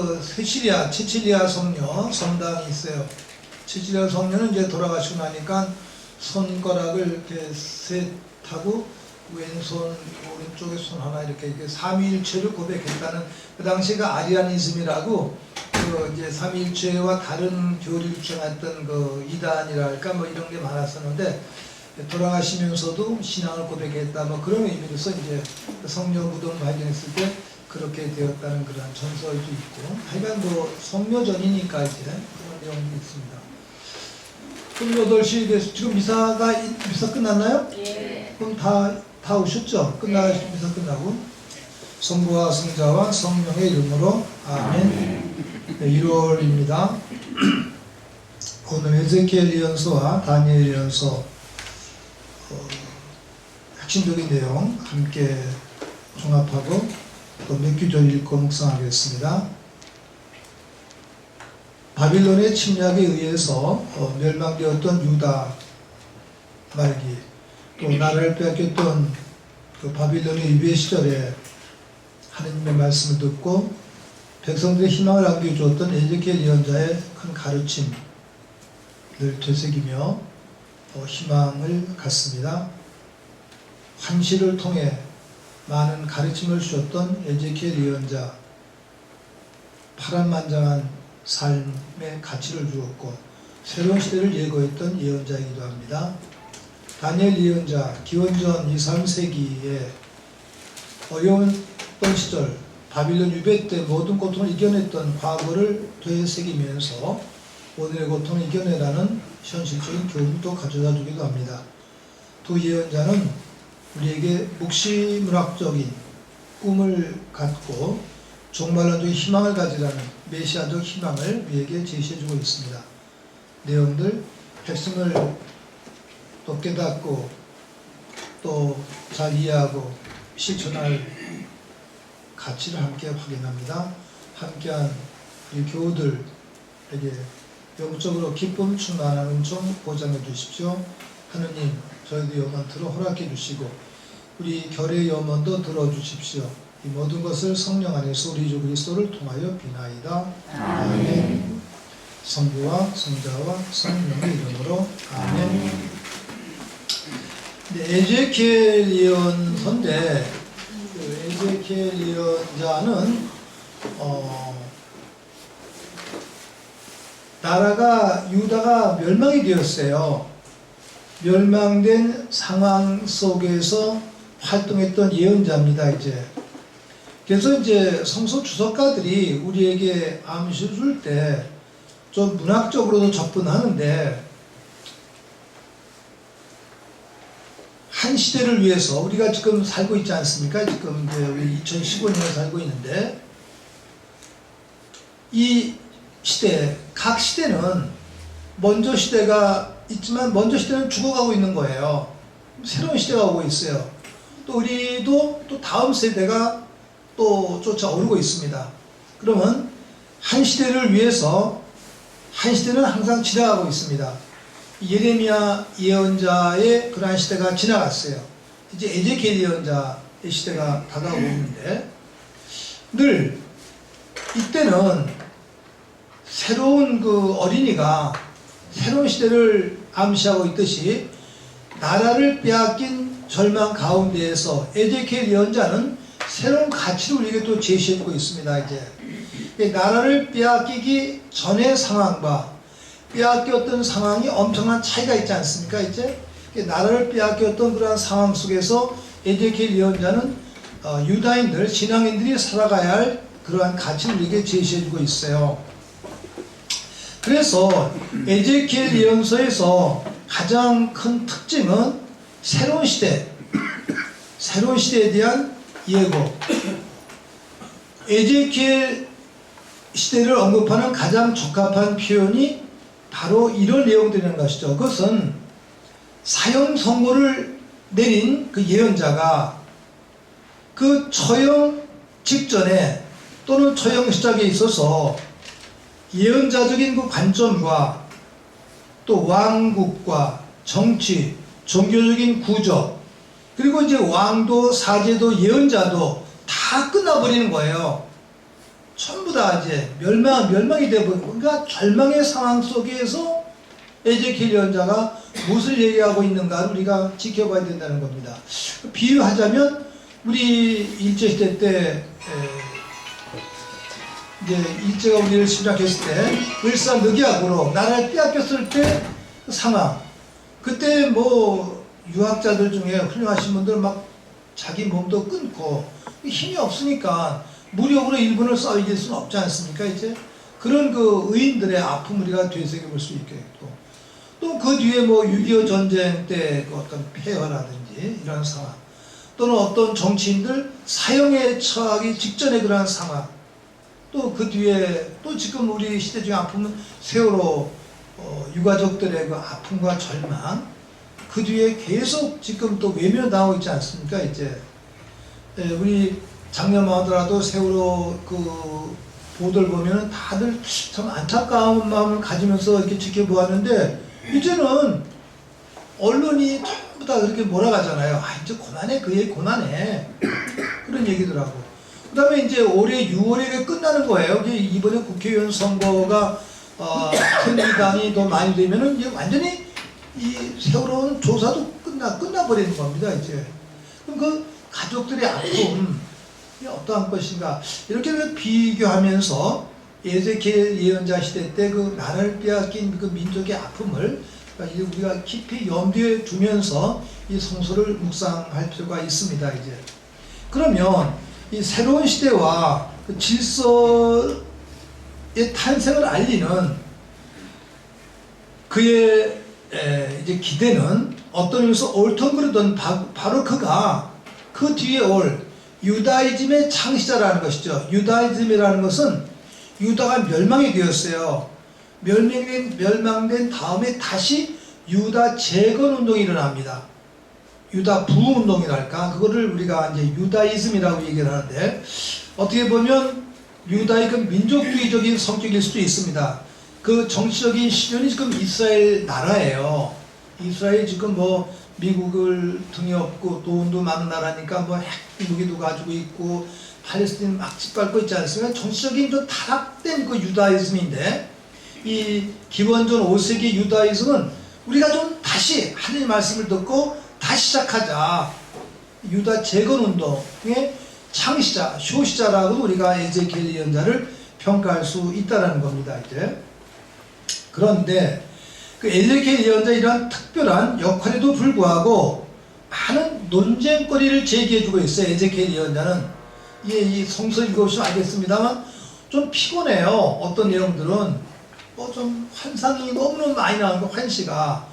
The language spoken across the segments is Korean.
그 치칠리아 성녀 성당이 있어요. 치칠리아 성녀는 이제 돌아가시고 나니까 손가락을 이렇게 셋하고 왼손 오른쪽에 손 하나 이렇게 삼위일체를 고백했다는, 그 당시가 아리아니즘이라고 그 이제 삼위일체와 다른 교리를 주장했던 그 이단이랄까 뭐 이런 게 많았었는데, 돌아가시면서도 신앙을 고백했다 뭐 그런 의미로서 이제 성녀 무덤 발견했을 때 그렇게 되었다는 그런 전설도 있고, 하여간 뭐 성묘전이니까 이제 그런 내용도 있습니다. 그럼 8시 돼서 지금 미사 끝났나요? 예. 그럼 다 오셨죠? 미사 끝나고 성부와 성자와 성령의 이름으로 아멘. 네, 1월입니다. 오늘 에제키엘 예언서와 다니엘 예언서 핵심적인 내용 함께 종합하고 또 몇 구절 읽고 묵상하겠습니다. 바빌론의 침략에 의해서 멸망되었던 유다 말기, 또 나라를 빼앗겼던 그 바빌론의 유배 시절에 하느님의 말씀을 듣고 백성들의 희망을 안겨주었던 에제키엘 예언자의 큰 가르침을 되새기며 희망을 갖습니다. 환시를 통해 많은 가르침을 주었던 에제키엘 예언자, 파란만장한 삶의 가치를 주었고 새로운 시대를 예고했던 예언자이기도 합니다. 다니엘 예언자, 기원전 2, 3세기에 어려웠던 시절 바빌론 유배 때 모든 고통을 이겨냈던 과거를 되새기면서 오늘의 고통을 이겨내라는 현실적인 교훈도 가져다 주기도 합니다. 두 예언자는 우리에게 묵시문학적인 꿈을 갖고 종말론적인 희망을 가지라는 메시아적 희망을 우리에게 제시해주고 있습니다. 내용들 핵심을 또 깨닫고 또 잘 이해하고 실천할 가치를 함께 확인합니다. 함께한 우리 교우들에게 영적으로 기쁨 충만한 은총 보장해 주십시오. 하느님, 저희도 염원들어 허락해 주시고 우리 결의 염원도 들어주십시오. 이 모든 것을 성령 안에서 우리 주 그리스도를 통하여 비나이다. 아멘. 성부와 성자와 성령의 이름으로 아멘. 에제키엘 예언서인데 그 에제키엘 예언자는 나라가 유다가 멸망이 되었어요. 멸망된 상황 속에서 활동했던 예언자입니다. 그래서 이제 성서 주석가들이 우리에게 암시를 줄 때 좀 문학적으로도 접근하는데, 한 시대를 위해서 우리가 지금 살고 있지 않습니까? 지금 이제 우리 2015년에 살고 있는데, 이 시대, 각 시대는 먼저 시대가 있지만 먼저 시대는 죽어가고 있는 거예요. 새로운 시대가 오고 있어요. 또 우리도 또 다음 세대가 또 쫓아오르고 있습니다. 그러면 한 시대를 위해서 한 시대는 항상 지나가고 있습니다. 예레미야 예언자의 그러한 시대가 지나갔어요. 이제 에제키엘 예언자의 시대가 다가오고 있는데, 늘 이때는 새로운 그 어린이가 새로운 시대를 암시하고 있듯이 나라를 빼앗긴 절망 가운데에서 에제키엘 예언자는 새로운 가치를 우리에게 또 제시해주고 있습니다. 이제 나라를 빼앗기기 전의 상황과 빼앗겼던 상황이 엄청난 차이가 있지 않습니까? 이제 나라를 빼앗겼던 그러한 상황 속에서 에제키엘 예언자는 유다인들, 신앙인들이 살아가야 할 그러한 가치를 우리에게 제시해주고 있어요. 그래서 에제키엘 예언서에서 가장 큰 특징은 새로운 시대, 새로운 시대에 대한 예고. 에제키엘 시대를 언급하는 가장 적합한 표현이 바로 이런 내용들이라는 것이죠. 그것은 사형 선고를 내린 그 예언자가 그 처형 직전에 또는 처형 시작에 있어서 예언자적인 그 관점과 또 왕국과 정치, 종교적인 구조, 그리고 이제 왕도, 사제도, 예언자도 다 끝나버리는 거예요. 전부 다 이제 멸망이 되어버리고, 그러니까 절망의 상황 속에서 에제키엘 예언자가 무엇을 얘기하고 있는가를 우리가 지켜봐야 된다는 겁니다. 비유하자면 우리 일제시대 때 이제 일제가 우리를 침략했을 때 을사늑약으로 나라를 빼앗겼을 때 그 상황, 그때 뭐 유학자들 중에 훌륭하신 분들 막 자기 몸도 끊고 힘이 없으니까 무력으로 일본을 싸이길 수는 없지 않습니까? 이제 그런 그 의인들의 아픔을 우리가 되새겨볼 수 있겠고, 또 그 뒤에 뭐 6.25 전쟁 때 그 어떤 폐허라든지 이런 상황, 또는 어떤 정치인들 사형에 처하기 직전의 그러한 상황, 또 그 뒤에 또 지금 우리 시대 중에 아픔은 세월호 유가족들의 그 아픔과 절망, 그 뒤에 계속 지금 또 외면당하고 있지 않습니까? 이제 우리 작년만 하더라도 세월호 그 보도를 보면은 다들 참 안타까운 마음을 가지면서 이렇게 지켜보았는데, 이제는 언론이 전부 다 그렇게 몰아가잖아요. 아, 이제 그만해, 그 얘기 그만해. 그런 얘기더라고. 그 다음에 이제 올해 6월에 끝나는 거예요. 이번에 국회의원 선거가 새누리당이 더 많이 되면은 이제 완전히 이 세월호는 조사도 끝나버리는 겁니다, 이제. 그럼 그 가족들의 아픔, 어떠한 것인가, 이렇게 비교하면서 에제키엘 예언자 시대 때 그 나라를 빼앗긴 그 민족의 아픔을 우리가 깊이 염두에 두면서 이 성서를 묵상할 필요가 있습니다, 이제. 그러면 이 새로운 시대와 그 질서의 탄생을 알리는 그의 이제 기대는 어떤 의미에서 옳든 그르든 바로 그가 그 뒤에 올 유다이즘의 창시자라는 것이죠. 유다이즘이라는 것은 유다가 멸망이 되었어요. 멸망된 다음에 다시 유다 재건 운동이 일어납니다. 유다 부흥 운동이랄까, 그거를 우리가 이제 유다이즘이라고 얘기를 하는데, 어떻게 보면 유다의 그 민족주의적인 성격일 수도 있습니다. 그 정치적인 시련이 지금 이스라엘 나라예요. 이스라엘 지금 뭐 미국을 등에 업고 돈도 많은 나라니까 뭐 핵무기도 가지고 있고 팔레스타인 막 짓밟고 있지 않습니까? 정치적인 좀 타락된 그 유다이즘인데, 이 기원전 5세기 유다이즘은 우리가 좀 다시 하나님 말씀을 듣고 다시 시작하자, 유다 재건운동의 창시자, 효시자라고 우리가 에제키엘 예언자를 평가할 수 있다는 겁니다, 이제. 그런데 그 에제키엘 예언자 이러한 특별한 역할에도 불구하고 많은 논쟁거리를 제기해주고 있어요. 에제키엘 예언자는 이 성서 읽어보시면 알겠습니다만 좀 피곤해요. 어떤 내용들은 좀 환상이 너무너무 많이 나오는 거, 환시가.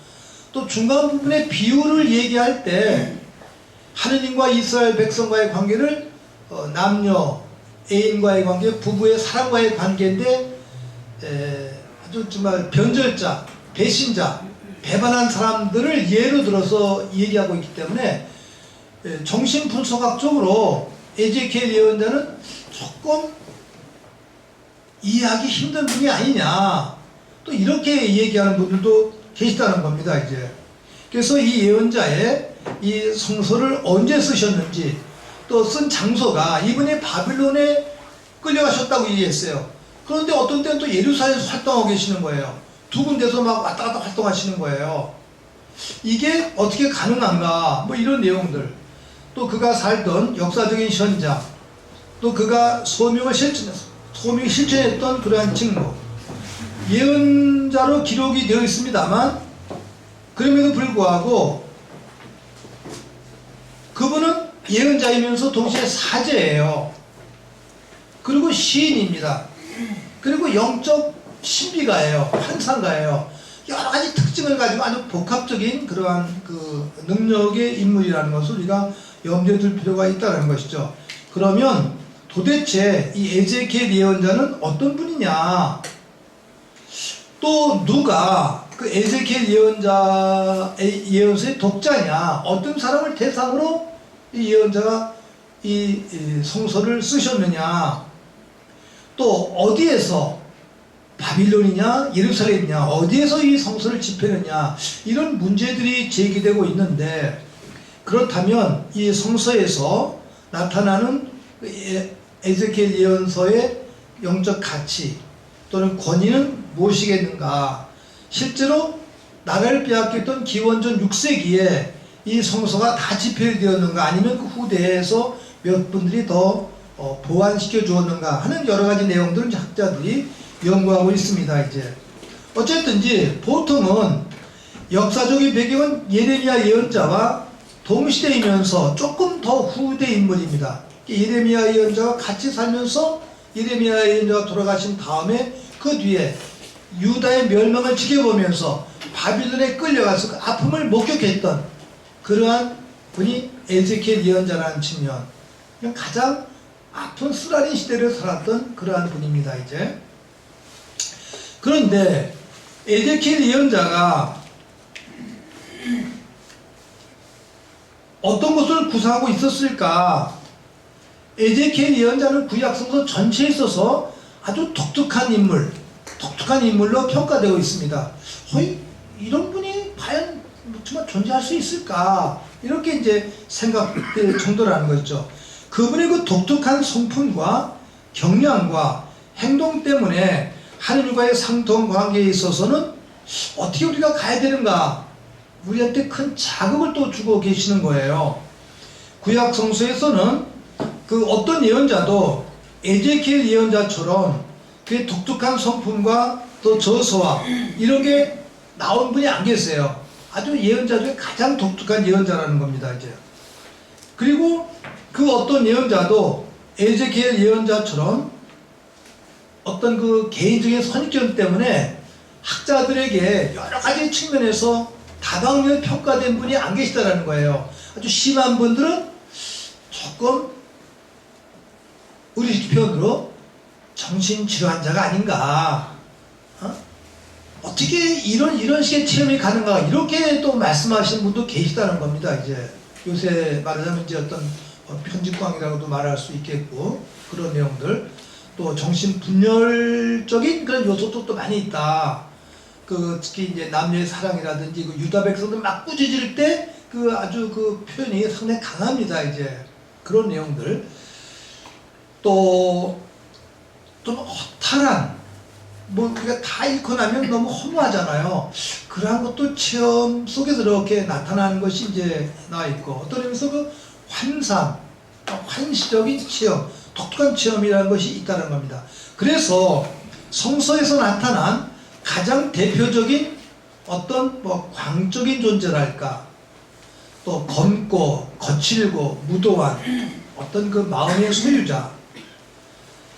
또 중간 부분에 비유를 얘기할 때 하느님과 이스라엘 백성과의 관계를 남녀, 애인과의 관계, 부부의 사랑과의 관계인데 아주 정말 변절자, 배신자, 배반한 사람들을 예로 들어서 얘기하고 있기 때문에 정신분석학적으로 에제키엘 예언자는 조금 이해하기 힘든 분이 아니냐, 또 이렇게 얘기하는 분들도 계시다는 겁니다, 이제. 그래서 이 예언자의 이 성서를 언제 쓰셨는지, 또 쓴 장소가 이분이 바빌론에 끌려가셨다고 얘기했어요. 그런데 어떤 때는 또 예루살렘에서 활동하고 계시는 거예요. 두 군데서 막 왔다 갔다 활동하시는 거예요. 이게 어떻게 가능한가, 뭐 이런 내용들. 또 그가 살던 역사적인 현장, 또 그가 소명을 실천했던 그러한 직무, 예언자로 기록이 되어 있습니다만, 그럼에도 불구하고 그분은 예언자이면서 동시에 사제예요. 그리고 시인입니다. 그리고 영적 신비가예요. 환상가예요. 여러 가지 특징을 가지고 아주 복합적인 그러한 그 능력의 인물이라는 것을 우리가 염두에 둘 필요가 있다는 것이죠. 그러면 도대체 이 에제키엘 예언자는 어떤 분이냐? 또 누가 그 에제키엘 예언서의 독자냐? 어떤 사람을 대상으로 이 예언자가 이 성서를 쓰셨느냐? 또 어디에서, 바빌론이냐 예루살렘이냐, 어디에서 이 성서를 집필했느냐, 이런 문제들이 제기되고 있는데, 그렇다면 이 성서에서 나타나는 에제키엘 예언서의 영적 가치 또는 권위는 무엇이겠는가? 실제로 나라를 빼앗겼던 기원전 6세기에 이 성서가 다 집필되었는가, 아니면 그 후대에서 몇 분들이 더 보완시켜 주었는가 하는 여러 가지 내용들을 학자들이 연구하고 있습니다. 이제 어쨌든지 보통은 역사적인 배경은 예레미야 예언자와 동시대이면서 조금 더 후대 인물입니다. 예레미야 예언자가 같이 살면서 예레미야 예언자가 돌아가신 다음에 그 뒤에 유다의 멸망을 지켜보면서 바빌론에 끌려가서 그 아픔을 목격했던 그러한 분이 에zekiel 예언자라는 측면, 가장 아픈 쓰라린 시대를 살았던 그러한 분입니다. 이제 그런데 에zekiel 예언자가 어떤 것을 구사하고 있었을까? 에zekiel 예언자는 구약성서 전체에 있어서 아주 독특한 인물로 평가되고 있습니다. 이런 분이 과연 정말 존재할 수 있을까? 이렇게 이제 생각될 정도라는 거죠. 그분의 그 독특한 성품과 경량과 행동 때문에 하느님과의 상통 관계에 있어서는 어떻게 우리가 가야 되는가? 우리한테 큰 자극을 또 주고 계시는 거예요. 구약 성서에서는 그 어떤 예언자도 에제키엘 예언자처럼 그의 독특한 성품과 또 저서와 이런 게 나온 분이 안 계세요. 아주 예언자 중에 가장 독특한 예언자라는 겁니다. 이제 그리고 그 어떤 예언자도 에제키엘 예언자처럼 어떤 그 개인적인 선입견 때문에 학자들에게 여러 가지 측면에서 다방면 평가된 분이 안 계시다라는 거예요. 아주 심한 분들은 조금 우리 표현으로 정신질환자가 아닌가, 어떻게 이런 식의 체험이 가능가, 이렇게 또 말씀하시는 분도 계시다는 겁니다. 이제 요새 말하자면 이제 어떤 편집광이라고도 말할 수 있겠고, 그런 내용들, 또 정신분열적인 그런 요소도 또 많이 있다. 그 특히 이제 남녀의 사랑이라든지 그 유다 백성들 막 꾸짖을 때 그 아주 그 표현이 상당히 강합니다. 이제 그런 내용들, 또 좀 허탈한, 뭐 우리가 다 잃고 나면 너무 허무하잖아요. 그러한 것도 체험 속에서 이렇게 나타나는 것이 이제 나와 있고, 어떤 의미에서 그 환상, 환시적인 체험, 독특한 체험이라는 것이 있다는 겁니다. 그래서 성서에서 나타난 가장 대표적인 어떤 뭐 광적인 존재랄까, 또 검고 거칠고 무도한 어떤 그 마음의 소유자,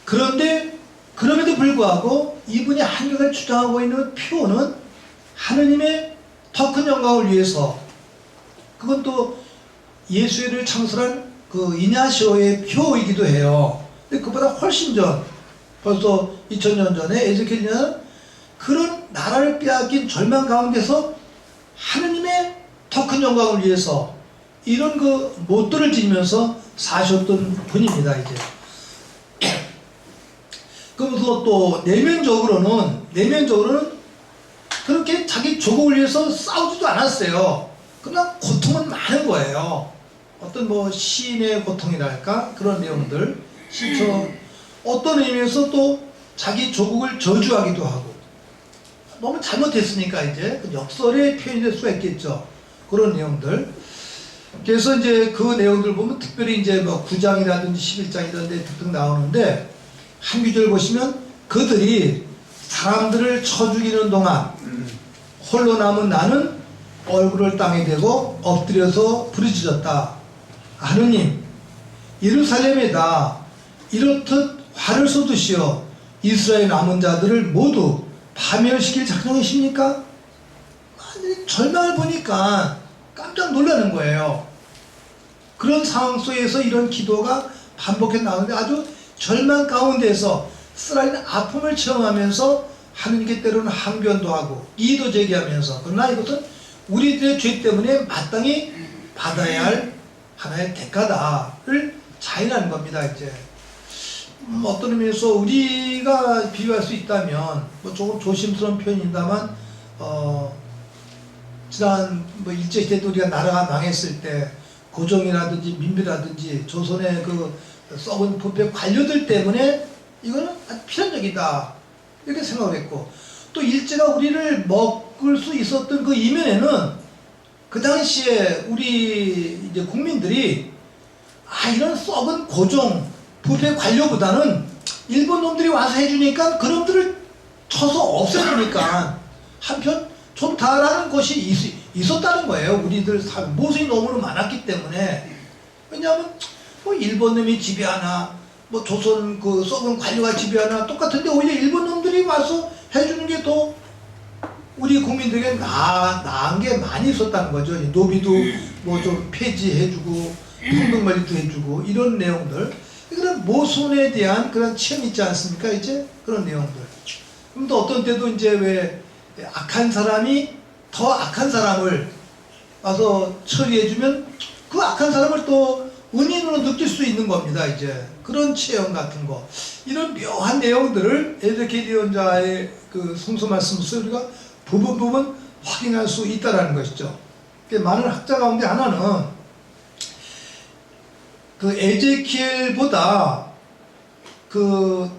그런데 그럼에도 불구하고 이분이 한결같이 주장하고 있는 표는 하느님의 더 큰 영광을 위해서, 그건 또 예수를 창설한 그 이냐시오의 표이기도 해요. 근데 그보다 훨씬 전, 벌써 2000년 전에 에zekiel은 그런 나라를 빼앗긴 절망 가운데서 하느님의 더 큰 영광을 위해서 이런 그 못들을 지니면서 사셨던 분입니다. 이제 그러면서 또 내면적으로는 그렇게 자기 조국을 위해서 싸우지도 않았어요. 그러나 고통은 많은 거예요. 어떤 뭐 시인의 고통이랄까, 그런 내용들, 실처 어떤 의미에서 또 자기 조국을 저주하기도 하고, 너무 잘못했으니까 이제 역설의 표현이 될 수가 있겠죠. 그런 내용들. 그래서 이제 그 내용들 보면 특별히 이제 뭐 9장이라든지 11장 이런 데 득득 나오는데, 한 구절 보시면 그들이 사람들을 쳐 죽이는 동안 홀로 남은 나는 얼굴을 땅에 대고 엎드려서 부르짖었다. 하느님, 예루살렘에다 이렇듯 화를 쏟으시어 이스라엘 남은 자들을 모두 파멸시킬 작정이십니까? 절망을 보니까 깜짝 놀라는 거예요. 그런 상황 속에서 이런 기도가 반복해 나오는데, 아주 절망 가운데서 쓰라린 아픔을 체험하면서 하느님께 때로는 항변도 하고 이의도 제기하면서, 그러나 이것은 우리들의 죄 때문에 마땅히 받아야 할 하나의 대가다를 자인하는 겁니다. 이제 어떤 의미에서 우리가 비유할 수 있다면, 뭐 조금 조심스러운 표현입니다만, 지난 뭐 일제시대도 우리가 나라가 망했을 때 고종이라든지 민비라든지 조선의 그 썩은 부패 관료들 때문에 이거는 아주 필연적이다 이렇게 생각을 했고, 또 일제가 우리를 먹을 수 있었던 그 이면에는 그 당시에 우리 이제 국민들이 이런 썩은 고종 부패 관료보다는 일본 놈들이 와서 해주니까 그놈들을 쳐서 없애주니까 한편 좋다라는 것이 있었다는 거예요. 우리들 모순이 너무 많았기 때문에. 왜냐하면 뭐 일본 놈이 지배하나 뭐 조선 그 썩은 관료가 지배하나 똑같은데 오히려 일본 놈들이 와서 해주는 게 더 우리 국민들에게 나은 게 많이 있었다는 거죠. 노비도 뭐 좀 폐지해주고 평등관리도 해주고 이런 내용들, 그런 모순에 대한 그런 체험이 있지 않습니까? 이제 그런 내용들. 그럼 또 어떤 때도 이제 왜 악한 사람이 더 악한 사람을 와서 처리해주면 그 악한 사람을 또 은인으로 느낄 수 있는 겁니다. 이제 그런 체험 같은 거, 이런 묘한 내용들을 에제키엘 예언자의 그 성서 말씀에서 우리가 부분 확인할 수 있다라는 것이죠. 많은 학자 가운데 하나는 그 에제키엘보다 그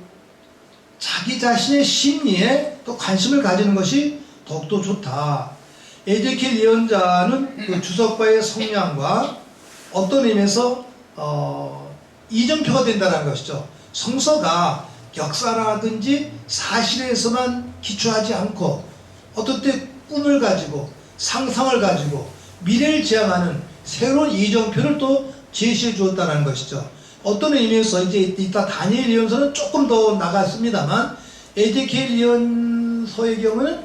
자기 자신의 심리에 또 관심을 가지는 것이 더욱더 좋다. 에제키엘 예언자는 그 주석과의 성향과 어떤 의미에서 이정표가 된다는 것이죠. 성서가 역사라든지 사실에서만 기초하지 않고 어떤 때 꿈을 가지고 상상을 가지고 미래를 지향하는 새로운 이정표를 또 제시해 주었다는 것이죠. 어떤 의미에서 이제 이따 다니엘 예언서는 조금 더 나갔습니다만 에제키엘 예언서의 경우는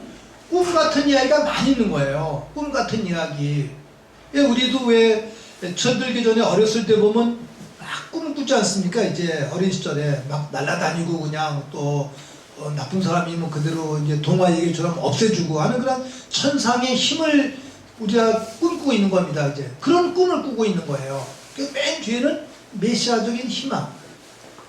꿈 같은 이야기가 많이 있는 거예요. 꿈 같은 이야기. 우리도 왜 철들기 전에 어렸을 때 보면 막 꿈을 꾸지 않습니까? 이제 어린 시절에 막 날아다니고 그냥 또 나쁜 사람이면 그대로 이제 동화 얘기처럼 없애주고 하는 그런 천상의 힘을 우리가 꿈꾸고 있는 겁니다. 이제 그런 꿈을 꾸고 있는 거예요. 맨 뒤에는 메시아적인 희망,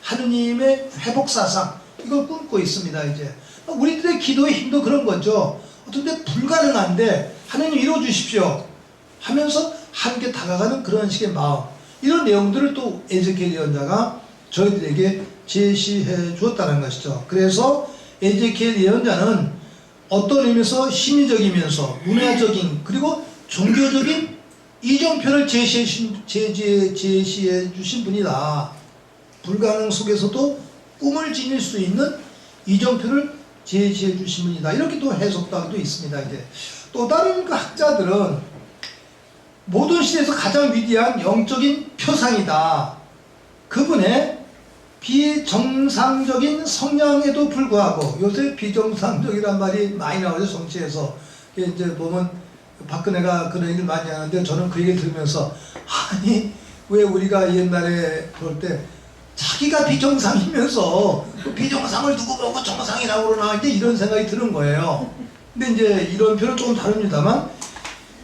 하느님의 회복 사상, 이걸 꿈꾸고 있습니다. 이제 우리들의 기도의 힘도 그런 거죠. 어떤데 불가능한데 하느님 이루어 주십시오 하면서 함께 다가가는 그런 식의 마음, 이런 내용들을 또 에제키엘 예언자가 저희들에게 제시해 주었다는 것이죠. 그래서 에제키엘 예언자는 어떤 의미에서 심리적이면서 문화적인 그리고 종교적인 이정표를 제시해 주신 분이다. 불가능 속에서도 꿈을 지닐 수 있는 이정표를 제시해 주신 분이다. 이렇게 또 해석도 하기도 있습니다. 이제 또 다른 그 학자들은 모든 시대에서 가장 위대한 영적인 표상이다. 그분의 비정상적인 성향에도 불구하고, 요새 비정상적이란 말이 많이 나오죠, 정치에서. 이제 보면 박근혜가 그런 얘기를 많이 하는데, 저는 그 얘기를 들으면서 아니 왜 우리가 옛날에 볼 때 자기가 비정상이면서 그 비정상을 누구 보고 정상이라고 그러나, 이제 이런 생각이 드는 거예요. 근데 이제 이런 표현은 조금 다릅니다만,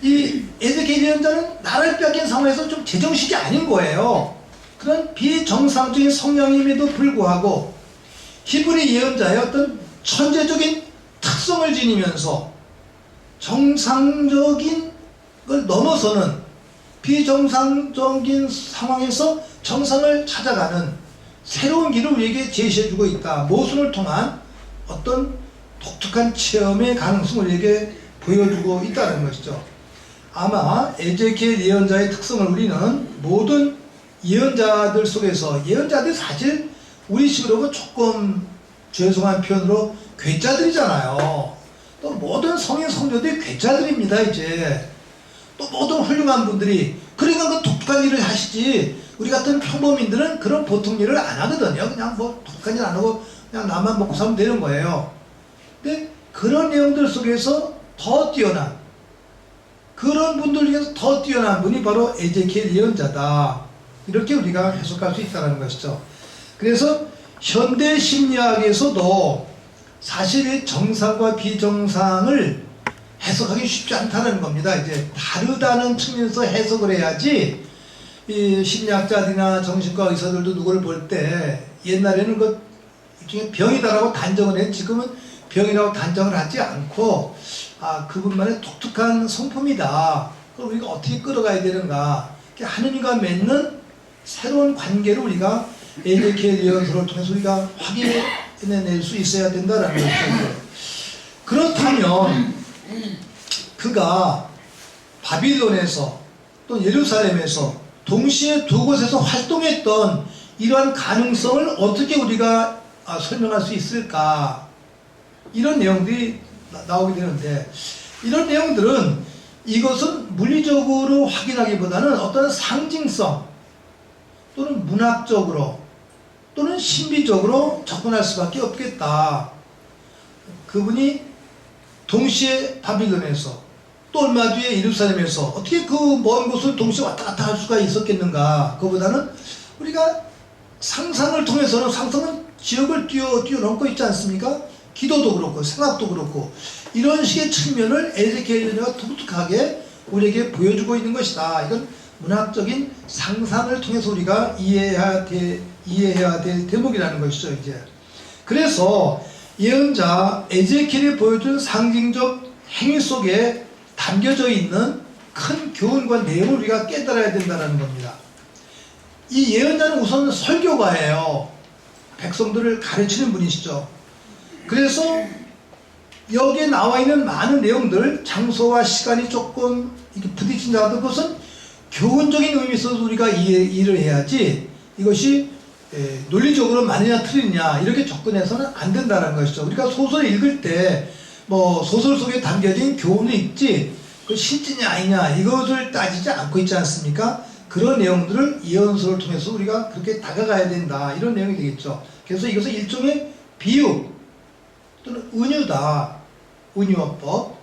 이 에제키엘 예언자는 나를 빼앗긴 상황에서 좀 제정신이 아닌 거예요. 그런 비정상적인 성향임에도 불구하고 히브리 예언자의 어떤 천재적인 특성을 지니면서 정상적인 걸 넘어서는 비정상적인 상황에서 정상을 찾아가는 새로운 길을 우리에게 제시해주고 있다. 모순을 통한 어떤 독특한 체험의 가능성을 우리에게 보여주고 있다는 것이죠. 아마 에제키엘 예언자의 특성을 우리는 모든 예언자들 속에서, 예언자들이 사실 우리식으로 보면 조금 죄송한 표현으로 괴짜들이잖아요. 또 모든 성인 성도들이 괴짜들입니다. 이제 또 모든 훌륭한 분들이, 그러니까 그 독특한 일을 하시지, 우리 같은 평범인들은 그런 보통 일을 안 하거든요. 그냥 뭐 독특한 일 안 하고 그냥 나만 먹고 살면 되는 거예요. 근데 그런 내용들 속에서 더 뛰어난, 그런 분들 중에서 더 뛰어난 분이 바로 에제키엘 예언자다. 이렇게 우리가 해석할 수 있다는 것이죠. 그래서 현대 심리학에서도 사실 정상과 비정상을 해석하기 쉽지 않다는 겁니다. 이제 다르다는 측면에서 해석을 해야지, 이 심리학자들이나 정신과 의사들도 누구를 볼 때 옛날에는 그 일종의 병이다라고 단정을 했, 지금은 병이라고 단정을 하지 않고, 그분만의 독특한 성품이다. 그럼 우리가 어떻게 끌어가야 되는가? 하느님과 맺는 새로운 관계를 우리가 에제키엘 예언서를 통해서 우리가 확인해낼 수 있어야 된다라는 것이죠. 그렇다면 그가 바빌론에서 또 예루살렘에서 동시에 두 곳에서 활동했던 이러한 가능성을 어떻게 우리가 설명할 수 있을까? 이런 내용들이 나오게 되는데, 이런 내용들은 이것은 물리적으로 확인하기보다는 어떤 상징성 또는 문학적으로 또는 신비적으로 접근할 수밖에 없겠다. 그분이 동시에 바빌론에서 또 얼마 뒤에 예루살렘에서 어떻게 그 먼 곳을 동시에 왔다 갔다 할 수가 있었겠는가? 그보다는 우리가 상상을 통해서는, 상상은 지역을 뛰어넘고 있지 않습니까? 기도도 그렇고 생각도 그렇고 이런 식의 측면을 에제키엘이 독특하게 우리에게 보여주고 있는 것이다. 이건 문학적인 상상을 통해서 우리가 이해해야 될 대목이라는 것이죠. 이제 그래서 예언자 에제키엘이 보여준 상징적 행위 속에 담겨져 있는 큰 교훈과 내용을 우리가 깨달아야 된다는 겁니다. 이 예언자는 우선 설교가예요. 백성들을 가르치는 분이시죠. 그래서 여기에 나와 있는 많은 내용들, 장소와 시간이 조금 부딪힌다 하던 것은 교훈적인 의미에 있어서 우리가 이해를 해야지, 이것이 논리적으로 맞느냐 틀리냐 이렇게 접근해서는 안 된다는 것이죠. 우리가 소설을 읽을 때 뭐 소설 속에 담겨진 교훈이 있지 그 실제냐 아니냐 이것을 따지지 않고 있지 않습니까? 그런 내용들을 예언서를 통해서 우리가 그렇게 다가가야 된다, 이런 내용이 되겠죠. 그래서 이것은 일종의 비유 또는 은유다. 은유어법.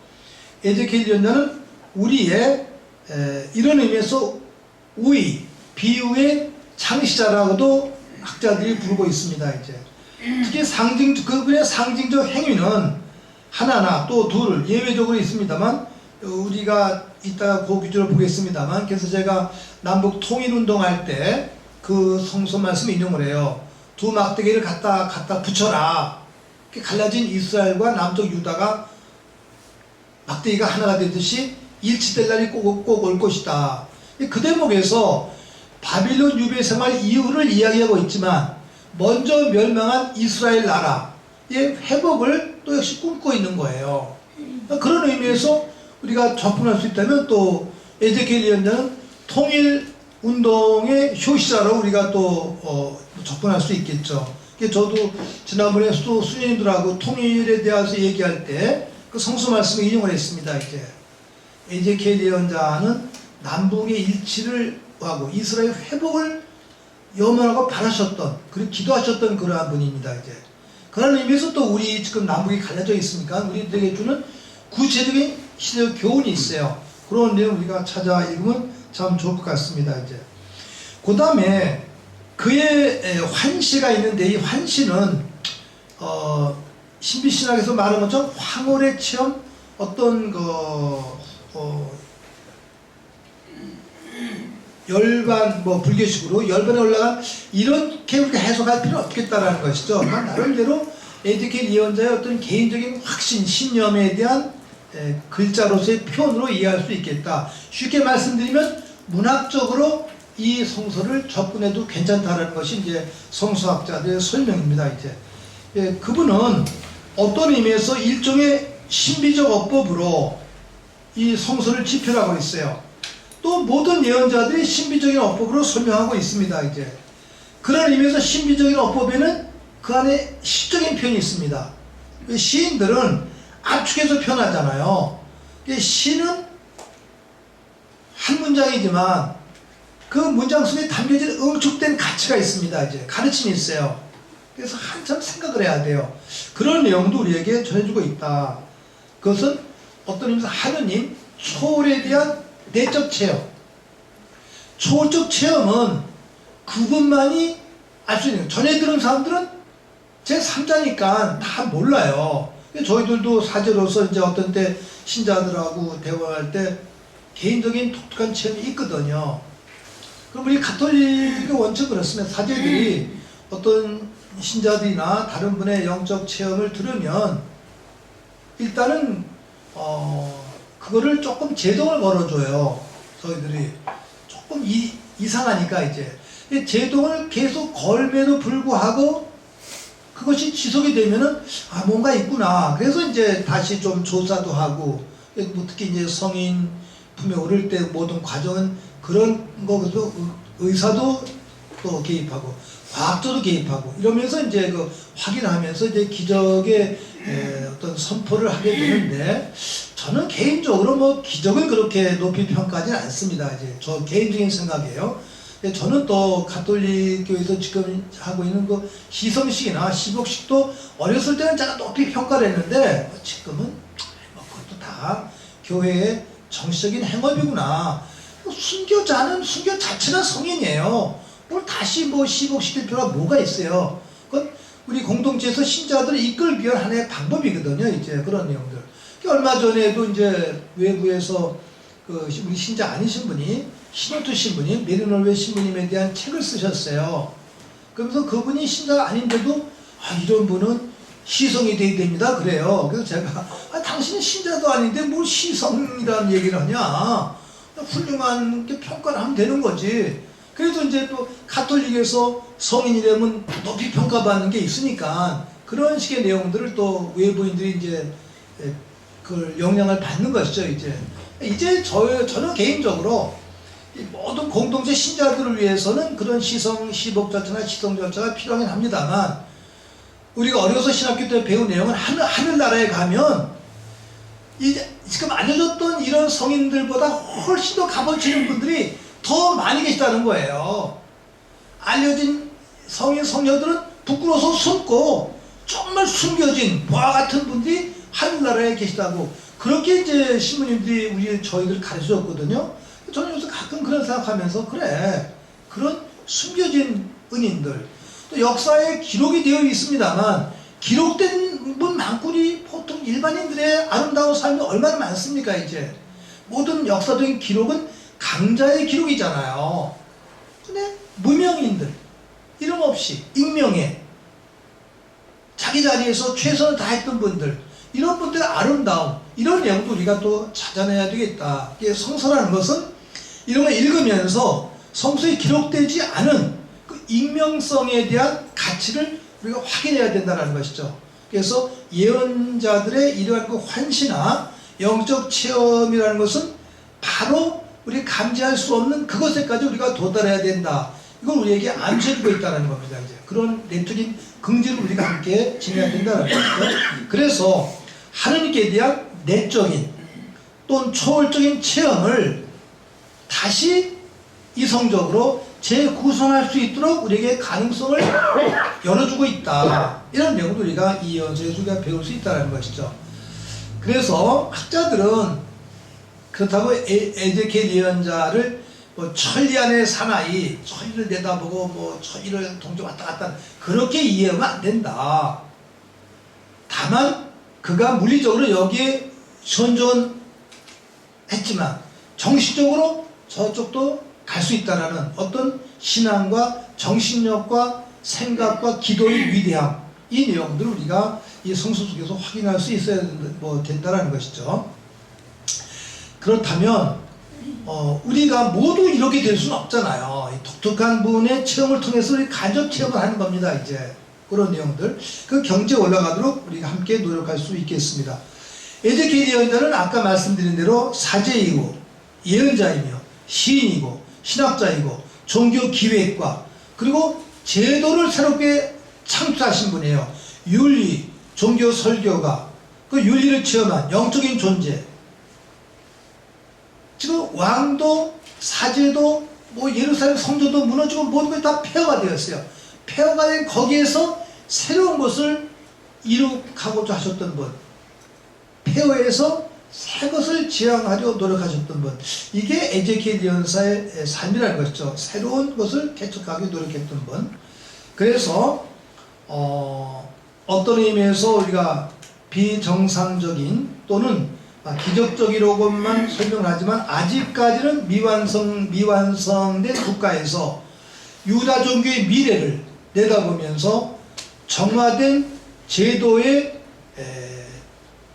에제키엘 예언자는 우리의 이런 의미에서 우의, 비유의 창시자라고도 학자들이 부르고 있습니다. 이제 특히 그분의 상징적 행위는 하나나 또 둘 예외적으로 있습니다만, 우리가 이따가 그 규정을 보겠습니다만, 그래서 제가 남북 통일운동할 때 그 성서 말씀 인용을 해요. 두 막대기를 갖다 붙여라. 갈라진 이스라엘과 남쪽 유다가 막대기가 하나가 되듯이 일치될 날이 꼭 올 것이다. 그 대목에서 바빌론 유배 생활 이후를 이야기하고 있지만, 먼저 멸망한 이스라엘 나라의 회복을 또 역시 꿈꾸고 있는 거예요. 그런 의미에서 우리가 접근할 수 있다면, 또 에제키엘 예언자는 통일운동의 효시자로 우리가 또 접근할 수 있겠죠. 저도 지난번에 또 수녀님들하고 통일에 대해서 얘기할 때 그 성서 말씀을 인용을 했습니다. 이제 에제키엘 예언자는 남북의 일치를 하고 이스라엘 회복을 염원하고 바라셨던, 그리고 기도하셨던 그러한 분입니다. 이제 그런 의미에서 또 우리 지금 남북이 갈라져 있으니까 우리들에게 주는 구체적인 시대의 교훈이 있어요. 그런 내용 우리가 찾아 읽으면 참 좋을 것 같습니다. 이제 그 다음에 그의 환시가 있는데, 이 환시는 신비신학에서 말하는 것처럼 황홀의 체험, 어떤 열반, 불교식으로 열반에 올라간, 이렇게 우리가 해석할 필요는 없겠다라는 것이죠. 나름대로 에제키엘 예언자의 어떤 개인적인 확신, 신념에 대한 글자로서의 표현으로 이해할 수 있겠다. 쉽게 말씀드리면 문학적으로 이 성서를 접근해도 괜찮다라는 것이 이제 성서학자들의 설명입니다. 이제 그분은 어떤 의미에서 일종의 신비적 어법으로 이 성서를 지표하고 있어요. 또 모든 예언자들이 신비적인 어법으로 설명하고 있습니다. 이제 그런 의미에서 신비적인 어법에는 그 안에 시적인 표현이 있습니다. 시인들은 압축해서 표현하잖아요. 시는 한 문장이지만 그 문장 속에 담겨진 응축된 가치가 있습니다. 이제 가르침이 있어요. 그래서 한참 생각을 해야 돼요. 그런 내용도 우리에게 전해주고 있다. 그것은 어떤 의미에서 하느님 초월에 대한 내적 체험, 초월적 체험은 그분만이 알 수 있는 거예요. 전해 들은 사람들은 제3자니까 다 몰라요. 저희들도 사제로서 이제 어떤 때 신자들하고 대화할 때 개인적인 독특한 체험이 있거든요. 그럼 우리 가톨릭의 원칙은 그렇습니다. 사제들이 어떤 신자들이나 다른 분의 영적 체험을 들으면 일단은 그거를 조금 제동을 걸어줘요. 저희들이 조금 이상하니까 이제. 이 제동을 계속 걸매도 불구하고 그것이 지속이 되면은 아 뭔가 있구나. 그래서 이제 다시 좀 조사도 하고 뭐 특히 이제 성인 품에 오를 때 모든 과정은 그런 거에서 의사도 또 개입하고 과학자도 개입하고 이러면서 이제 그 확인하면서 이제 기적의 어떤 선포를 하게 되는데 저는 개인적으로 뭐 기적을 그렇게 높이 평가하지는 않습니다. 이제 저 개인적인 생각이에요. 저는 또 가톨릭 교회에서 지금 하고 있는 그 시성식이나 시복식도 어렸을 때는 제가 높이 평가를 했는데 지금은 뭐 그것도 다 교회의 정치적인 행업이구나. 순교자는 순교 자체가 성인이에요. 뭘 다시 뭐 시복시킬 필요가 뭐가 있어요. 그건 우리 공동체에서 신자들을 이끌기 위한 하나의 방법이거든요. 이제 그런 내용들. 얼마 전에도 이제 외부에서 그 우리 신자 아니신 분이 신호투 신부님, 메리노르웨 신부님에 대한 책을 쓰셨어요. 그러면서 그분이 신자가 아닌데도 아, 이런 분은 시성이 돼야 됩니다. 그래요. 그래서 제가 아, 당신은 신자도 아닌데 뭘 시성이라는 얘기를 하냐. 훌륭한 평가를 하면 되는 거지. 그래도 이제 또 가톨릭에서 성인이라면 높이 평가받는 게 있으니까 그런 식의 내용들을 또 외부인들이 이제 그 영향을 받는 것이죠. 이제 저는 개인적으로 이 모든 공동체 신자들을 위해서는 그런 시복 절차나 시성 절차가 필요하긴 합니다만 우리가 어려서 신학교 때 배운 내용은 하늘나라에 가면 이제 지금 알려줬던 이런 성인들보다 훨씬 더 값어치는 분들이 더 많이 계시다는 거예요. 알려진 성인 성녀들은 부끄러워서 숨고 정말 숨겨진 보아 같은 분들이 하늘나라에 계시다고 그렇게 이제 신부님들이 저희들 가르쳐줬거든요. 저는 요새 가끔 그런 생각하면서 그래 그런 숨겨진 은인들 또 역사에 기록이 되어 있습니다만 기록된 분만큼이 보통 일반인들의 아름다운 삶이 얼마나 많습니까. 이제 모든 역사적인 기록은 강자의 기록이잖아요. 근데 무명인들 이름 없이 익명에 자기 자리에서 최선을 다했던 분들 이런 분들의 아름다움 이런 내용도 우리가 또 찾아내야 되겠다. 이게 성서라는 것은 이런 걸 읽으면서 성서에 기록되지 않은 그 익명성에 대한 가치를 우리가 확인해야 된다는 것이죠. 그래서 예언자들의 이러한 그 환시나 영적 체험이라는 것은 바로 우리 감지할 수 없는 그것에까지 우리가 도달해야 된다. 이걸 우리에게 암시해주고 있다는 겁니다. 이제 그런 내적인 긍지를 우리가 함께 지내야 된다는 거죠. 그래서 하느님께 대한 내적인 또는 초월적인 체험을 다시 이성적으로 재구성할 수 있도록 우리에게 가능성을 열어주고 있다. 이런 내용도 우리가 이 예언서에서 우리가 배울 수 있다는 것이죠. 그래서 학자들은 그렇다고 에제키엘 예언자를 뭐 천리 안의 사나이, 천리를 내다보고 뭐 천리를 동조 왔다 갔다 그렇게 이해하면 안 된다. 다만 그가 물리적으로 여기에 현존했지만 정신적으로 저쪽도 갈 수 있다라는 어떤 신앙과 정신력과 생각과 기도의 위대함 이 내용들을 우리가 이 성서 속에서 확인할 수 있어야 된다는 것이죠. 그렇다면 우리가 모두 이렇게 될 수는 없잖아요. 이 독특한 분의 체험을 통해서 우리 간접 체험을 하는 겁니다. 이제 그런 내용들 그 경지에 올라가도록 우리가 함께 노력할 수 있겠습니다. 에제키엘 예언자는 아까 말씀드린 대로 사제이고 예언자이며 시인이고 신학자이고 종교 기획과 그리고 제도를 새롭게 창출하신 분이에요. 윤리, 종교 설교가 그 윤리를 체험한 영적인 존재. 지금 왕도 사제도 뭐 예루살렘 성전도 무너지고 모든 것이 다 폐허가 되었어요. 폐허가 된 거기에서 새로운 것을 이룩하고자 하셨던 분. 폐허에서 새 것을 지향하려 노력하셨던 분. 이게 에제키엘 예언사의 삶이라는 것이죠. 새로운 것을 개척하기 노력했던 분. 그래서 어떤 의미에서 우리가 비정상적인 또는 기적적이라고만 설명하지만 아직까지는 미완성된 국가에서 유다 종교의 미래를 내다보면서 정화된 제도에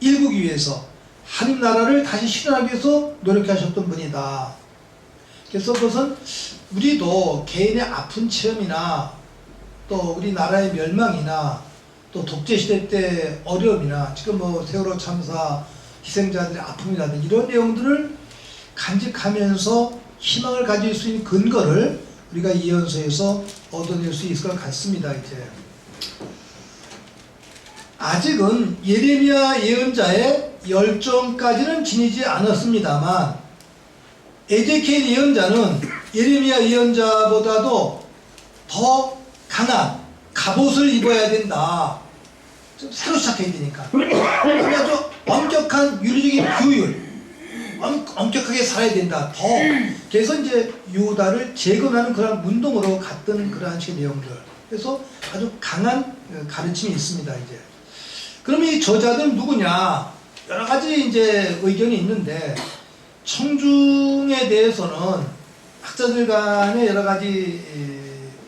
일구기 위해서 하나님 나라를 다시 실현하기 위해서 노력하셨던 분이다. 그래서 그것은 우리도 개인의 아픈 체험이나 또 우리나라의 멸망이나 또 독재시대 때 어려움이나 지금 뭐 세월호 참사 희생자들의 아픔이라든지 이런 내용들을 간직하면서 희망을 가질 수 있는 근거를 우리가 이 예언서에서 얻어낼 수 있을 것 같습니다. 이제 아직은 예레미야 예언자의 열정까지는 지니지 않았습니다만 에제키엘 예언자는 예레미야 예언자보다도 더 강한 갑옷을 입어야 된다. 좀 새로 시작해야 되니까. 아주 엄격한 윤리적인 규율, 엄격하게 살아야 된다. 더. 그래서 이제 유다를 재건하는 그런 운동으로 갔던 그러한 식의 내용들. 그래서 아주 강한 가르침이 있습니다. 이제. 그러면 이 저자들은 누구냐? 여러 가지 이제 의견이 있는데 청중에 대해서는 학자들 간에 여러 가지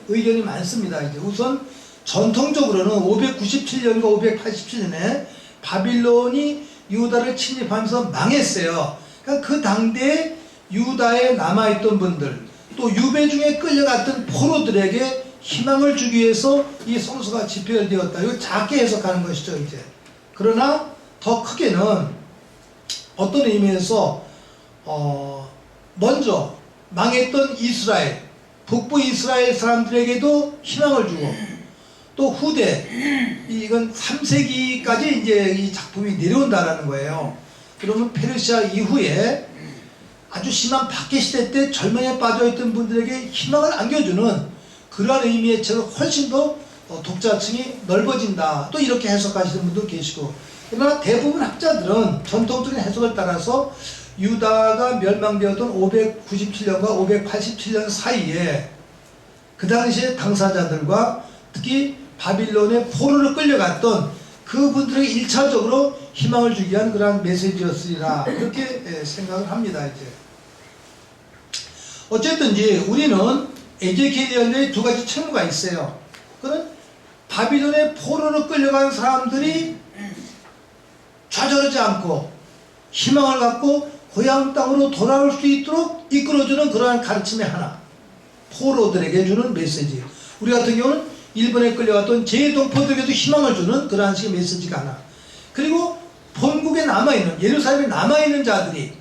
의견이 많습니다. 이제 우선 전통적으로는 597년과 587년에 바빌론이 유다를 침입하면서 망했어요. 그러니까 그 당대에 유다에 남아있던 분들, 또 유배 중에 끌려갔던 포로들에게 희망을 주기 위해서 이 성서가 집필되었다. 이거 작게 해석하는 것이죠, 이제. 그러나 더 크게는 어떤 의미에서 먼저 망했던 이스라엘, 북부 이스라엘 사람들에게도 희망을 주고 또 후대 이건 3세기까지 이제 이 작품이 내려온다라는 거예요. 그러면 페르시아 이후에 아주 심한 박해 시대 때 절망에 빠져있던 분들에게 희망을 안겨주는 그러한 의미의 책을 훨씬 더 독자층이 넓어진다. 또 이렇게 해석하시는 분도 계시고, 그러나 대부분 학자들은 전통적인 해석을 따라서 유다가 멸망되었던 597년과 587년 사이에 그 당시에 당사자들과 특히 바빌론의 포로를 끌려갔던 그분들에게 1차적으로 희망을 주기 위한 그러한 메시지였으리라 이렇게 생각을 합니다. 이제 어쨌든지 우리는 에제키엘 예언자의 두 가지 책무가 있어요. 그는 바빌론의 포로로 끌려간 사람들이 좌절하지 않고 희망을 갖고 고향 땅으로 돌아올 수 있도록 이끌어주는 그러한 가르침의 하나, 포로들에게 주는 메시지. 우리 같은 경우는 일본에 끌려갔던 재동포들에게도 희망을 주는 그러한 식의 메시지가 하나, 그리고 본국에 남아있는, 예루살렘에 남아있는 자들이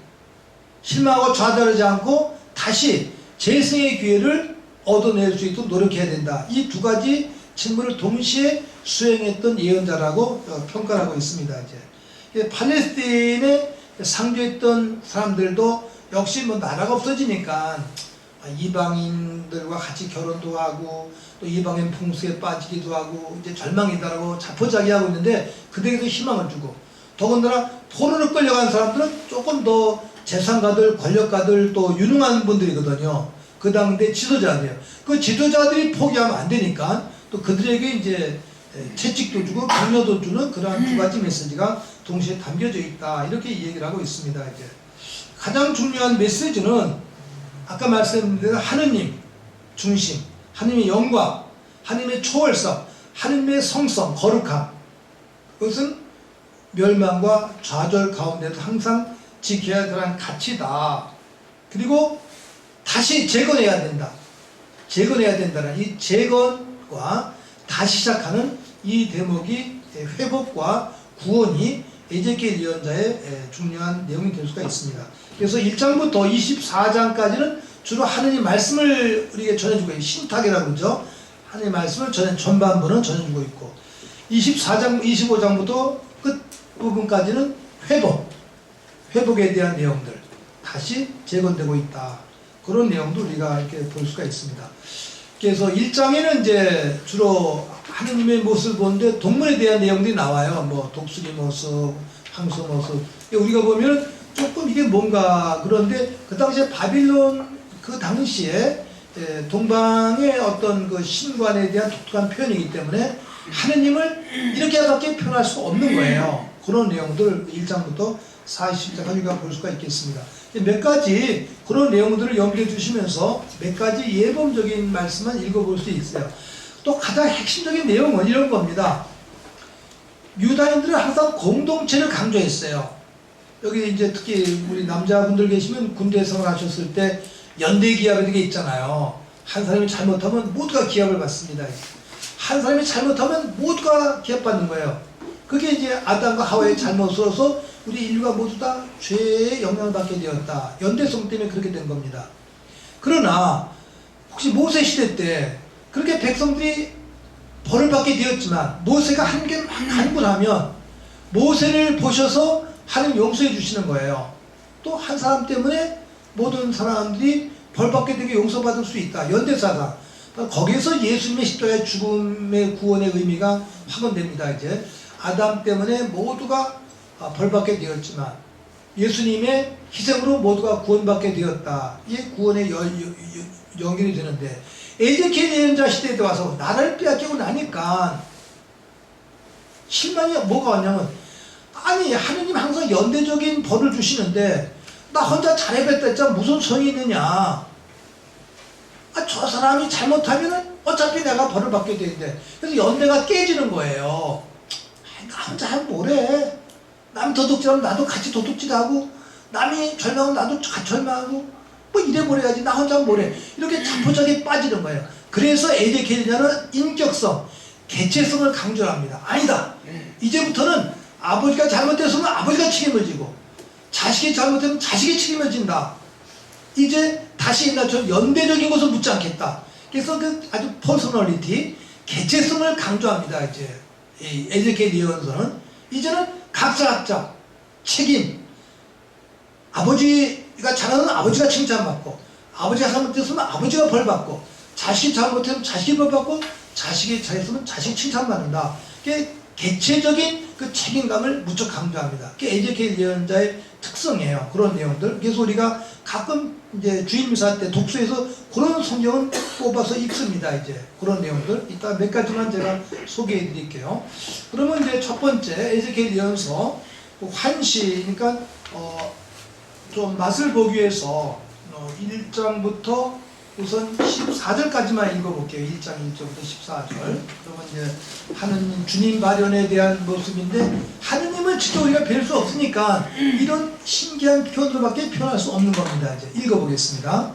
실망하고 좌절하지 않고 다시 재생의 기회를 얻어낼 수 있도록 노력해야 된다. 이 두 가지 책무를 동시에 수행했던 예언자라고 평가하고 있습니다. 이제 팔레스타인에 상주했던 사람들도 역시 뭐 나라가 없어지니까 이방인들과 같이 결혼도 하고 또 이방인 풍습에 빠지기도 하고 이제 절망이다라고 자포자기하고 있는데 그들에게도 희망을 주고, 더군다나 포로로 끌려간 사람들은 조금 더 재산가들, 권력가들 또 유능한 분들이거든요. 그 당대 지도자들이에요. 그 지도자들이 포기하면 안 되니까 또 그들에게 이제 채찍도 주고 격려도 주는 그러한 두 가지 메시지가 동시에 담겨져 있다. 이렇게 얘기를 하고 있습니다. 이제 가장 중요한 메시지는 아까 말씀드린 대로 하느님 중심, 하느님의 영광, 하느님의 초월성, 하느님의 성성, 거룩함. 그것은 멸망과 좌절 가운데도 항상 지켜야 할 그런 가치다. 그리고 다시 재건해야 된다. 재건해야 된다는 이 재건과 다시 시작하는 이 대목이 회복과 구원이 에제키엘 예언자의 중요한 내용이 될 수가 있습니다. 그래서 1장부터 24장까지는 주로 하느님 말씀을 우리에게 전해주고 있고, 신탁이라고 그러죠. 하느님 말씀을 전반부는 전해주고 있고, 24장, 25장부터 끝 부분까지는 회복에 대한 내용들, 다시 재건되고 있다. 그런 내용도 우리가 이렇게 볼 수가 있습니다. 그래서 1장에는 이제 주로 하느님의 모습을 보는데 동물에 대한 내용들이 나와요. 뭐 독수리 모습, 황소 모습. 우리가 보면 조금 이게 뭔가, 그런데 그 당시에 바빌론 그 당시에 동방의 어떤 그 신관에 대한 독특한 표현이기 때문에 하느님을 이렇게밖에 표현할 수 없는 거예요. 그런 내용들 1장부터 40장까지 우리가 볼 수가 있겠습니다. 몇 가지 그런 내용들을 염두에 두시면서 몇 가지 예범적인 말씀만 읽어볼 수 있어요. 또 가장 핵심적인 내용은 이런 겁니다. 유다인들은 항상 공동체를 강조했어요. 여기 이제 특히 우리 남자분들 계시면 군대 생활 하셨을 때 연대 기합이라는 게 있잖아요. 한 사람이 잘못하면 모두가 기합을 받습니다. 한 사람이 잘못하면 모두가 기합받는 거예요. 그게 이제 아담과 하와의 잘못으로서 우리 인류가 모두 다 죄의 영향을 받게 되었다. 연대성 때문에 그렇게 된 겁니다. 그러나 혹시 모세 시대 때 그렇게 백성들이 벌을 받게 되었지만 모세가 한군하면 모세를 보셔서 하나님 용서해 주시는 거예요. 또 한 사람 때문에 모든 사람들이 벌 받게 되게 용서받을 수 있다. 연대사가 거기에서 예수님의 십자가의 죽음의 구원의 의미가 확언됩니다. 이제 아담 때문에 모두가 벌 받게 되었지만 예수님의 희생으로 모두가 구원받게 되었다. 이게 구원의 연결이 되는데 에제키엘 예언자 시대에 와서 나라를 빼앗기고 나니까 실망이 뭐가 왔냐면 아니 하느님 항상 연대적인 벌을 주시는데 나 혼자 잘해봤다 했잖아. 무슨 소용이 있느냐. 저 사람이 잘못하면은 어차피 내가 벌을 받게 되는데 그래서 연대가 깨지는 거예요. 나 혼자 하면 뭐래. 남이 도둑질하면 나도 같이 도둑질하고 남이 절망하면 나도 같이 절망하고 뭐 이래버려야지. 나 혼자 하면 뭐래. 이렇게 자포자기에 빠지는 거예요. 그래서 에제키엘은 인격성, 개체성을 강조합니다. 아니다. 이제부터는 아버지가 잘못했으면 아버지가 책임을 지고 자식이 잘못하면 자식이 책임을 진다. 이제 다시 옛날처럼 연대적인 것을 묻지 않겠다. 그래서 그 아주 퍼스널리티, 개체성을 강조합니다. 이제 이 에제키엘 예언서는 이제는 각자 책임. 아버지가 잘하면 아버지가 칭찬받고, 아버지가 잘못했으면 아버지가 벌받고, 자식이 잘못했으면 자식이 벌받고, 자식이 잘했으면 자식이 칭찬받는다. 그게 개체적인 그 책임감을 무척 강조합니다. 그게 에제키엘 예언자의 특성이에요. 그런 내용들. 그래서 우리가 가끔 이제 주일미사 때 독서에서 그런 성경은 뽑아서 읽습니다. 이제 그런 내용들. 이따 몇 가지만 제가 소개해 드릴게요. 그러면 이제 첫 번째 에제키엘 예언서 환시니까 좀 맛을 보기 위해서 1장부터 우선 14절까지만 읽어볼게요. 1장 1절부터 14절. 그러면 이제 하느님 주님 발현에 대한 모습인데 하느님을 직접 우리가 뵐 수 없으니까 이런 신기한 표현들밖에 표현할 수 없는 겁니다. 이제 읽어보겠습니다.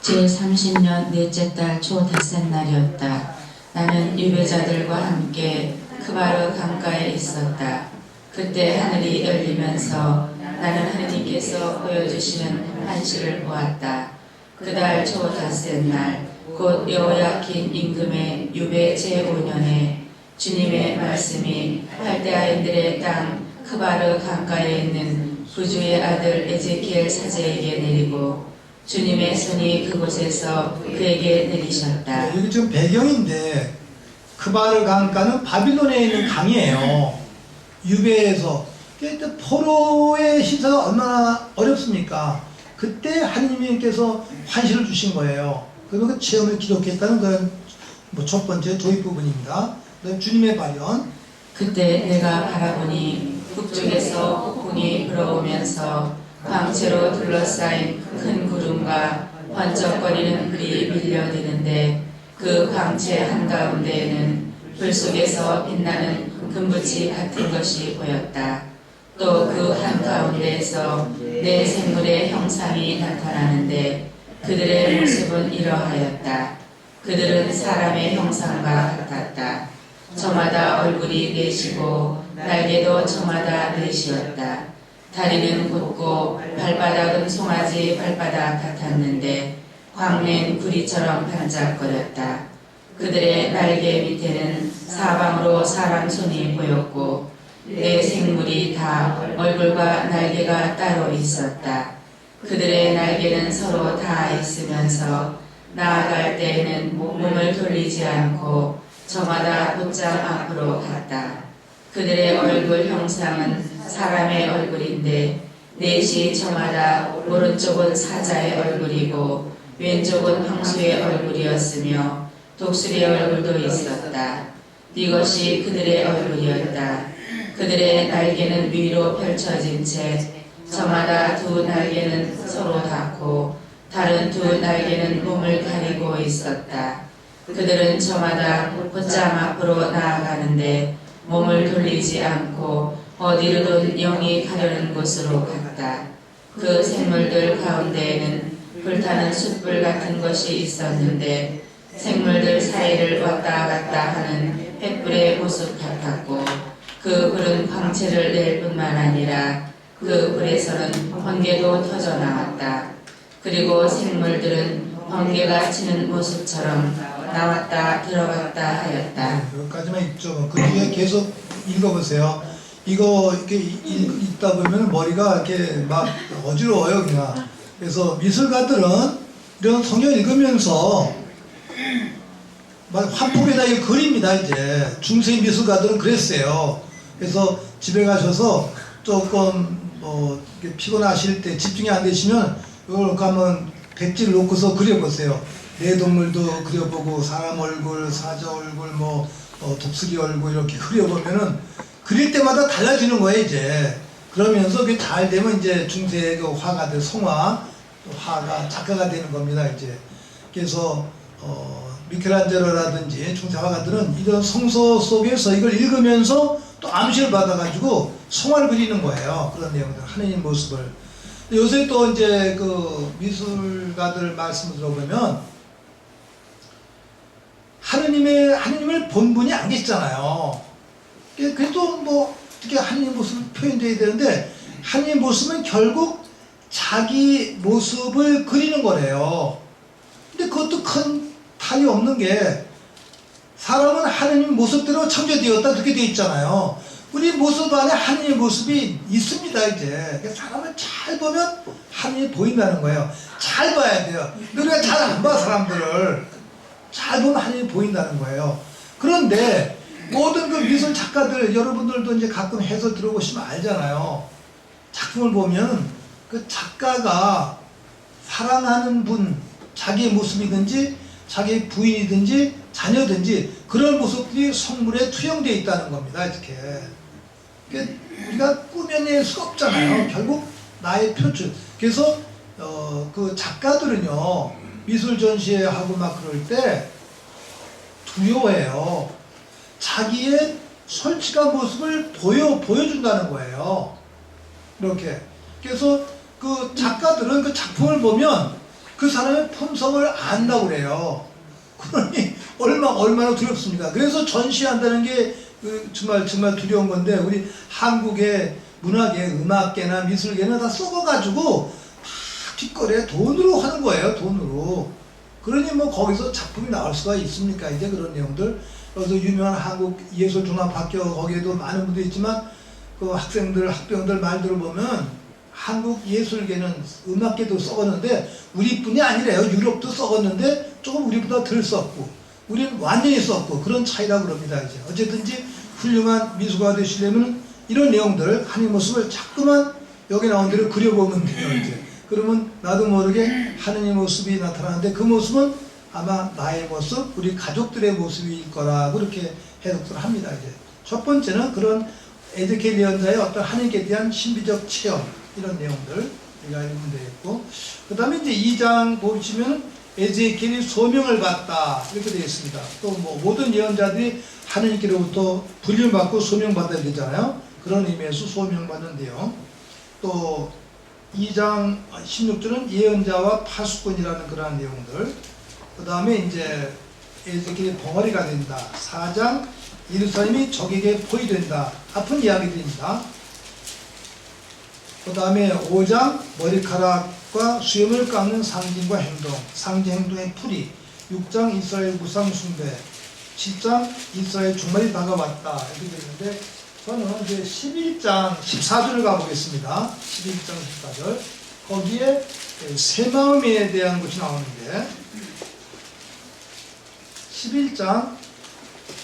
제30년 넷째 달 초 닷새 날이었다. 나는 유배자들과 함께 크바르 강가에 있었다. 그때 하늘이 열리면서 나는 하느님께서 보여주시는 환시를 보았다. 그달 초 닷새 날 곧 여호야킨 임금의 유배 제5년에 주님의 말씀이 할대아인들의 땅 크바르 강가에 있는 부주의 아들 에제키엘 사제에게 내리고 주님의 손이 그곳에서 그에게 내리셨다. 네, 여기 지금 배경인데 크바르 강가는 바빌론에 있는 강이에요. 유배에서 포로의 신사가 얼마나 어렵습니까? 그때 하느님께서 환시를 주신 거예요. 그리고 그 체험을 기록했다는 건 첫 번째 도입 부분입니다. 주님의 발현. 그때 내가 바라보니 북쪽에서 폭풍이 불어오면서 광채로 둘러싸인 큰 구름과 번쩍거리는 불이 밀려드는데 그 광채 한가운데에는 불 속에서 빛나는 금붙이 같은 것이 보였다. 또 그 한가운데에서 내 생물의 형상이 나타나는데 그들의 모습은 이러하였다. 그들은 사람의 형상과 같았다. 저마다 얼굴이 넷이고 날개도 저마다 넷이었다. 다리는 곧고 발바닥은 송아지 발바닥 같았는데 광낸 구리처럼 반짝거렸다. 그들의 날개 밑에는 사방으로 사람 손이 보였고 내 생물이 다 얼굴과 날개가 따로 있었다. 그들의 날개는 서로 다 있으면서 나아갈 때에는 몸을 돌리지 않고 저마다 곧장 앞으로 갔다. 그들의 얼굴 형상은 사람의 얼굴인데 넷이 저마다 오른쪽은 사자의 얼굴이고 왼쪽은 황소의 얼굴이었으며 독수리의 얼굴도 있었다. 이것이 그들의 얼굴이었다. 그들의 날개는 위로 펼쳐진 채 저마다 두 날개는 서로 닿고 다른 두 날개는 몸을 가리고 있었다. 그들은 저마다 곧장 앞으로 나아가는데 몸을 돌리지 않고 어디로든 영이 가려는 곳으로 갔다. 그 생물들 가운데에는 불타는 숯불 같은 것이 있었는데 생물들 사이를 왔다 갔다 하는 횃불의 모습 같았고 그 불은 광채를 낼 뿐만 아니라 그 불에서는 번개도 터져 나왔다. 그리고 생물들은 번개가 치는 모습처럼 나왔다 들어갔다 하였다. 여기까지만 읽죠. 그 뒤에 계속 읽어보세요. 이거 이렇게 읽다 보면 머리가 이렇게 막 어지러워요, 그냥. 그래서 미술가들은 이런 성경 읽으면서 막 화폭에다 이거 그립니다, 이제. 중세 미술가들은 그랬어요. 그래서 집에 가셔서 조금 이렇게 피곤하실 때 집중이 안 되시면 이걸 가면 백지를 놓고서 그려보세요. 내 동물도 그려보고 사람 얼굴, 사자 얼굴, 독수리 얼굴 이렇게 그려보면은 그릴 때마다 달라지는 거예요, 이제. 그러면서 그게 잘 되면 이제 중세 그 화가들, 화가 작가가 되는 겁니다, 이제. 그래서 미켈란젤로라든지 중세 화가들은 이런 성서 속에서 이걸 읽으면서 또 암시를 받아가지고 성화를 그리는 거예요. 그런 내용들, 하느님 모습을. 요새 또 이제 그 미술가들 말씀을 들어보면 하느님을 본 분이 안 계시잖아요. 그래도 어떻게 하느님 모습을 표현돼야 되는데 하느님 모습은 결국 자기 모습을 그리는 거래요. 근데 그것도 큰 탈이 없는 게 사람은 하느님 모습대로 창조되었다 그렇게 되어 있잖아요. 우리 모습 안에 하느님 모습이 있습니다, 이제. 사람을 잘 보면 하느님이 보인다는 거예요. 잘 봐야 돼요. 우리가 잘 안 봐, 사람들을. 잘 보면 하느님이 보인다는 거예요. 그런데 모든 그 미술 작가들, 여러분들도 이제 가끔 해서 들어보시면 알잖아요. 작품을 보면 그 작가가 사랑하는 분, 자기의 모습이든지 자기의 부인이든지 자녀든지 그런 모습들이 성물에 투영되어 있다는 겁니다, 이렇게. 우리가 꾸며낼 수가 없잖아요. 결국 나의 표출. 그래서 그 작가들은요, 미술 전시회 하고 막 그럴 때 두려워해요. 자기의 솔직한 모습을 보여준다는 거예요. 이렇게. 그래서 그 작가들은 그 작품을 보면 그 사람의 품성을 안다고 그래요. 그러니 얼마나 두렵습니까? 그래서 전시한다는 게 정말 두려운 건데, 우리 한국의 문화계, 음악계나 미술계는 다 썩어가지고 다 뒷거래 돈으로 하는 거예요, 돈으로. 그러니 거기서 작품이 나올 수가 있습니까? 이제 그런 내용들. 그래서 유명한 한국 예술종합학교, 거기에도 많은 분들이 있지만 그 학병들 말 들어보면 한국 예술계는, 음악계도 썩었는데 우리뿐이 아니래요. 유럽도 썩었는데 조금 우리보다 덜 썩고 우리는 완전히 썩고, 그런 차이라고 그럽니다, 이제. 어쨌든지 훌륭한 미술가 되시려면 이런 내용들, 하나님 모습을 자꾸만 여기 나온 대로 그려보면 돼요, 이제. 그러면 나도 모르게 하느님 모습이 나타나는데 그 모습은 아마 나의 모습, 우리 가족들의 모습일 거라고 그렇게 해석을 합니다, 이제. 첫 번째는 그런 에zekiel 예언자의 어떤 하느님께 대한 신비적 체험, 이런 내용들 우리가 읽으면 되겠고, 그 다음에 이제 2장 보시면 에zekiel이 소명을 받다 이렇게 되어 있습니다. 또 모든 예언자들이 하느님께로부터 불림받고 소명받아야 되잖아요. 그런 의미에서 소명받는데요. 또 2장 16절은 예언자와 파수꾼이라는 그러한 내용들. 그 다음에 이제 에zekiel이 벙어리가 된다. 4장 예루살렘이 적에게 포위된다. 아픈 이야기들입니다. 그 다음에 5장 머리카락과 수염을 깎는 상징과 행동, 상징 행동의 풀이. 6장 이스라엘 우상 숭배. 7장 이스라엘 주말이 다가왔다 이렇게 되는데, 저는 이제 11장 14절을 가보겠습니다. 11장 14절. 거기에 새 마음에 대한 것이 나오는데, 11장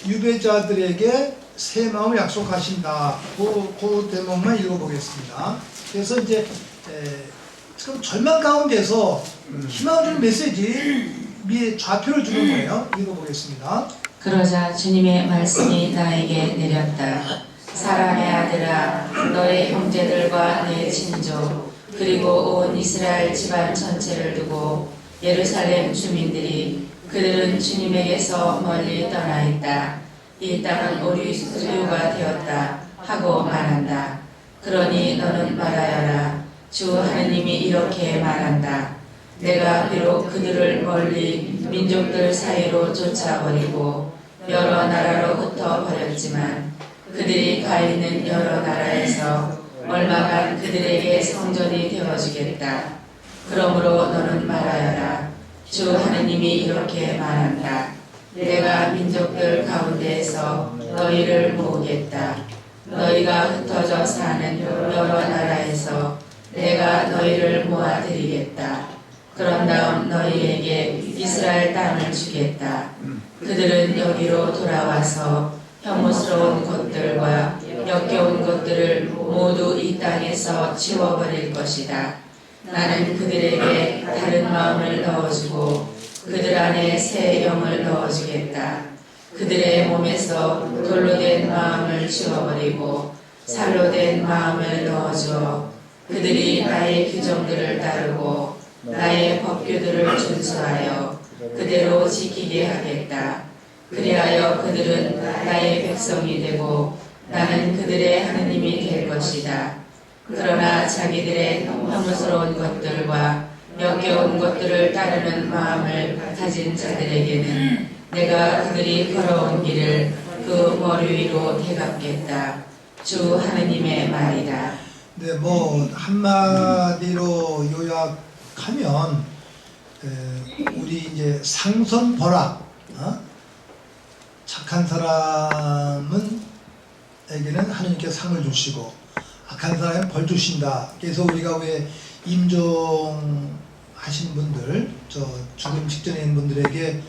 유배자들에게 새 마음을 약속하신다. 그 대목만 읽어보겠습니다. 그래서 이제 지금 절망 가운데서 희망을 주는 메시지, 좌표를 주는 거예요. 읽어보겠습니다. 그러자 주님의 말씀이 나에게 내렸다. 사람의 아들아, 너의 형제들과 내 친족 그리고 온 이스라엘 집안 전체를 두고 예루살렘 주민들이 그들은 주님에게서 멀리 떠나 있다. 이 땅은 우리 소유가 되었다 하고 말한다. 그러니 너는 말하여라. 주 하느님이 이렇게 말한다. 내가 비록 그들을 멀리 민족들 사이로 쫓아버리고 여러 나라로 흩어버렸지만 그들이 가 있는 여러 나라에서 얼마간 그들에게 성전이 되어주겠다. 그러므로 너는 말하여라. 주 하느님이 이렇게 말한다. 내가 민족들 가운데에서 너희를 모으겠다. 너희가 흩어져 사는 여러 나라에서 내가 너희를 모아드리겠다. 그런 다음 너희에게 이스라엘 땅을 주겠다. 그들은 여기로 돌아와서 혐오스러운 것들과 역겨운 것들을 모두 이 땅에서 치워버릴 것이다. 나는 그들에게 다른 마음을 넣어주고 그들 안에 새 영을 넣어주겠다. 그들의 몸에서 돌로 된 마음을 치워버리고 살로 된 마음을 넣어주어 그들이 나의 규정들을 따르고 나의 법규들을 준수하여 그대로 지키게 하겠다. 그리하여 그들은 나의 백성이 되고 나는 그들의 하느님이 될 것이다. 그러나 자기들의 혐오스러운 것들과 역겨운 것들을 따르는 마음을 가진 자들에게는 내가 그들이 걸어온 길을 그 머리 위로 대갚겠다. 주 하느님의 말이다. 네, 뭐 한마디로 요약하면 우리 이제 상선벌악, 착한 사람은 에게는 하느님께 상을 주시고 악한 사람은 벌 주신다. 그래서 우리가 왜 임종하신 분들, 저 죽음 직전에 있는 분들에게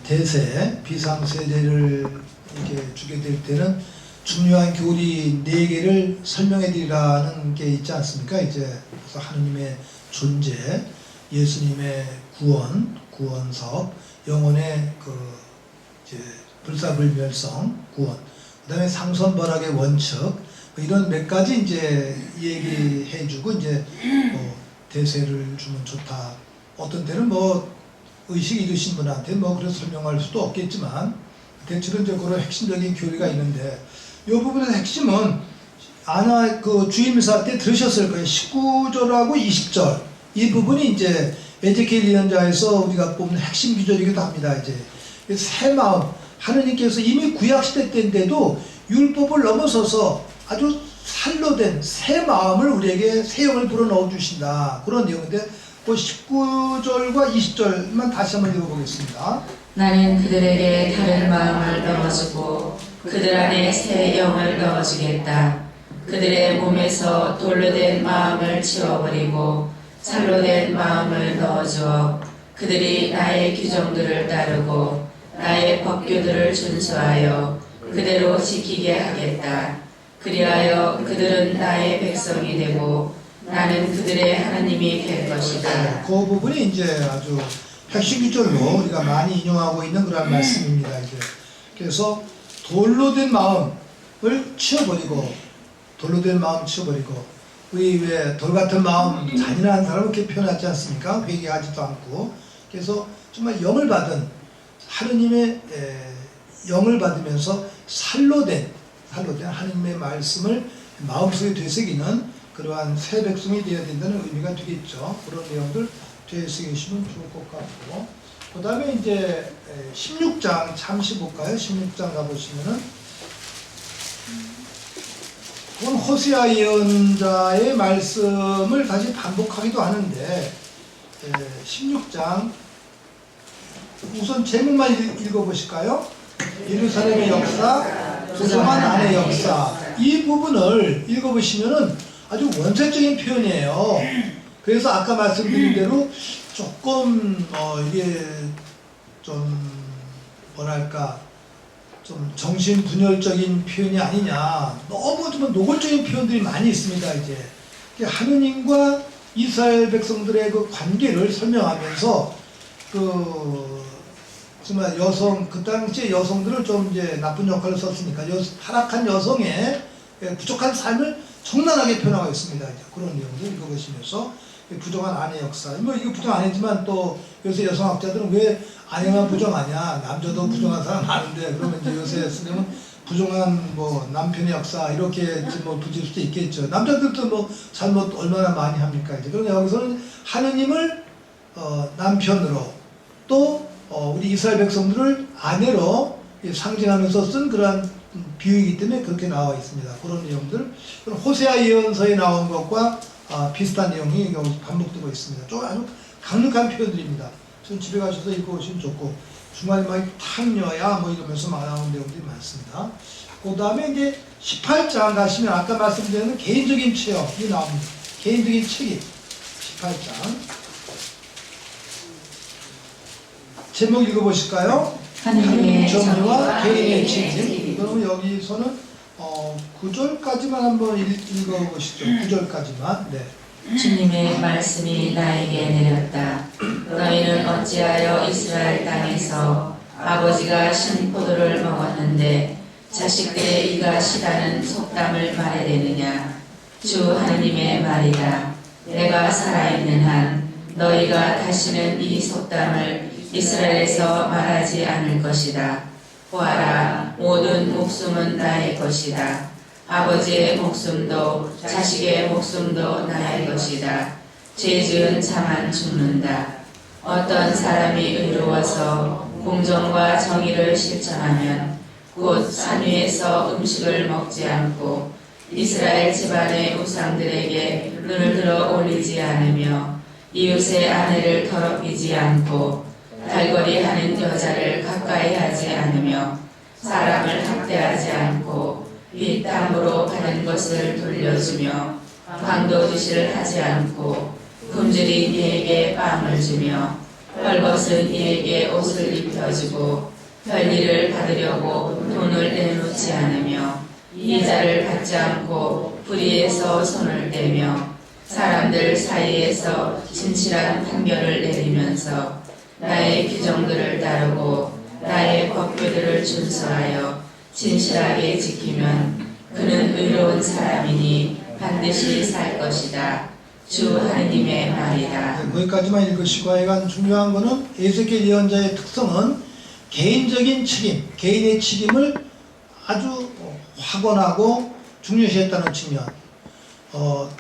대세, 비상세제를 이렇게 주게 될 때는 중요한 교리 4개를 설명해 드리라는 게 있지 않습니까? 이제 그래서 하느님의 존재, 예수님의 구원석, 영혼의 이제 불사불멸성, 구원, 그 다음에 상선벌악의 원칙, 이런 몇 가지 이제 얘기해주고 이제 대세를 주면 좋다. 어떤 때는 뭐 의식 잃으신 분한테 뭐 그래서 설명할 수도 없겠지만 대체로 이제 그런 핵심적인 교리가 있는데 이 부분의 핵심은 아마 그 주임사 때 들으셨을 거예요. 19절하고 20절 이 부분이 이제 에제키엘 예언자에서 우리가 뽑는 핵심 구절이기도 합니다. 이제 새 마음, 하느님께서 이미 구약 시대 때인데도 율법을 넘어서서 아주 살로 된 새 마음을 우리에게 새 영을 불어넣어 주신다. 그런 내용인데 그 19절과 20절만 다시 한번 읽어보겠습니다. 나는 그들에게 다른 마음을 넣어주고 그들 안에 새 영을 넣어주겠다. 그들의 몸에서 돌로 된 마음을 치워버리고 살로 된 마음을 넣어주어 그들이 나의 규정들을 따르고 나의 법규들을 준수하여 그대로 지키게 하겠다. 그리하여 그들은 나의 백성이 되고 나는 그들의 하나님이 될 것이다. 그 부분이 이제 아주 핵심 구절로 우리가 많이 인용하고 있는 그런 말씀입니다. 이제 그래서 돌로 된 마음을 치워버리고 우리 왜 돌 같은 마음 잔인한 사람을 이렇게 표현하지 않습니까? 회개하지도 않고 그래서 정말 영을 받은 하느님의 영을 받으면서 살로 된 하느님의 말씀을 마음속에 되새기는 그러한 새 백성이 되어야 된다는 의미가 되겠죠. 그런 내용들 되새기시면 좋을 것 같고 그 다음에 이제 16장 잠시 볼까요? 16장 가보시면은 그건 호세아 예언자의 말씀을 다시 반복하기도 하는데 16장 우선 제목만 읽어보실까요? 예루살렘의 역사, 부정한 아내의 역사. 이 부분을 읽어보시면은 아주 원색적인 표현이에요. 그래서 아까 말씀드린 대로 조금 이게 좀 뭐랄까 좀 정신분열적인 표현이 아니냐. 너무 좀 노골적인 표현들이 많이 있습니다. 이제 하느님과 이스라엘 백성들의 그 관계를 설명하면서 정말 그 당시에 여성들을 좀 이제 나쁜 역할을 썼으니까 타락한 여성의 부족한 삶을 적나라하게 표현하고 있습니다. 이제 그런 내용들 읽어보시면서 부정한 아내 역사. 뭐 이거 부정 아니지만 또 요새 여성학자들은 왜 아내만 부정하냐? 남자도 부정한 사람 많은데 그러면 이제 요새 쓰면 부정한 뭐 남편의 역사 이렇게 뭐 붙일 수도 있겠죠. 남자들도 뭐 잘못 얼마나 많이 합니까? 이제 그러나 여기서는 하느님을 남편으로 또 우리 이스라엘 백성들을 아내로 상징하면서 쓴 그러한 비유이기 때문에 그렇게 나와 있습니다. 그런 내용들. 호세아 예언서에 나온 것과 비슷한 내용이 여기 반복되고 있습니다. 좀 아주 강력한 표현들입니다. 좀 집에 가셔서 읽어보시면 좋고, 중간에 막 탕녀야 뭐 이러면서 막 나오는 내용들이 많습니다. 그 다음에 이제 18장 가시면 아까 말씀드린 개인적인 체험이 나옵니다. 개인적인 책임. 18장. 제목 읽어보실까요? 하나님의 정의와 개인의 책임. 책임. 그러면 여기서는 9절까지만 한번 읽어보시죠. 9절까지만. 네. 주님의 말씀이 나에게 내렸다. 너희는 어찌하여 이스라엘 땅에서 아버지가 신 포도를 먹었는데 자식들의 이가 시다는 속담을 말해대느냐. 주 하나님의 말이다. 내가 살아있는 한 너희가 다시는 이 속담을 이스라엘에서 말하지 않을 것이다. 보아라, 모든 목숨은 나의 것이다. 아버지의 목숨도 자식의 목숨도 나의 것이다. 죄 지은 자만 죽는다. 어떤 사람이 의로워서 공정과 정의를 실천하면 곧 산 위에서 음식을 먹지 않고 이스라엘 집안의 우상들에게 눈을 들어 올리지 않으며 이웃의 아내를 더럽히지 않고 달거리 하는 여자를 가까이 하지 않으며 사람을 학대하지 않고 빚담으로 받은 것을 돌려주며 강도짓을 하지 않고 굶주린 이에게 빵을 주며 헐벗은 이에게 옷을 입혀주고 별일을 받으려고 돈을 내놓지 않으며 이자를 받지 않고 불의에서 손을 떼며 사람들 사이에서 진실한 판결을 내리면서 나의 규정들을 따르고 나의 법규들을 준수하여 진실하게 지키면 그는 의로운 사람이니 반드시 살 것이다. 주 하느님의 말이다. 네, 거기까지만 읽으시고, 하여간 중요한 거는 에스겔 예언자의 특성은 개인적인 책임, 개인의 책임을 아주 확언하고 중요시했다는 측면.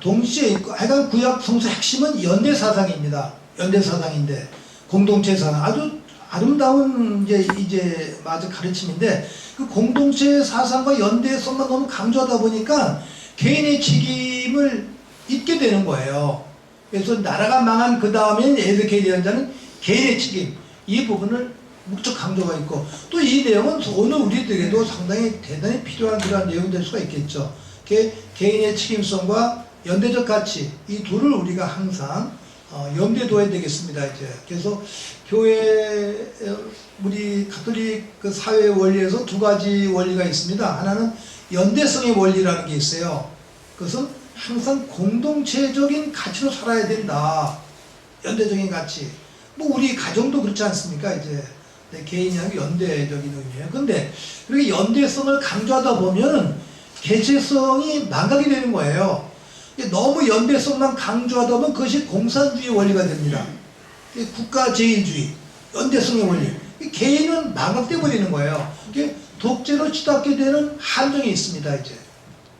동시에 하여간 구약 성서의 핵심은 연대 사상입니다. 연대 사상인데, 공동체 사상, 아주 아름다운 이제 맞아 가르침인데, 그 공동체 사상과 연대성만 너무 강조하다 보니까 개인의 책임을 잊게 되는 거예요. 그래서 나라가 망한 그 다음에는 에스겔 예언자는 개인의 책임, 이 부분을 묵적 강조가 있고, 또 이 내용은 오늘 우리들에게도 상당히 대단히 필요한 그런 내용이 될 수가 있겠죠. 개인의 책임성과 연대적 가치, 이 둘을 우리가 항상 염두에 둬야 되겠습니다. 이제 그래서 교회, 우리 가톨릭 그 사회 원리에서 두 가지 원리가 있습니다. 하나는 연대성의 원리라는 게 있어요. 그것은 항상 공동체적인 가치로 살아야 된다. 연대적인 가치. 뭐 우리 가정도 그렇지 않습니까? 이제 개인하고 연대적인 의미예요. 근데 그렇게 연대성을 강조하다 보면은 개체성이 망각이 되는 거예요. 너무 연대성만 강조하다 보면 그것이 공산주의 원리가 됩니다. 국가제일주의, 연대성의 원리. 개인은 망각돼 버리는 거예요. 독재로 치닫게 되는 함정이 있습니다. 이제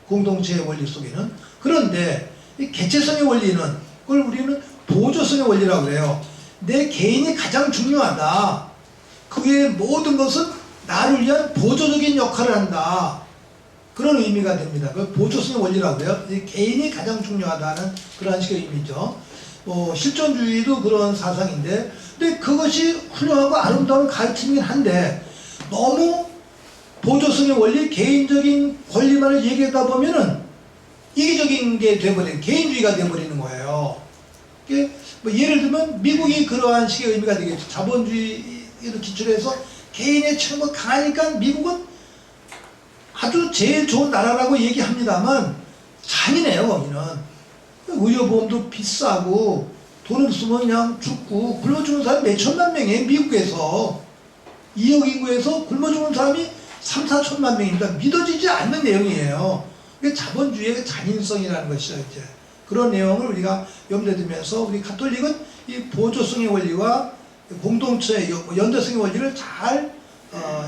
공동체의 원리 속에는. 그런데 이 개체성의 원리는, 그걸 우리는 보조성의 원리라고 그래요. 내 개인이 가장 중요하다. 그 외의 모든 것은 나를 위한 보조적인 역할을 한다. 그런 의미가 됩니다. 그 보조성의 원리라고 해요. 개인이 가장 중요하다는 그런 식의 의미죠. 실존주의도 그런 사상인데, 근데 그것이 훌륭하고 아름다운 가르침이긴 한데, 너무 보조성의 원리, 개인적인 권리만을 얘기하다 보면은 이기적인 게 돼버리는, 개인주의가 돼버리는 거예요. 뭐 예를 들면 미국이 그러한 식의 의미가 되겠죠. 자본주의를 기초해서 개인의 책임이 강하니까 미국은 아주 제일 좋은 나라라고 얘기합니다만 잔인해요. 거기는 의료보험도 비싸고 돈 없으면 그냥 죽고, 굶어 죽는 사람이 몇천만 명이에요. 미국에서 2억 인구에서 굶어 죽는 사람이 3, 4천만 명입니다. 믿어지지 않는 내용이에요. 그게 자본주의의 잔인성이라는 것이죠. 이제 그런 내용을 우리가 염두에 두면서 우리 가톨릭은 이 보조성의 원리와 공동체 연대성의 원리를 잘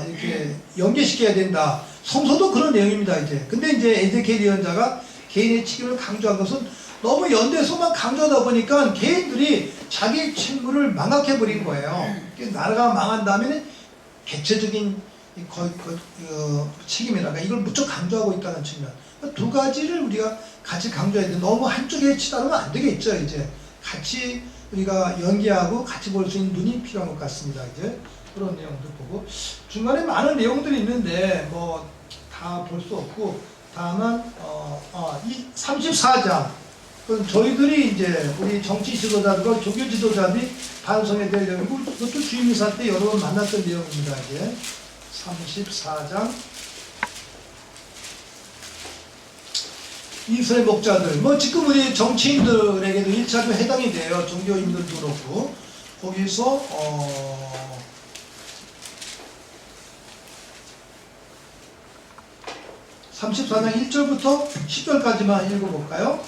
이렇게 연계시켜야 된다. 성서도 그런 내용입니다. 이제 근데 이제 에스겔 예언자가 개인의 책임을 강조한 것은 너무 연대에서만 강조하다 보니까 개인들이 자기 책무를 망각해버린 거예요. 나라가 망한 다음에는 개체적인 책임이랄까 이걸 무척 강조하고 있다는 측면. 두 가지를 우리가 같이 강조해야 돼. 너무 한쪽에 치달으면 안 되겠죠. 이제 같이 우리가 연계하고 같이 볼 수 있는 눈이 필요한 것 같습니다. 이제 그런 내용도 보고 중간에 많은 내용들이 있는데 뭐 다 볼 수 없고 다만 이 34장 그건 저희들이 이제 우리 정치 지도자들과 종교 지도자들이 반성해야 될 내용이고 그것도 주임이사 때 여러 번 만났던 내용입니다. 이제 34장 이스라엘 목자들 뭐 지금 우리 정치인들에게도 1차적으로 해당이 돼요. 종교인들도 그렇고 거기서 34장 1절부터 10절까지만 읽어볼까요?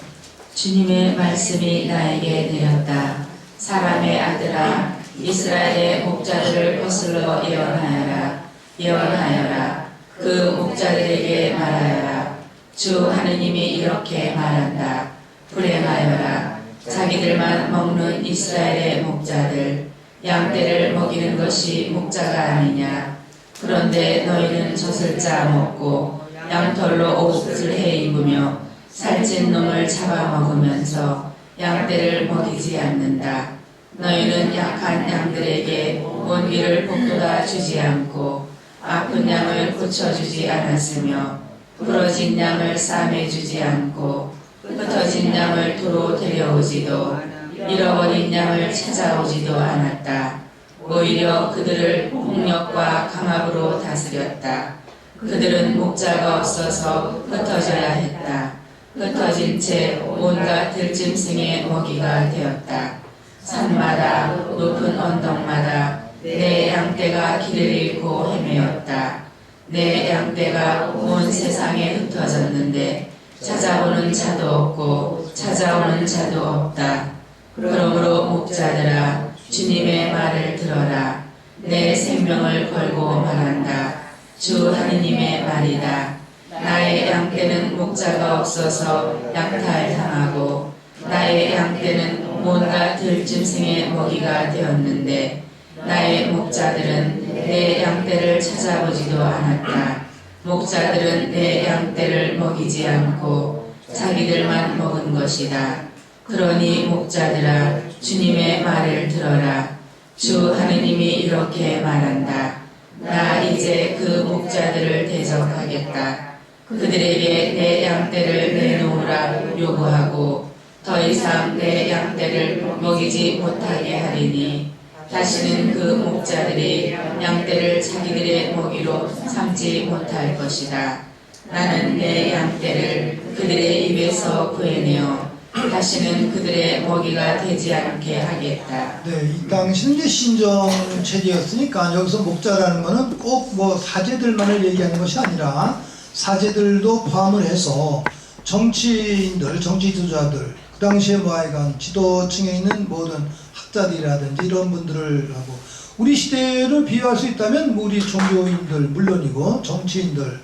주님의 말씀이 나에게 내렸다. 사람의 아들아, 이스라엘의 목자들을 거슬러 예언하여라. 예언하여라. 그 목자들에게 말하여라. 주 하느님이 이렇게 말한다. 불행하여라. 자기들만 먹는 이스라엘의 목자들, 양떼를 먹이는 것이 목자가 아니냐. 그런데 너희는 젖을 짜 먹고 양털로 옷을 해 입으며 살찐 놈을 잡아먹으면서 양떼를 먹이지 않는다. 너희는 약한 양들에게 온기를 북돋아 주지 않고 아픈 양을 고쳐주지 않았으며 부러진 양을 싸매주지 않고 흩어진 양을 도로 데려오지도 잃어버린 양을 찾아오지도 않았다. 오히려 그들을 폭력과 강압으로 다스렸다. 그들은 목자가 없어서 흩어져야 했다. 흩어진 채 온갖 들짐승의 먹이가 되었다. 산마다 높은 언덕마다 내 양떼가 길을 잃고 헤매었다. 내 양떼가 온 세상에 흩어졌는데 찾아오는 자도 없고 찾아오는 자도 없다. 그러므로 목자들아 주님의 말을 들어라. 내 생명을 걸고 말한다. 주 하느님의 말이다. 나의 양떼는 목자가 없어서 약탈당하고 나의 양떼는 온갖 들짐승의 먹이가 되었는데 나의 목자들은 내 양떼를 찾아보지도 않았다. 목자들은 내 양떼를 먹이지 않고 자기들만 먹은 것이다. 그러니 목자들아 주님의 말을 들어라. 주 하느님이 이렇게 말한다. 나 이제 그 목자들을 대적하겠다. 그들에게 내 양떼를 내놓으라 요구하고 더 이상 내 양떼를 먹이지 못하게 하리니 다시는 그 목자들이 양떼를 자기들의 먹이로 삼지 못할 것이다. 나는 내 양떼를 그들의 입에서 구해내어 다시는 그들의 먹이가 되지 않게 하겠다. 네, 이 당시는 이제 신정 체제였으니까 여기서 목자라는 것은 꼭 뭐 사제들만을 얘기하는 것이 아니라 사제들도 포함을 해서 정치인들, 정치 지도자들, 그 당시에 뭐 하여간 지도층에 있는 모든 학자들이라든지 이런 분들을 하고 우리 시대를 비유할 수 있다면 우리 종교인들 물론이고 정치인들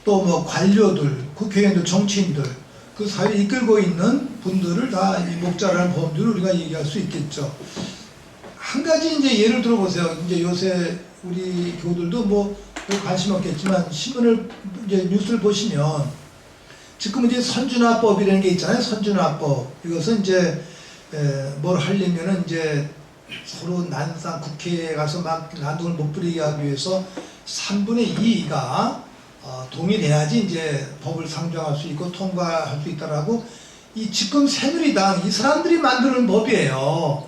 또 뭐 관료들, 국회의원들, 정치인들 그 사회를 이끌고 있는 분들을 다 이 목자라는 범주를 우리가 얘기할 수 있겠죠. 한 가지 이제 예를 들어보세요. 이제 요새 우리 교우들도 뭐 관심 없겠지만 신문을 이제 뉴스를 보시면 지금 이제 선준화법이라는 게 있잖아요. 선준화법. 이것은 이제 뭘 하려면은 이제 서로 난상 국회에 가서 막 난동을 못 부리게 하기 위해서 3분의 2가 동의돼야지 이제 법을 상정할 수 있고 통과할 수 있다라고 이 지금 새누리당 이 사람들이 만드는 법이에요.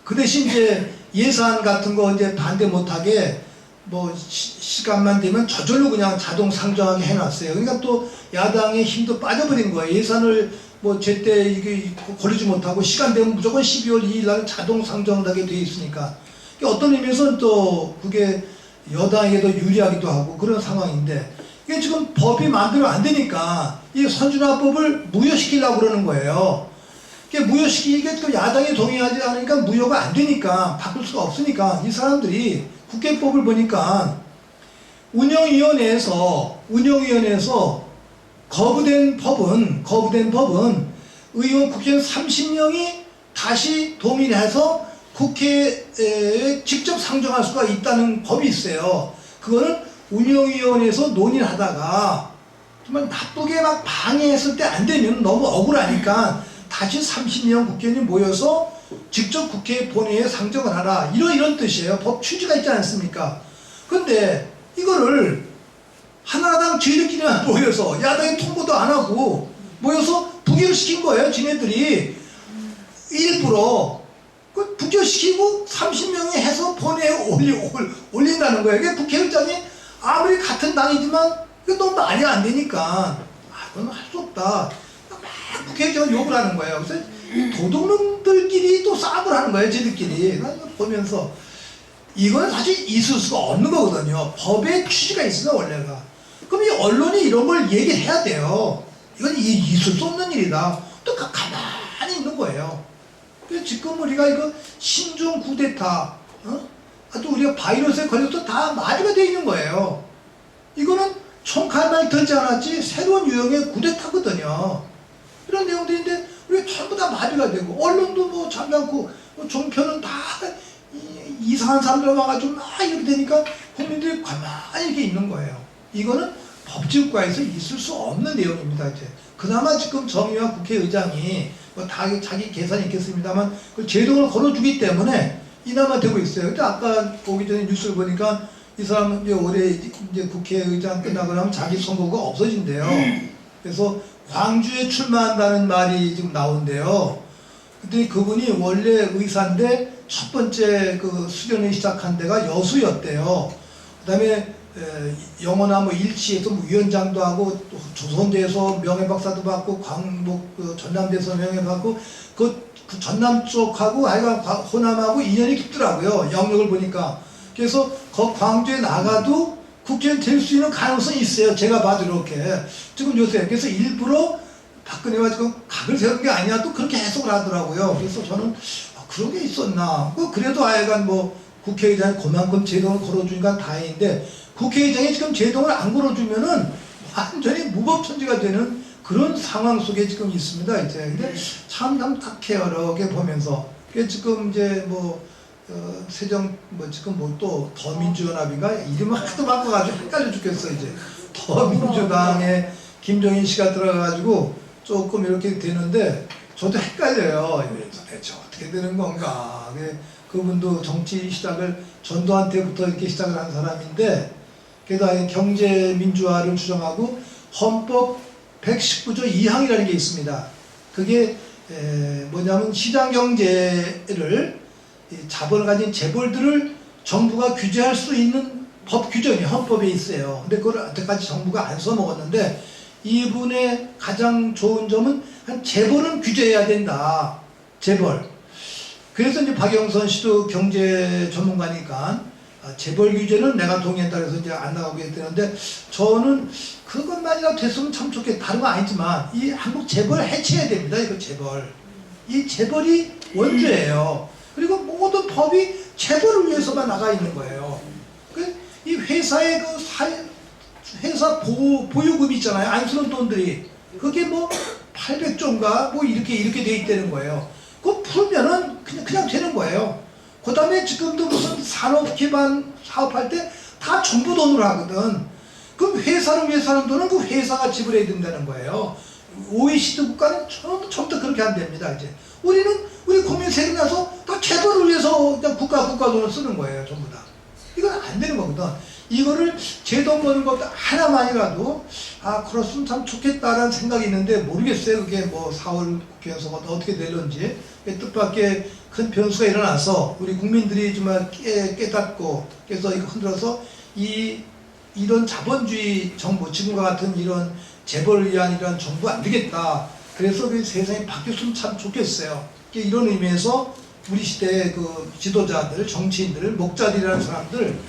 그 대신 이제 예산 같은 거 이제 반대 못하게 뭐 시간만 되면 저절로 그냥 자동 상정하게 해놨어요. 그러니까 또 야당의 힘도 빠져버린 거예요. 예산을 뭐 제때 이게 걸리지 못하고 시간 되면 무조건 12월 2일 날 자동 상정하게 돼 있으니까 어떤 의미에서는 또 그게 여당에게도 유리하기도 하고 그런 상황인데 이게 지금 법이 만들어 안 되니까 이 선준화법을 무효시키려고 그러는 거예요. 이게 무효시키게 또 야당이 동의하지 않으니까 무효가 안 되니까 바꿀 수가 없으니까 이 사람들이 국회법을 보니까 운영위원회에서 거부된 법은 의원 국회의원 30명이 다시 동의해서 국회에 직접 상정할 수가 있다는 법이 있어요. 그거는 운영위원회에서 논의를 하다가 정말 나쁘게 막 방해했을 때 안 되면 너무 억울하니까 다시 30명 국회의원이 모여서 직접 국회 본회의에 상정을 하라. 이런 뜻이에요. 법 취지가 있지 않습니까? 근데 이거를 하나당 지들끼리만 모여서 야당이 통보도 안 하고 모여서 부결시킨 거예요. 지네들이 일부러 부결시키고 30명이 해서 본회의에 올린다는 거예요. 이게 국회의장이 아무리 같은 당이지만 이거 너무 말이 안 되니까 그건 할 수 없다. 막 국회의장은 욕을 하는 거예요. 그래서 도둑놈들끼리 또 싸움을 하는 거예요. 지들끼리. 보면서 이건 사실 있을 수가 없는 거거든요. 법의 취지가 있으면 원래가. 그럼 이 언론이 이런 걸 얘기해야 돼요. 이건 있을 수 없는 일이다. 또 가만히 있는 거예요. 그래서 지금 우리가 이거 신종 쿠데타, 또 우리가 바이러스에 걸려서 다 마비가 되어 있는 거예요. 이거는 총칼만 들지 않았지 새로운 유형의 쿠데타거든요. 이런 내용들인데 우리가 전부 다 마비가 되고 언론도 뭐 잠깐고 종편은 다 이상한 사람들 와가지고 막 이렇게 되니까 국민들이 가만히 이렇게 있는 거예요. 이거는 법치국가에서 있을 수 없는 내용입니다. 이제 그나마 지금 정의와 국회의장이 뭐 다 자기 계산이 있겠습니다만 그 제동을 걸어주기 때문에 이나마 되고 있어요. 근데 아까 보기 전에 뉴스를 보니까 이 사람은 이제 올해 이제 국회의장 끝나고 나면 자기 선거가 없어진대요. 그래서 광주에 출마한다는 말이 지금 나온대요. 근데 그분이 원래 의사인데 첫 번째 그 수련을 시작한 데가 여수였대요. 그 다음에 영어나 뭐 일치에서 뭐 위원장도 하고 또 조선대에서 명예박사도 받고 광복 그 전남대에서 명예받고 그 전남 쪽하고 하여간 호남하고 인연이 깊더라고요. 영역을 보니까. 그래서 그 광주에 나가도 국회의원 될 수 있는 가능성이 있어요. 제가 봐도 이렇게. 지금 요새 그래서 일부러 박근혜가 지금 각을 세운 게 아니야 또 그렇게 해석을 하더라고요. 그래서 저는 그런 게 있었나. 그래도 하여간 뭐 국회의장이 그만큼 제동을 걸어주니까 다행인데 국회의장이 지금 제동을 안 걸어주면은 완전히 무법천지가 되는 그런 상황 속에 지금 있습니다. 이제 근데 참 답답해요. 여러 개 보면서. 지금 이제 뭐 새정 뭐 지금 뭐 또 더민주연합인가 이름을 하도 바꿔가지고 헷갈려 죽겠어 이제. 더민주당에 김종인 씨가 들어가가지고 조금 이렇게 되는데 저도 헷갈려요. 도대체 어떻게 되는 건가. 그분도 정치 시작을 전두환 때부터 이렇게 시작을 한 사람인데 게다가 경제민주화를 주장하고 헌법 119조 2항이라는 게 있습니다. 그게 뭐냐면 시장경제를 자본을 가진 재벌들을 정부가 규제할 수 있는 법 규정이 헌법에 있어요. 근데 그걸 여태까지 정부가 안 써먹었는데 이분의 가장 좋은 점은 한 재벌은 규제해야 된다. 재벌. 그래서 이제 박영선 씨도 경제 전문가니까 재벌 규제는 내가 동의했다 그래서 이제 안 나가고 했는데 저는 그것만이라도 됐으면 참 좋겠다. 다른 건 아니지만 이 한국 재벌 해체해야 됩니다. 이거 재벌. 이 재벌이 원죄예요. 그리고 모든 법이 재벌을 위해서만 나가 있는 거예요. 이 회사의 회사 보유금 있잖아요. 안 쓰는 돈들이. 그게 뭐 800조인가 뭐 이렇게 돼 있다는 거예요. 그거 풀면은 그냥 되는 거예요. 그 다음에 지금도 무슨 산업 기반 사업할 때 다 정부 돈으로 하거든. 그럼 회사를 위해서 하는 돈은 그 회사가 지불해야 된다는 거예요. OECD 국가는 전부 다 그렇게 안 됩니다. 이제 우리 국민 세금 나서 다 재벌을 위해서 그냥 국가 돈을 쓰는 거예요. 전부 다. 이건 안 되는 거거든. 이거를 제동 거는 것도 하나만이라도 그렇으면 참 좋겠다라는 생각이 있는데 모르겠어요. 그게 뭐 4월 국회의원 선거가 어떻게 될런지. 뜻밖의 큰 변수가 일어나서 우리 국민들이 정말 깨닫고 그래서 이거 흔들어서 이런 자본주의 정부 지금과 같은 이런 재벌을 위한 이런 정부 안 되겠다. 그래서 그 세상이 바뀌었으면 참 좋겠어요. 이런 의미에서 우리 시대의 그 지도자들, 정치인들, 목자들이라는 사람들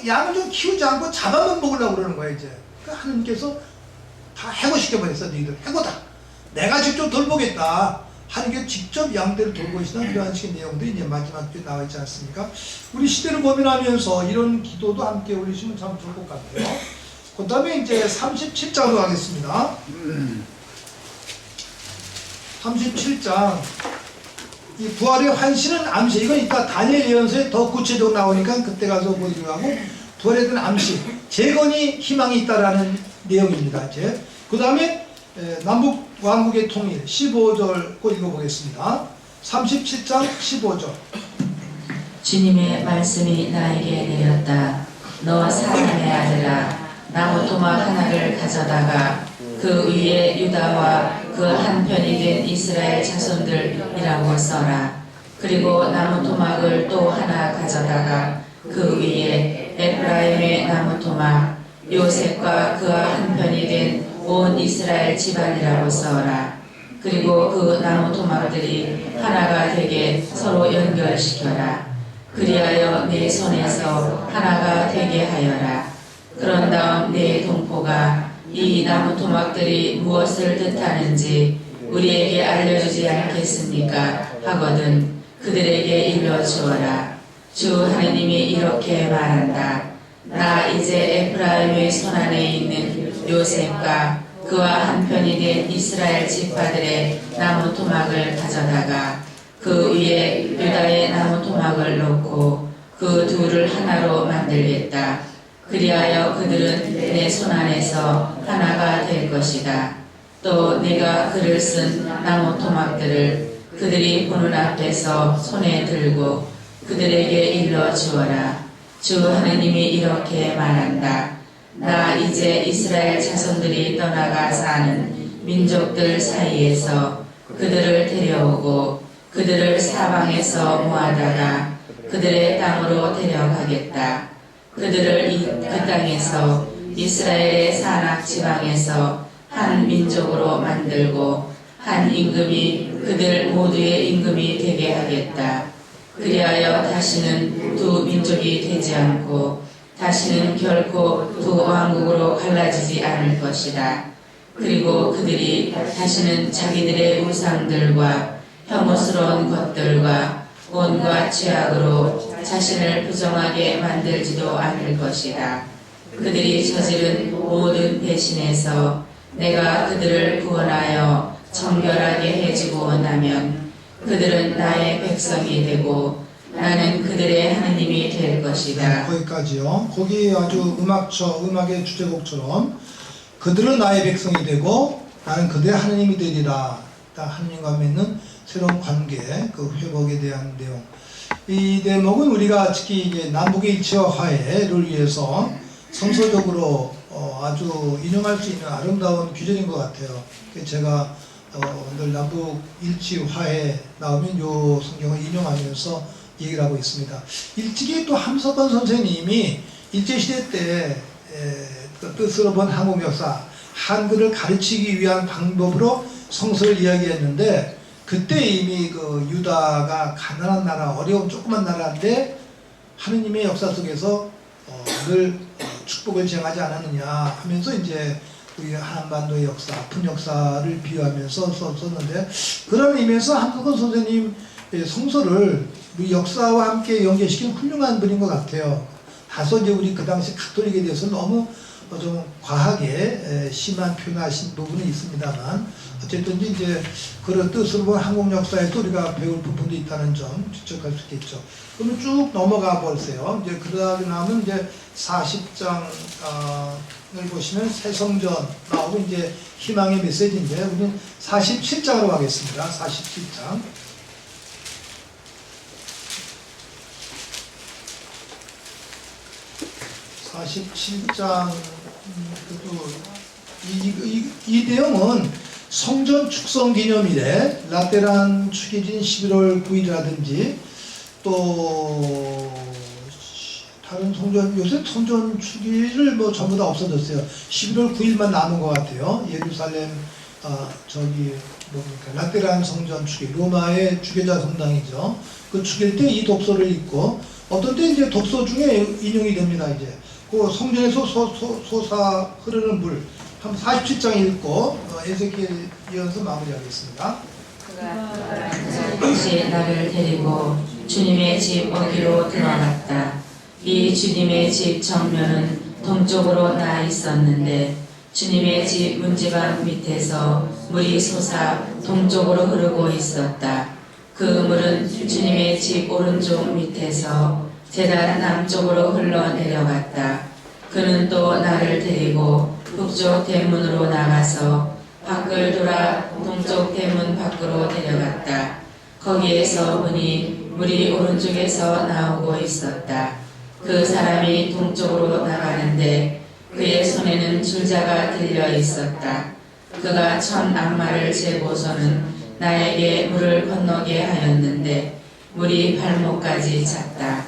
양을 좀 키우지 않고 잡아만 먹으려고 그러는 거예요, 이제. 그러니까 하느님께서 다 해고시켜버렸어, 너희들. 해고다. 내가 직접 돌보겠다. 하는 게 직접 양대를 돌보시는 이러한 식의 내용들이 이제 마지막 때 나와 있지 않습니까? 우리 시대를 고민하면서 이런 기도도 함께 올리시면 참 좋을 것 같아요. 그 다음에 이제 37장으로 가겠습니다. 37장. 이 부활의 환신은 암시. 이건 이따 다니엘 예언서에 더 구체적으로 나오니까 그때 가서 보기로 하고, 부활에 대한 암시. 재건이 희망이 있다라는 내용입니다. 이제. 그 다음에 남북 왕국의 통일 15절 꼭 읽어보겠습니다. 37장 15절. 주님의 말씀이 나에게 내렸다. 너 사람의 아들아, 나무 토막 하나를 가져다가 그 위에 유다와 그 한편이 된 이스라엘 자손들이라고 써라. 그리고 나무 토막을 또 하나 가져다가 그 위에 에프라임의 나무 토막, 요셉과 그와 한편이 된 온 이스라엘 집안이라고 써라. 그리고 그 나무 토막들이 하나가 되게 서로 연결시켜라. 그리하여 내 손에서 하나가 되게 하여라. 그런 다음 내 동포가 이 나무 토막들이 무엇을 뜻하는지 우리에게 알려주지 않겠습니까? 하거든 그들에게 일러주어라. 주 하느님이 이렇게 말한다. 나 이제 에프라임의 손안에 있는 요셉과 그와 한편이 된 이스라엘 지파들의 나무 토막을 가져다가 그 위에 유다의 나무 토막을 놓고 그 둘을 하나로 만들겠다. 그리하여 그들은 내 손안에서 하나가 될 것이다. 또 내가 글을 쓴 나무 토막들을 그들이 보는 앞에서 손에 들고 그들에게 일러 주어라. 주 하느님이 이렇게 말한다. 나 이제 이스라엘 자손들이 떠나가 사는 민족들 사이에서 그들을 데려오고 그들을 사방에서 모아다가 그들의 땅으로 데려가겠다. 그들을 그 땅에서 이스라엘의 산악 지방에서 한 민족으로 만들고 한 임금이 그들 모두의 임금이 되게 하겠다. 그리하여 다시는 두 민족이 되지 않고 다시는 결코 두 왕국으로 갈라지지 않을 것이다. 그리고 그들이 다시는 자기들의 우상들과 혐오스러운 것들과 온갖 죄악으로 자신을 부정하게 만들지도 않을 것이다. 그들이 저지른 모든 배신에서 내가 그들을 구원하여 정결하게 해주고 나면 그들은 나의 백성이 되고 나는 그들의 하느님이 될 것이다. 거기까지요. 거기 아주 음악의 주제곡처럼 그들은 나의 백성이 되고 나는 그들의 하느님이 되리라. 하느님과 맺는 새로운 관계, 그 회복에 대한 내용. 이 대목은 우리가 특히 이제 남북의 일치와 화해를 위해서 성서적으로 아주 인용할 수 있는 아름다운 규정인 것 같아요. 제가 늘 남북 일치 화해 나오면 요 성경을 인용하면서 얘기를 하고 있습니다. 일찍이 또 함석헌 선생님이 일제시대 때 뜻으로 본 한국 역사, 한글을 가르치기 위한 방법으로 성서를 이야기했는데 그때 이미 그 유다가 가난한 나라, 어려운 조그만 나라인데 하느님의 역사 속에서 늘 축복을 지향하지 않았느냐 하면서 이제 우리 한반도의 역사, 아픈 역사를 비유하면서 썼는데 그런 의미에서 함석헌 선생님 성서를 우리 역사와 함께 연계시킨 훌륭한 분인 것 같아요. 다소 이제 우리 그 당시 가톨릭에 대해서 너무 좀 과하게 심한 표현하신 부분은 있습니다만 어쨌든 이제 그런 뜻으로 본 한국 역사에도 우리가 배울 부분도 있다는 점 추측할 수 있겠죠. 그러면 쭉 넘어가 보세요. 이제 그러다 나면 이제 40장을 보시면 새성전 나오고 이제 희망의 메시지인데 우리는 47장으로 가겠습니다. 47장. 47장 이 내용은 성전 축성 기념일에 라테란 축일인 11월 9일이라든지 또 다른 성전 요새 성전 축일을 뭐 전부 다 없어졌어요. 11월 9일만 남은 것 같아요. 예루살렘 뭡니까 라테란 성전 축일, 로마의 주교자 성당이죠. 그 축일 때 이 독서를 읽고 어떤 때 이제 독서 중에 인용이 됩니다. 이제 그 성전에서 솟아 흐르는 물 한 47장 읽고 에스겔 예언서 마무리하겠습니다. 다시 나를 데리고 주님의 집 어기로 들어갔다. 이 주님의 집 정면은 동쪽으로 나 있었는데 주님의 집 문지방 밑에서 물이 솟아 동쪽으로 흐르고 있었다. 그 물은 주님의 집 오른쪽 밑에서 제단 남쪽으로 흘러내려갔다. 그는 또 나를 데리고 북쪽 대문으로 나가서 밖을 돌아 동쪽 대문 밖으로 데려갔다. 거기에서 보니 물이 오른쪽에서 나오고 있었다. 그 사람이 동쪽으로 나가는데 그의 손에는 줄자가 들려 있었다. 그가 1000 암마를 재고서는 나에게 물을 건너게 하였는데 물이 발목까지 찼다.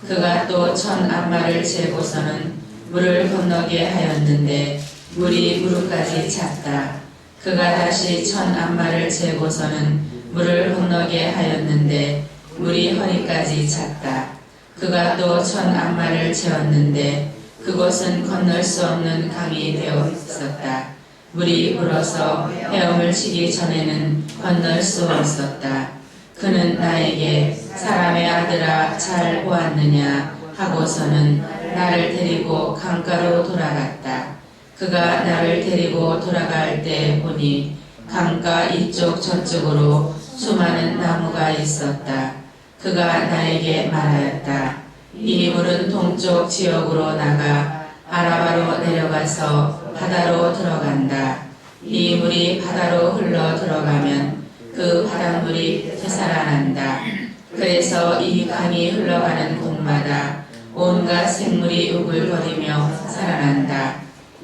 그가 또 1000 암마를 재고서는 물을 건너게 하였는데 물이 무릎까지 찼다. 그가 다시 1000 암마를 재고서는 물을 건너게 하였는데 물이 허리까지 찼다. 그가 또 1000 암마를 채웠는데 그곳은 건널 수 없는 강이 되어 있었다. 물이 불어서 헤엄을 치기 전에는 건널 수 없었다. 그는 나에게 사람의 아들아 잘 보았느냐 하고서는 나를 데리고 강가로 돌아갔다. 그가 나를 데리고 돌아갈 때 보니 강가 이쪽 저쪽으로 수많은 나무가 있었다. 그가 나에게 말하였다. 이 물은 동쪽 지역으로 나가 아라바로 내려가서 바다로 들어간다. 이 물이 바다로 흘러 들어가면 그 바닷물이 되살아난다. 그래서 이 강이 흘러가는 곳마다 온갖 생물이 우글거리며 살아난다.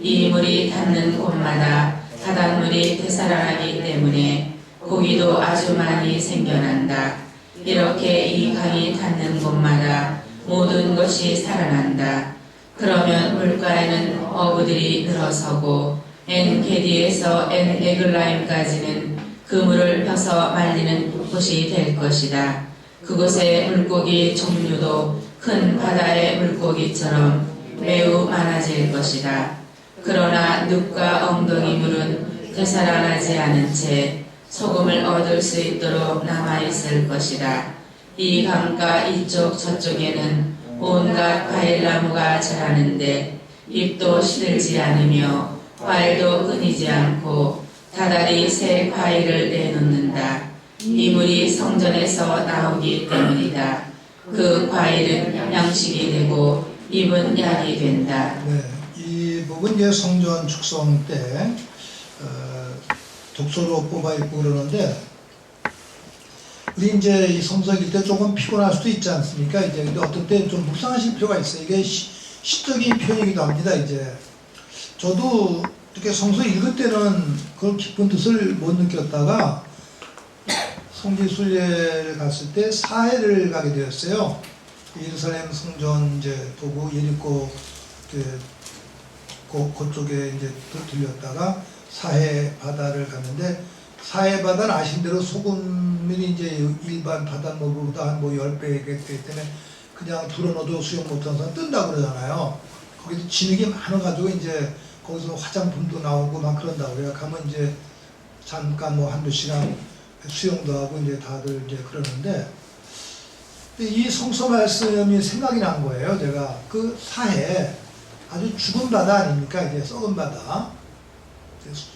이 물이 닿는 곳마다 바닷물이 되살아나기 때문에 고기도 아주 많이 생겨난다. 이렇게 이 강이 닿는 곳마다 모든 것이 살아난다. 그러면 물가에는 어부들이 늘어서고 엔게디에서 엔에글라임까지는 그 물을 펴서 말리는 곳이 될 것이다. 그곳의 물고기 종류도 큰 바다의 물고기처럼 매우 많아질 것이다. 그러나 늪과 엉덩이 물은 되살아나지 않은 채 소금을 얻을 수 있도록 남아있을 것이다. 이 강가 이쪽 저쪽에는 온갖 과일나무가 자라는데 잎도 시들지 않으며 과일도 끊이지 않고 다달이 새 과일을 내놓는다. 이 물이 성전에서 나오기 때문이다. 그 과일은 양식이 되고 잎은 약이 된다. 네, 이 부분 이제 성전 축성 때 독서로 뽑아 있고 그러는데 우리 이제 이 성서일 때 조금 피곤할 수도 있지 않습니까? 이제 근데 어떤 때 좀 묵상하실 필요가 있어요. 이게 시적인 표현이기도 합니다. 이제 저도 이렇게 성서 읽을 때는 그런 깊은 뜻을 못 느꼈다가 성지순례를 갔을 때 사해를 가게 되었어요. 예루살렘 성전 이제 보고 예리고 그쪽에 이제 들렸다가 사해 바다를 갔는데 사해 바다는 아신 대로 소금물이 이제 일반 바닷물보다 한 뭐 10배이기 때문에 그냥 불어넣어도 수영 못하는 사람 뜬다 그러잖아요. 거기도 진흙이 많아가지고 이제 거기서 화장품도 나오고 막 그런다고 그래요. 가면 이제 잠깐 뭐 한두 시간 수영도 하고 이제 다들 이제 그러는데 이 성서 말씀이 생각이 난 거예요. 제가 그 사해 아주 죽은 바다 아닙니까? 이제 썩은 바다.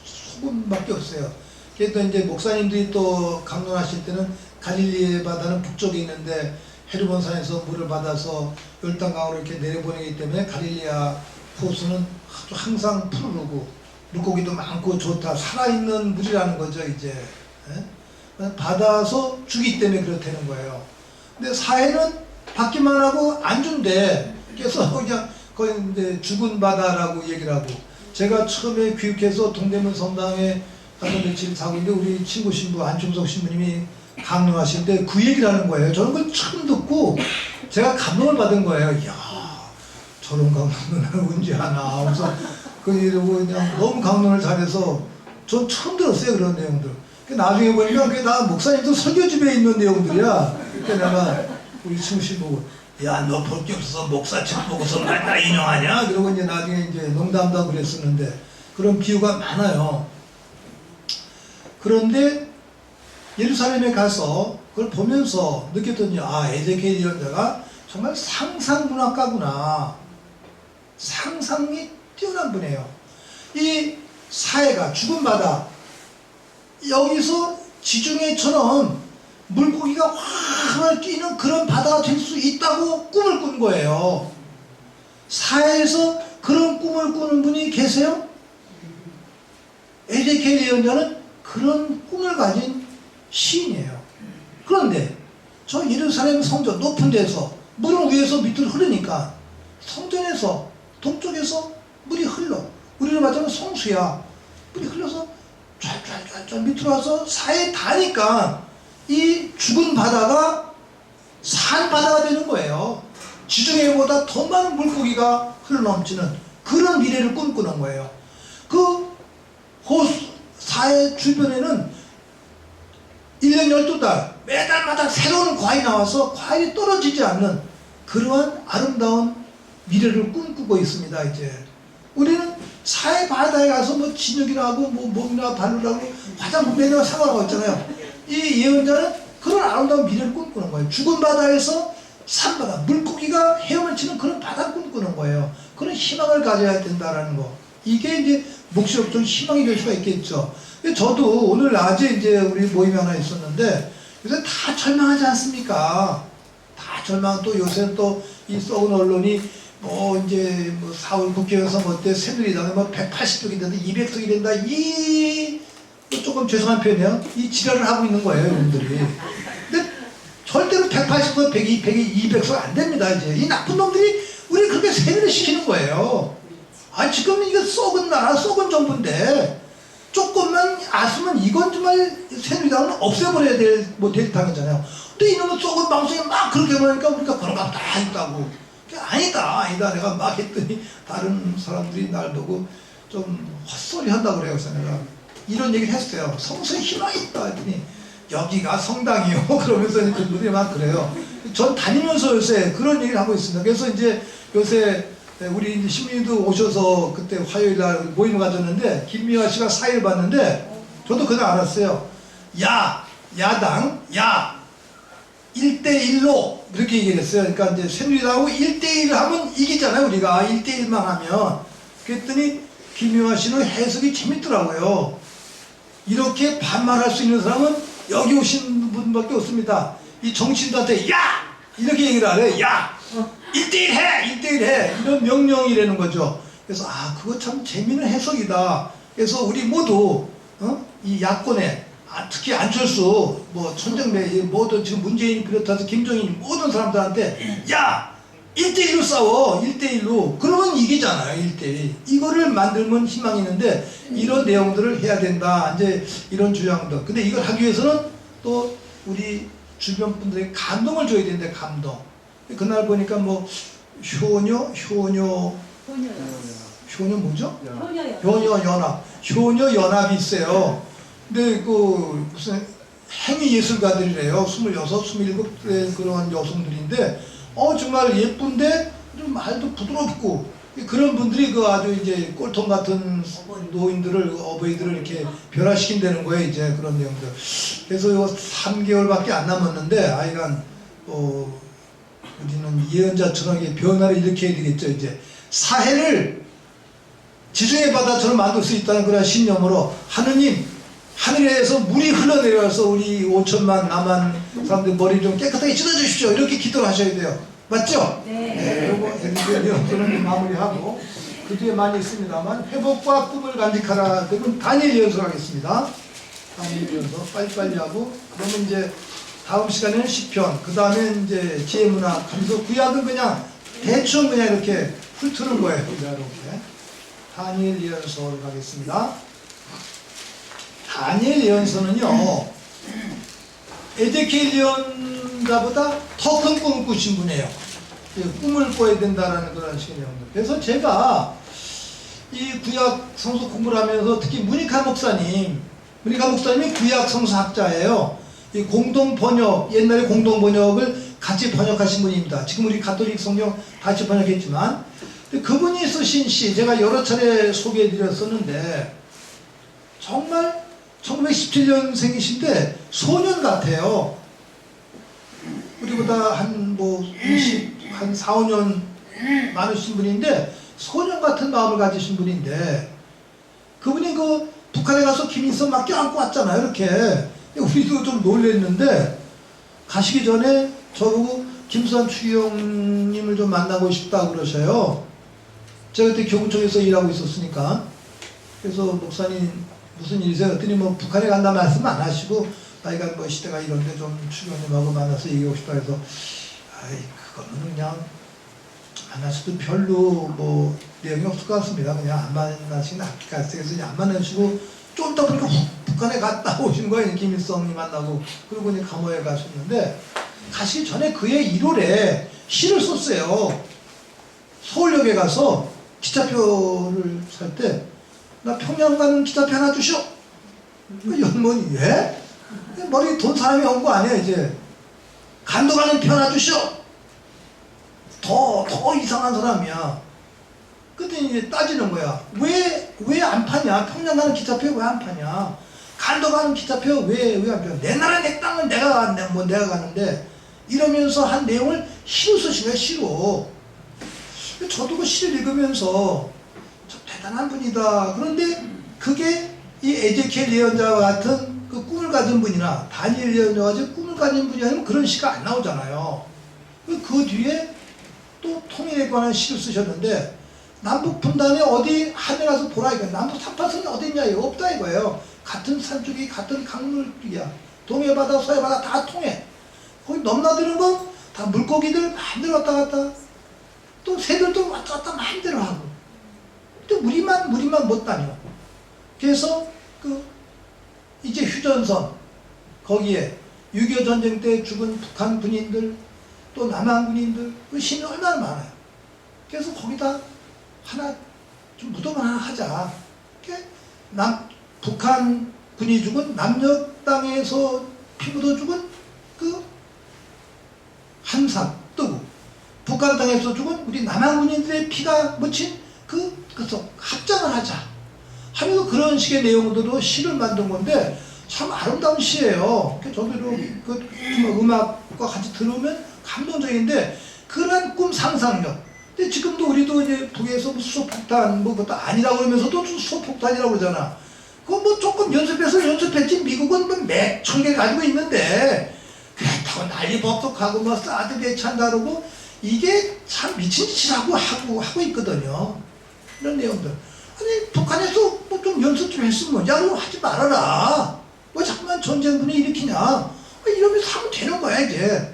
소금밖에 없어요. 그래서 이제 목사님들이 또 강론하실 때는 갈릴리의 바다는 북쪽에 있는데 헤르몬산에서 물을 받아서 열단강으로 이렇게 내려보내기 때문에 갈릴리아 호수는 아주 항상 푸르르고 물고기도 많고 좋다. 살아있는 물이라는 거죠, 이제. 받아서 주기 때문에 그렇다는 거예요. 근데 사해는 받기만 하고 안 준대. 그래서 그냥 거의 이제 죽은 바다라고 얘기를 하고. 제가 처음에 귀국해서 동대문 성당에 가서 며칠 자고 있는데 우리 친구 신부 안충석 신부님이 강론하실 때 그 얘기를 하는 거예요. 저는 그걸 처음 듣고 제가 감동을 받은 거예요. 이야, 저런 강론을 언제 하나. 그래서 이러고 그냥 너무 강론을 잘해서 전 처음 들었어요, 그런 내용들. 나중에 보니까 그게 다 목사님도 설교집에 있는 내용들이야. 그러니까 내가 우리 친구 신부 야, 너 볼 게 없어서 목사 책 보고서 나 인용하냐? 그러고 이제 나중에 이제 농담도 하고 그랬었는데 그런 비유가 많아요. 그런데 예루살렘에 가서 그걸 보면서 느꼈더니 아, 에제키엘 예언자가 정말 상상문학가구나. 상상이 뛰어난 분이에요. 이 사해가 죽은 바다, 여기서 지중해처럼 물고기가 활활 뛰는 그런 바다가 될 수 있다고 꿈을 꾼 거예요. 사해에서 그런 꿈을 꾸는 분이 계세요? 에제키엘 예언자는 그런 꿈을 가진 시인이에요. 그런데 저 예루살렘 성전 높은 데서 물은 위에서 밑으로 흐르니까 성전에서 동쪽에서 물이 흘러, 우리로 말하자면 성수야, 물이 흘러서 쫙쫙쫙쫙 밑으로 와서 사해에 닿으니까 이 죽은 바다가 산 바다가 되는 거예요. 지중해보다 더 많은 물고기가 흘러넘치는 그런 미래를 꿈꾸는 거예요. 그 사해 주변에는 1년 12달 매달마다 새로운 과일이 나와서 과일이 떨어지지 않는 그러한 아름다운 미래를 꿈꾸고 있습니다. 이제 우리는 사해 바다에 가서 뭐 진흙이나 하고 뭐 몸이나 발로 하고 화장품 매너가 상관하고 있잖아요. 이 예언자는 그런 아름다운 미래를 꿈꾸는 거예요. 죽은 바다에서 산바다, 물고기가 헤엄을 치는 그런 바다를 꿈꾸는 거예요. 그런 희망을 가져야 된다라는 거. 이게 이제 묵시적인 희망이 될 수가 있겠죠. 저도 오늘 낮에 이제 우리 모임이 하나 있었는데 요새 다 절망하지 않습니까? 다 절망. 또 요새 또 이 썩은 언론이 뭐 이제 뭐 4월 국회의원 선거 때 새누리당이 뭐 180석이 된다, 200석이 된다, 뭐 조금 죄송한 표현이에요. 이 지랄을 하고 있는 거예요, 여러분들이. 근데 절대로 180석, 100, 200석 안 됩니다. 이제 이 나쁜 놈들이 우리 그렇게 세뇌를 시키는 거예요. 아, 지금 이거 썩은 나라, 썩은 정부인데 조금만 아으면 이건 정말 새누리당은 없애버려야 될 당이잖아요. 근데 이놈은 썩은 방송에 막 그렇게 말하니까 우리가 그런 거 다 했다고. 아니다. 내가 막 했더니 다른 사람들이 날 보고 좀 헛소리 한다고 그래요. 그래서 내가 이런 얘기를 했어요. 성서에 희망이 있다 했더니 여기가 성당이요. 그러면서 그분들이 막 그래요. 전 다니면서 요새 그런 얘기를 하고 있습니다. 그래서 이제 요새 우리 이제 신민도 오셔서 그때 화요일 날 모임을 가졌는데 김미화 씨가 사회를 봤는데 저도 그날 알았어요. 야당 1대1로 그렇게 얘기를 했어요. 그러니까 이제 새누리당하고 1대1을 하면 이기잖아요. 우리가 1대1만 하면. 그랬더니 김미화 씨는 해석이 재밌더라고요. 이렇게 반말할 수 있는 사람은 여기 오신 분밖에 없습니다. 이 정치인들한테 이렇게 얘기를 하래요. 1대1 해! 이런 명령이라는 거죠. 그래서 그거 참 재미있는 해석이다. 그래서 우리 모두 이 야권에 특히 안철수, 뭐 천정배, 모든 지금 문재인이 비롯해서 김정인 모든 사람들한테 1대1로 싸워. 1대1로. 그러면 이기잖아요. 1대1. 이거를 만들면 희망이 있는데 이런 내용들을 해야 된다. 이제 이런 주장들. 근데 이걸 하기 위해서는 또 우리 주변 분들에게 감동을 줘야 되는데 감동. 그날 보니까 뭐 효녀 뭐죠? 효녀 연합이 있어요. 근데 그 무슨 행위 예술가들이래요. 26, 27의 그런 여성들인데 정말 예쁜데 좀 말도 부드럽고 그런 분들이 그 아주 이제 꼴통 같은 노인들을 어버이들을 이렇게 변화시킨다는 거예요. 이제 그런 내용들. 그래서 이거 3개월밖에 안 남았는데 아이간 우리는 예언자처럼 변화를 일으켜야 되겠죠. 이제 사해를 지중해 바다처럼 만들 수 있다는 그런 신념으로 하늘에서 물이 흘러내려와서 우리 5천만 남한 사람들 머리 좀 깨끗하게 씻어주십시오. 이렇게 기도를 하셔야 돼요. 맞죠? 네. 요거 에드변 마무리하고 그 뒤에 많이 있습니다만 회복과 꿈을 간직하라. 그러면 다니엘 연설 하겠습니다. 다니엘 연설 빨리빨리 하고 그러면 이제 다음 시간에는 시편, 그 다음에 이제 지혜문학 하면서 구약은 그냥 대충 그냥 이렇게 훑는 거예요. 이렇게. 다니엘 예언서 가겠습니다. 다니엘 예언서는요, 에제키엘 예언자보다 더 큰 꿈을 꾸신 분이에요. 꿈을 꿔야 된다라는 그런 식의 내용들. 그래서 제가 이 구약 성서 공부를 하면서 특히 문익하 목사님이 구약 성서학자예요. 이 공동 번역, 옛날에 공동 번역을 같이 번역하신 분입니다. 지금 우리 가톨릭 성경 같이 번역했지만 그분이 쓰신 시 제가 여러 차례 소개해 드렸었는데 정말 1917년생이신데 소년 같아요. 우리보다 한 4, 5년 많으신 분인데 소년 같은 마음을 가지신 분인데 그분이 그 북한에 가서 김일성 막 껴안고 왔잖아요. 이렇게. 우리도 좀 놀랬는데 가시기 전에 저보고 김수환 추기경님을 좀 만나고 싶다 그러셔요. 제가 그때 교구청에서 일하고 있었으니까. 그래서 목사님 무슨 일이세요? 그랬더니 뭐 북한에 간다 말씀 안 하시고 나이가 뭐 시대가 이런데 좀 추기경님하고 만나서 얘기하고 싶다 해서 아이 그거는 그냥 만나셔도 별로 뭐 내용이 없을 것 같습니다. 그냥 안 만나시긴 낫겠어요. 그래서 그냥 안 만나시고 좀 더 보니까 북한에 갔다 오신 거예요. 김일성님 만나고. 그리고 이제 감호에 가셨는데 가시기 전에 그해 1월에 시를 썼어요. 서울역에 가서 기차표를 살 때 나 평양 가는 기차표 하나 주시오. 그 연문이 왜? 머리 돈 사람이 온 거 아니야 이제. 간도 가는 표 하나 주시오. 더 이상한 사람이야. 그때 이제 따지는 거야. 왜 안 파냐? 평양 가는 기차표 왜 안 파냐? 간도 가는 기차표 왜 안 파냐? 내 나라 내 땅은 내가 가는데 이러면서 한 내용을 시로 쓰신 거야, 시로. 저도 그 시를 읽으면서 참 대단한 분이다. 그런데 그게 이 에제키엘 예언자와 같은 그 꿈을 가진 분이나 다니엘 예언자와 같은 꿈을 가진 분이 아니면 그런 시가 안 나오잖아요. 그 뒤에 또 통일에 관한 시를 쓰셨는데 남북 분단에 어디 하늘 가서 보라 이거야. 남북 삼파선이 어디 있냐 이거 없다 이거예요. 같은 산쪽이 같은 강물이야. 동해바다 서해바다 다 통해. 거기 넘나드는 건 다 물고기들 마음대로 왔다 갔다. 또 새들도 왔다 갔다 마음대로 하고. 또 우리만 못 다녀. 그래서 이제 휴전선 거기에 6.25 전쟁 때 죽은 북한 군인들 또 남한 군인들 그 신이 얼마나 많아요. 그래서 거기다 하나 좀 무덤 하나 하자. 북한 군이 죽은 남녘 땅에서 피 묻어 죽은 그 한산 뜨고 북한 땅에서 죽은 우리 남한 군인들의 피가 묻힌 그래서 합장을 하자 하면서 그런 식의 내용들로 시를 만든 건데 참 아름다운 시예요. 저도 그 음악과 같이 들으면 감동적인데 그런 꿈 상상력. 근데 지금도 우리도 이제 북에서 수소폭탄 그것도 아니라고 그러면서도 수소폭탄이라고 그러잖아. 그거 뭐 조금 연습했지. 미국은 뭐 몇 천 개 가지고 있는데 그렇다고 난리 법석하고 뭐 사드 배치한다 그러고 이게 참 미친 짓이라고 하고 있거든요. 이런 내용들. 아니 북한에서 뭐 좀 연습 좀 했으면 야 너 하지 말아라. 왜 자꾸만 전쟁분을 일으키냐. 이러면서 하면 되는 거야 이제.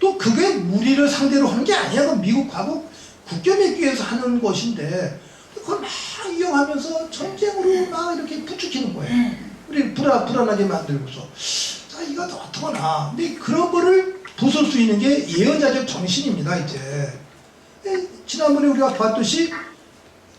또 그게 우리를 상대로 하는 게 아니야. 그 미국하고 국교 맺기 위해서 하는 것인데 그걸 막 이용하면서 전쟁으로 막 이렇게 부추기는 거예요. 우리 불안하게 만들고서. 자, 이거 어떡하나. 근데 그런 거를 부술 수 있는 게 예언자적 정신입니다, 이제. 지난번에 우리가 봤듯이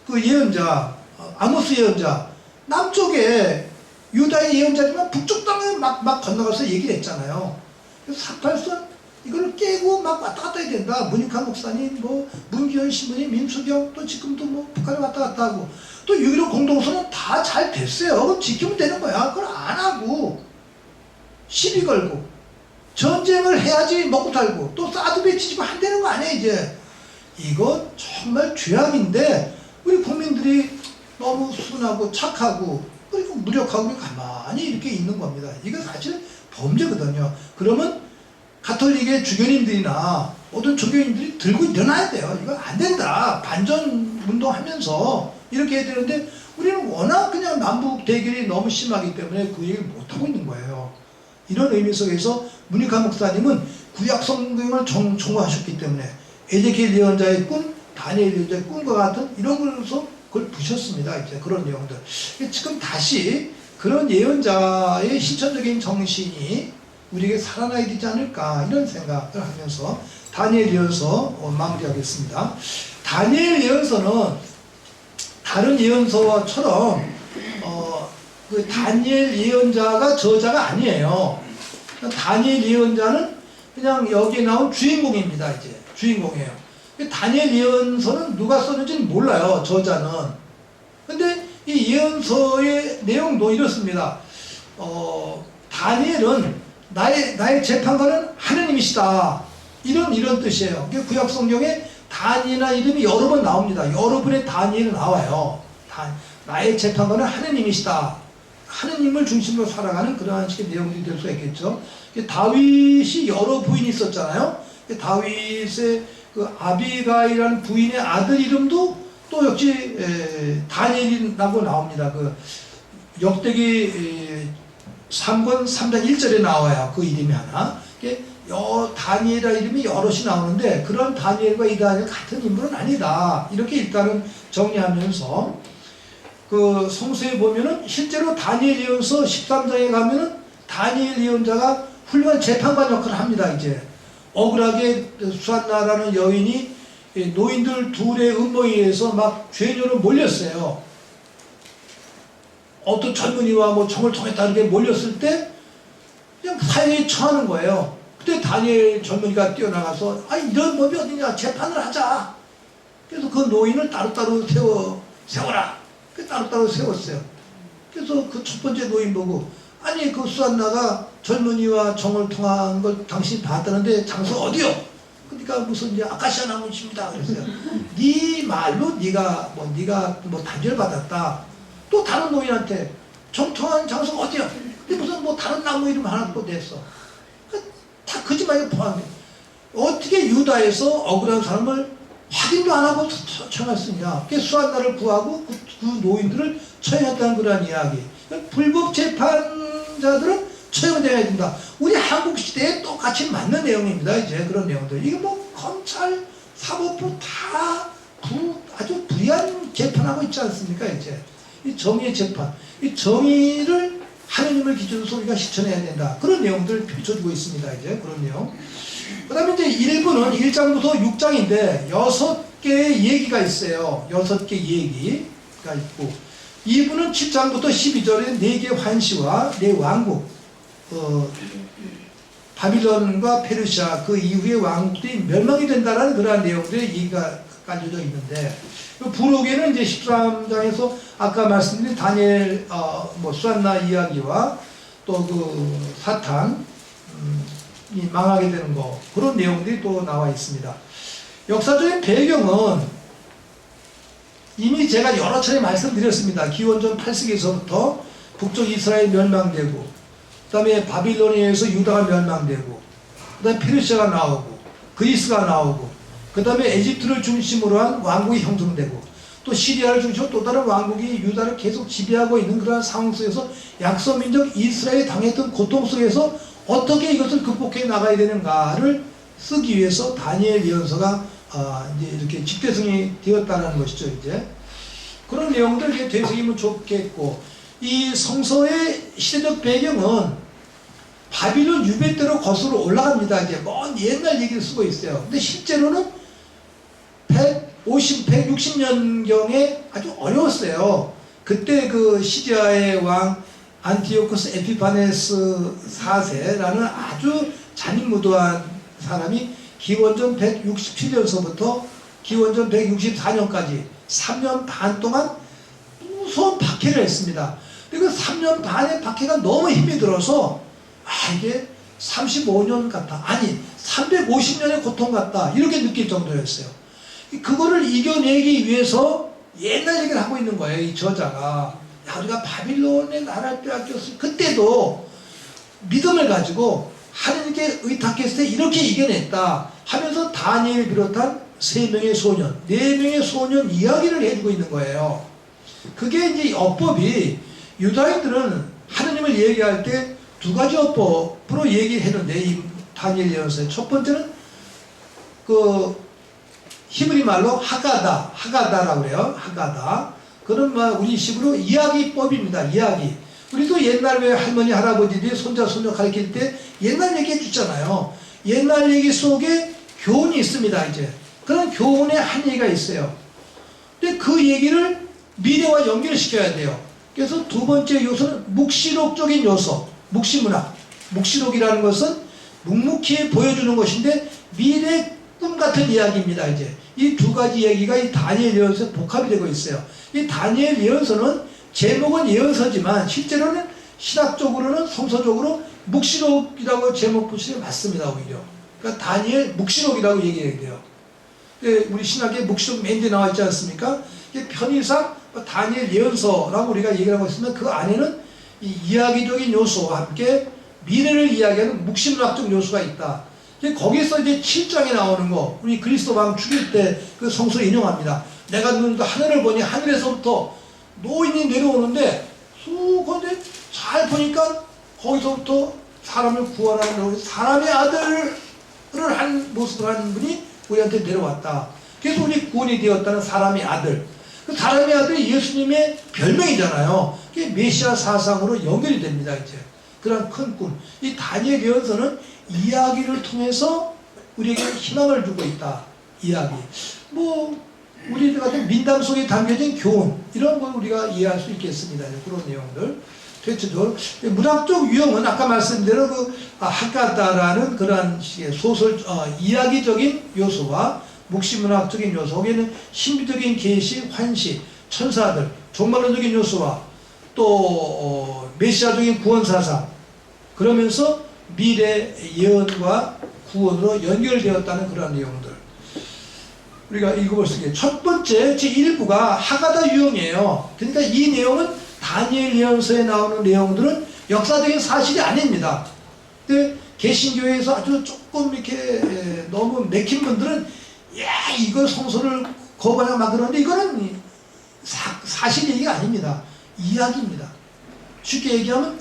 그 예언자, 아모스 예언자, 남쪽에 유다의 예언자지만 북쪽 땅에 막 건너가서 얘기를 했잖아요. 그래서 48선 이걸 깨고 막 왔다 갔다 해야 된다. 문익환 목사님, 뭐 문기현 신부님, 민수경 또 지금도 뭐 북한에 왔다 갔다 하고 또 6.15 공동선언 다 잘 됐어요. 그럼 지키면 되는 거야. 그걸 안 하고 시비 걸고 전쟁을 해야지 먹고 살고 또 사드 배치지고 한다는 거 아니야 이제. 이거 정말 죄악인데 우리 국민들이 너무 순하고 착하고 그리고 무력하고 가만히 이렇게 있는 겁니다. 이거 사실 범죄거든요. 그러면 가톨릭의 주교님들이나 모든 종교인들이 들고 일어나야 돼요. 이거 안 된다. 반전 운동하면서 이렇게 해야 되는데 우리는 워낙 그냥 남북 대결이 너무 심하기 때문에 그 얘기를 못하고 있는 거예요. 이런 의미 속에서 문익환 목사님은 구약 성경을 정화하셨기 때문에 에제키엘 예언자의 꿈, 다니엘 예언자의 꿈과 같은 이런 걸로서 그걸 부셨습니다. 이제 그런 내용들. 지금 다시 그런 예언자의 실천적인 정신이 우리에게 살아나야 되지 않을까 이런 생각을 하면서 다니엘 예언서 마무리하겠습니다. 다니엘 예언서는 다른 예언서처럼 그 다니엘 예언자가 저자가 아니에요. 다니엘 예언자는 그냥 여기에 나온 주인공입니다. 이제 주인공이에요. 다니엘 예언서는 누가 썼는지는 몰라요. 저자는. 근데 이 예언서의 내용도 이렇습니다. 다니엘은 나의 재판관은 하느님이시다. 이런 뜻이에요. 구약 성경에 다니엘이라는 이름이 여러 번 나옵니다. 여러 분의 다니엘이 나와요. 나의 재판관은 하느님이시다. 하느님을 중심으로 살아가는 그러한 식의 내용들이 될 수가 있겠죠. 다윗이 여러 부인이 있었잖아요. 다윗의 그 아비가이라는 부인의 아들 이름도 또 역시 다니엘이라고 나옵니다. 그 역대기 3권 3장 1절에 나와요. 그 이름이 하나. 다니엘이라는 이름이 여럿이 나오는데 그런 다니엘과 이 다니엘 같은 인물은 아니다. 이렇게 일단은 정리하면서 그 성서에 보면은 실제로 다니엘 예언서 13장에 가면은 다니엘 예언자가 훌륭한 재판관 역할을 합니다. 이제 억울하게 수한나라는 여인이 노인들 둘의 음모에 의해서 막 죄녀로 몰렸어요. 어떤 젊은이와 뭐 정을 통했다 이렇게 몰렸을 때 그냥 사형에 처하는 거예요. 그때 다니엘 젊은이가 뛰어나가서 아 이런 법이 어디냐 재판을 하자. 그래서 그 노인을 따로따로 세워라. 따로따로 세웠어요. 그래서 그 첫 번째 노인 보고 아니 그 수한나가 젊은이와 정을 통한 걸 당신이 봤다는데 장소 어디요? 그러니까 무슨 이제 아카시아 나무십니다. 그랬어요. 네 말로 네가 뭐 단죄를 받았다. 또 다른 노인한테 정통한 장소가 어디야? 근데 무슨 뭐 다른 나무 이름 하나 또 냈어. 다 거짓말에 포함해. 어떻게 유다에서 억울한 사람을 확인도 안 하고 처형했느냐. 수한나를 구하고 그 노인들을 처형했다는 그런 이야기. 불법 재판자들은 처형돼야 된다. 우리 한국 시대에 똑같이 맞는 내용입니다. 이제 그런 내용들. 이게 뭐 검찰, 사법부 다 아주 불이한 재판하고 있지 않습니까? 이제 이 정의의 재판, 이 정의를 하느님을 기준으로 우리가 실천해야 된다. 그런 내용들을 펼쳐주고 있습니다. 이제 그런 내용. 그 다음에 이제 1부는 1장부터 6장인데 6개의 얘기가 있어요. 6개 얘기가 있고 2부는 7장부터 12절에 4개의 환시와 4 왕국 바빌론과 페르시아 그 이후의 왕국들이 멸망이 된다는 그러한 내용들의 얘기가 깔려져 있는데 부록에는 이제 13장에서 아까 말씀드린 다니엘 수한나 이야기와 또 그 사탄 이 망하게 되는 거 그런 내용들이 또 나와 있습니다. 역사적인 배경은 이미 제가 여러 차례 말씀드렸습니다. 기원전 8세기에서부터 북쪽 이스라엘 멸망되고 그 다음에 바빌론에 의해서 유다가 멸망되고 그 다음에 페르시아가 나오고 그리스가 나오고 그 다음에 에집트를 중심으로 한 왕국이 형성되고 또 시리아를 중심으로 또 다른 왕국이 유다를 계속 지배하고 있는 그런 상황 속에서 약소민족 이스라엘이 당했던 고통 속에서 어떻게 이것을 극복해 나가야 되는가를 쓰기 위해서 다니엘 예언서가 이제 이렇게 집대성이 되었다는 것이죠. 이제 그런 내용들 이제 되새기면 좋겠고 이 성서의 시대적 배경은 바빌론 유배대로 거슬러 올라갑니다. 이제 먼 옛날 얘기를 쓰고 있어요. 근데 실제로는 160년경에 아주 어려웠어요. 그때 그 시리아의 왕 안티오쿠스 에피파네스 4세라는 아주 잔인무도한 사람이 기원전 167년서부터 기원전 164년까지 3년 반 동안 무서운 박해를 했습니다. 그리고 3년 반의 박해가 너무 힘이 들어서 이게 35년 같다. 아니 350년의 고통 같다. 이렇게 느낄 정도였어요. 그거를 이겨내기 위해서 옛날 얘기를 하고 있는 거예요. 이 저자가. 우리가 바빌론의 나라를 빼앗겼을 그때도 믿음을 가지고 하느님께 의탁했을 때 이렇게 이겨냈다 하면서 다니엘을 비롯한 3명의 소년, 4명의 소년 이야기를 해주고 있는 거예요. 그게 이제 어법이 유다인들은 하느님을 얘기할 때 2가지 어법으로 얘기했는데 이 다니엘 예언서에 첫 번째는 그 히브리 말로 하가다라고 그래요. 하가다. 그런 우리식으로 이야기법입니다. 이야기. 우리도 옛날 왜 할머니 할아버지들이 손자 손녀 가르칠 때 옛날 얘기 해주잖아요. 옛날 얘기 속에 교훈이 있습니다. 이제 그런 교훈의 한 얘기가 있어요. 근데 그 얘기를 미래와 연결을 시켜야 돼요. 그래서 2번째 요소는 묵시록적인 요소, 묵시문학. 묵시록이라는 것은 묵묵히 보여주는 것인데 미래 꿈 같은 이야기입니다. 이제 이 2가지 얘기가 이 다니엘 예언서에 복합이 되고 있어요. 이 다니엘 예언서는 제목은 예언서지만 실제로는 신학적으로는 성서적으로 묵시록이라고 제목 붙이는 게 맞습니다. 오히려 그러니까 다니엘 묵시록이라고 얘기해야 돼요. 우리 신학에 묵시록 맨 뒤에 나와 있지 않습니까? 이게 편의상 다니엘 예언서라고 우리가 얘기를 하고 있으면 그 안에는 이 이야기적인 요소와 함께 미래를 이야기하는 묵시문학적 요소가 있다. 거기서 이제 7장에 나오는 거, 우리 그리스도 왕 죽일 때 그 성서를 인용합니다. 내가 눈으로 하늘을 보니 하늘에서부터 노인이 내려오는데 근데 잘 보니까 거기서부터 사람을 구원하는 사람의 아들을 한 모습을 하는 분이 우리한테 내려왔다. 그래서 우리 구원이 되었다는 사람의 아들. 그 사람의 아들이 예수님의 별명이잖아요. 그게 메시아 사상으로 연결이 됩니다. 이제 그런 큰 꿈. 이 다니엘 예언서는 이야기를 통해서 우리에게 희망을 주고 있다. 이야기. 우리들 같은 민담 속에 담겨진 교훈, 이런 걸 우리가 이해할 수 있겠습니다. 그런 내용들. 대체적으로 문학적 유형은 아까 말씀드린 하가다라는 그런 식의 소설, 이야기적인 요소와 묵시문학적인 요소, 거기에는 신비적인 계시, 환시, 천사들, 종말론적인 요소와 또 메시아적인 구원사상, 그러면서 미래 예언과 구원으로 연결되었다는 그런 내용들 우리가 읽어볼 수 있게, 첫 번째 제1부가 하가다 유형이에요. 그러니까 이 내용은 다니엘 예언서에 나오는 내용들은 역사적인 사실이 아닙니다. 근데 개신교에서 아주 조금 이렇게 너무 맥힌 분들은 이거 성서를 거부하냐 막 그러는데, 이거는 사실 얘기가 아닙니다. 이야기입니다. 쉽게 얘기하면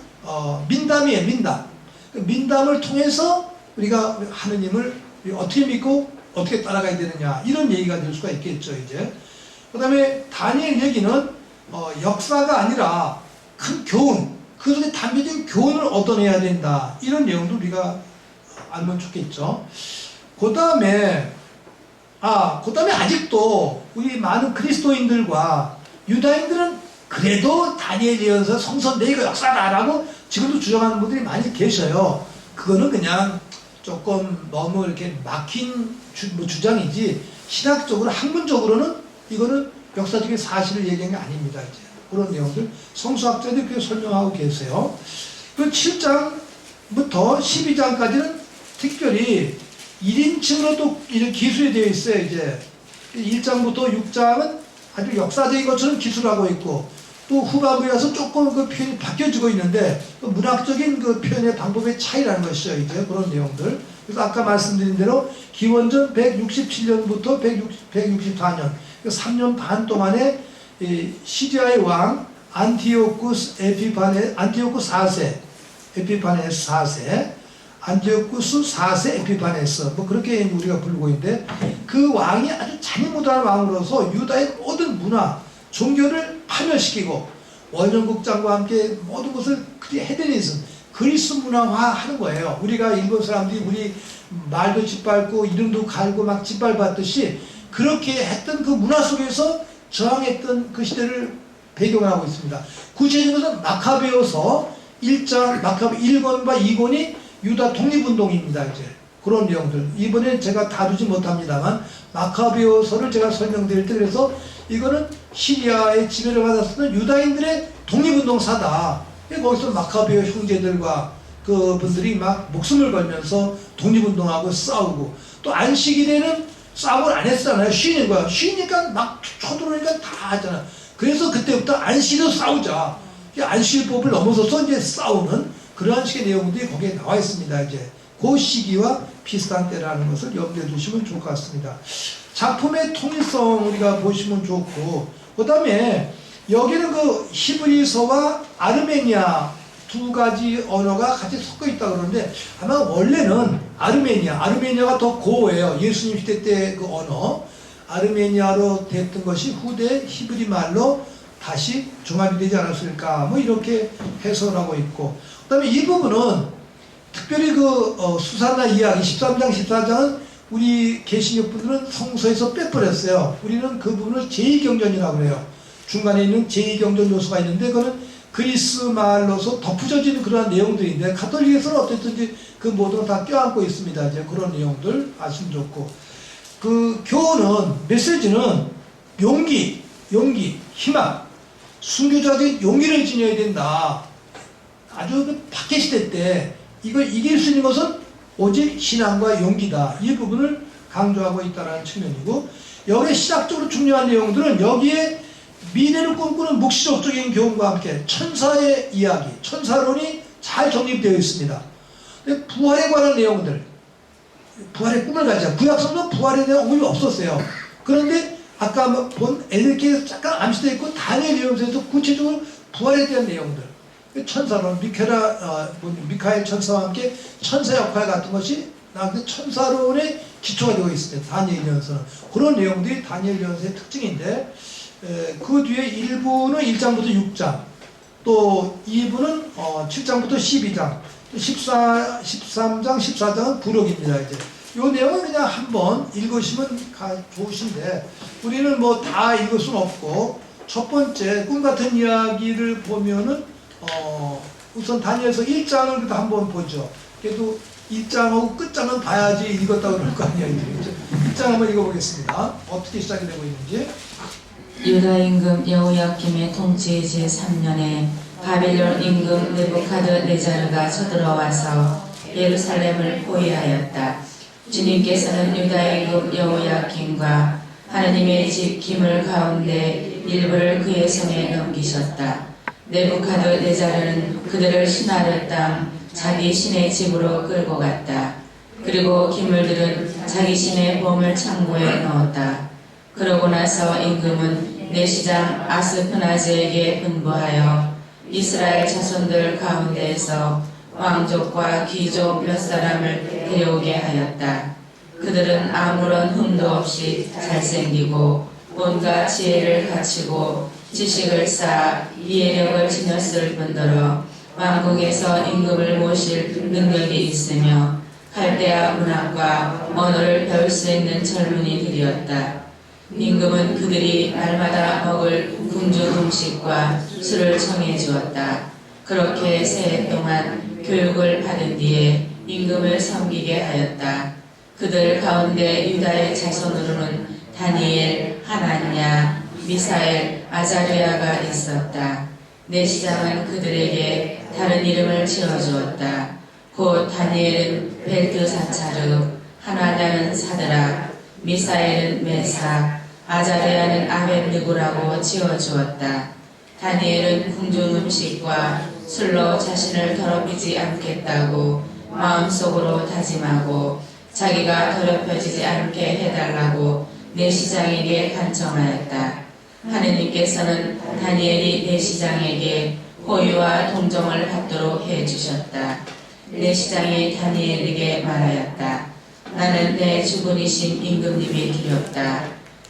민담이에요. 민담. 민담을 통해서 우리가 하느님을 어떻게 믿고 어떻게 따라가야 되느냐, 이런 얘기가 될 수가 있겠죠. 이제 그 다음에 다니엘 얘기는 역사가 아니라 큰 교훈, 그 속에 담겨진 교훈을 얻어내야 된다, 이런 내용도 우리가 알면 좋겠죠. 그 다음에 아직도 우리 많은 그리스도인들과 유다인들은 그래도 다니엘 예언서 성서인데 이거 역사다라고 지금도 주장하는 분들이 많이 계셔요. 그거는 그냥 조금 너무 이렇게 막힌 주장이지, 신학적으로 학문적으로는 이거는 역사적인 사실을 얘기한 게 아닙니다. 이제 그런 내용들 성수학자들이 그렇게 설명하고 계세요. 그 7장부터 12장까지는 특별히 1인칭으로 또 기술이 되어 있어요. 이제 1장부터 6장은 아주 역사적인 것처럼 기술하고 있고, 또 후반부에 와서 조금 그 표현이 바뀌어지고 있는데, 그 문학적인 그 표현의 방법의 차이라는 것이죠. 이제 그런 내용들. 그래서 아까 말씀드린 대로 기원전 167년부터 164년, 3년 반 동안에 시리아의 왕 안티오쿠스 4세, 에피파네스 4세, 안티오쿠스 4세 에피파네스, 그렇게 우리가 부르고 있는데, 그 왕이 아주 잔인무도한 왕으로서 유다의 모든 문화, 종교를 파멸시키고 원정국장과 함께 모든 것을 헤드니즘, 그리스 문화화 하는 거예요. 우리가 일본 사람들이 우리 말도 짓밟고 이름도 갈고 막 짓밟았듯이 그렇게 했던 그 문화 속에서 저항했던 그 시대를 배경을 하고 있습니다. 구체적으로 마카베오서 1장, 마카베 1권과 2권이 유다 독립운동입니다. 이제 그런 내용들. 이번에 제가 다루지 못합니다만 마카베오서를 제가 설명드릴 때, 그래서 이거는 시리아의 지배를 받았었던 유다인들의 독립운동사다. 거기서 마카베오 형제들과 그 분들이 막 목숨을 걸면서 독립운동하고 싸우고, 또 안식일에는 싸움을 안 했잖아요. 쉬는 거야. 쉬니까 막 쳐들어오니까 다 하잖아. 그래서 그때부터 안식일로 싸우자. 안식일법을 넘어서서 이제 싸우는 그러한 식의 내용들이 거기에 나와 있습니다. 이제 그 시기와 비슷한 때라는 것을 염두에 두시면 좋을 것 같습니다. 작품의 통일성 우리가 보시면 좋고, 그 다음에 여기는 그 히브리서와 아르메니아 두 가지 언어가 같이 섞여 있다 그러는데, 아마 원래는 아르메니아가 더 고어예요. 예수님 시대 때 그 언어 아르메니아로 됐던 것이 후대 히브리 말로 다시 종합이 되지 않았을까, 이렇게 해설하고 있고, 그 다음에 이 부분은 특별히 그 수사나 이야기 13장 14장은 우리 개신교 분들은 성서에서 빼버렸어요. 우리는 그 부분을 제2경전이라고 그래요. 중간에 있는 제2경전 요소가 있는데, 그거는 그리스 말로서 덧붙여진 그러한 내용들인데, 가톨릭에서는 어쨌든지 그 모든 걸 다 껴안고 있습니다. 이제 그런 내용들 아시면 좋고, 그 교훈은, 메시지는 용기, 희망, 순교자적인 용기를 지녀야 된다. 아주 그 박해시대 때 이걸 이길 수 있는 것은 오직 신앙과 용기다. 이 부분을 강조하고 있다는 측면이고, 여기에 시작적으로 중요한 내용들은 여기에 미래를 꿈꾸는 묵시적인 교훈과 함께 천사의 이야기, 천사론이 잘 정립되어 있습니다. 근데 부활에 관한 내용들, 부활의 꿈을 가지자. 구약성도 부활에 대한 언급이 없었어요. 그런데 아까 본 엘리키에서 잠깐 암시되어 있고 다니엘 예언서에서 구체적으로 부활에 대한 내용들, 천사론, 미카엘 천사와 함께 천사 역할 같은 것이 나한테 천사론의 기초가 되어 있습니다. 다니엘 예언서는 그런 내용들이 다니엘 예언서의 특징인데, 그 뒤에 1부는 1장부터 6장, 또 2부는 7장부터 12장, 13장, 14장은 부록입니다. 이제 이 내용을 그냥 한번 읽으시면 좋으신데, 우리는 뭐 다 읽을 수는 없고, 첫 번째 꿈 같은 이야기를 보면은 우선 다니엘서 1장을 한번 보죠. 그래도 1장하고 끝장은 봐야지 읽었다고 그럴 거 아니에요. 1장 한번 읽어보겠습니다. 어떻게 시작이 되고 있는지. 유다 임금 여호야김의 통치 제3년에 바빌론 임금 느부카드네자르가 쳐들어와서 예루살렘을 포위하였다. 주님께서는 유다 임금 여호야김과 하느님의 집 기물 가운데 일부를 그의 손에 넘기셨다. 느부카드네자르는 그들을 시나르 땅 자기 신의 집으로 끌고 갔다. 그리고 기물들은 자기 신의 보물 창고에 넣었다. 그러고 나서 임금은 내시장 아스프나즈에게 분부하여 이스라엘 자손들 가운데에서 왕족과 귀족 몇 사람을 데려오게 하였다. 그들은 아무런 흠도 없이 잘생기고 온갖 지혜를 갖추고 지식을 쌓아 이해력을 지녔을 뿐더러 왕궁에서 임금을 모실 능력이 있으며 갈대아 문학과 언어를 배울 수 있는 젊은이들이었다. 임금은 그들이 날마다 먹을 궁중 음식과 술을 청해 주었다. 그렇게 새 해 동안 교육을 받은 뒤에 임금을 섬기게 하였다. 그들 가운데 유다의 자손으로는 다니엘, 하나냐, 미사엘, 아자르야가 있었다. 내시장은 그들에게 다른 이름을 지어주었다. 곧 다니엘은 벨드사차르, 하나냐는 사드락, 미사엘은 메삭, 아자르야는 아벳느고라고 지어주었다. 다니엘은 궁중 음식과 술로 자신을 더럽히지 않겠다고 마음속으로 다짐하고 자기가 더럽혀지지 않게 해달라고 내시장에게 간청하였다. 하느님께서는 다니엘이 내시장에게 호의와 동정을 받도록 해주셨다. 내시장이 다니엘에게 말하였다. 나는 내 주군이신 임금님이 두렵다.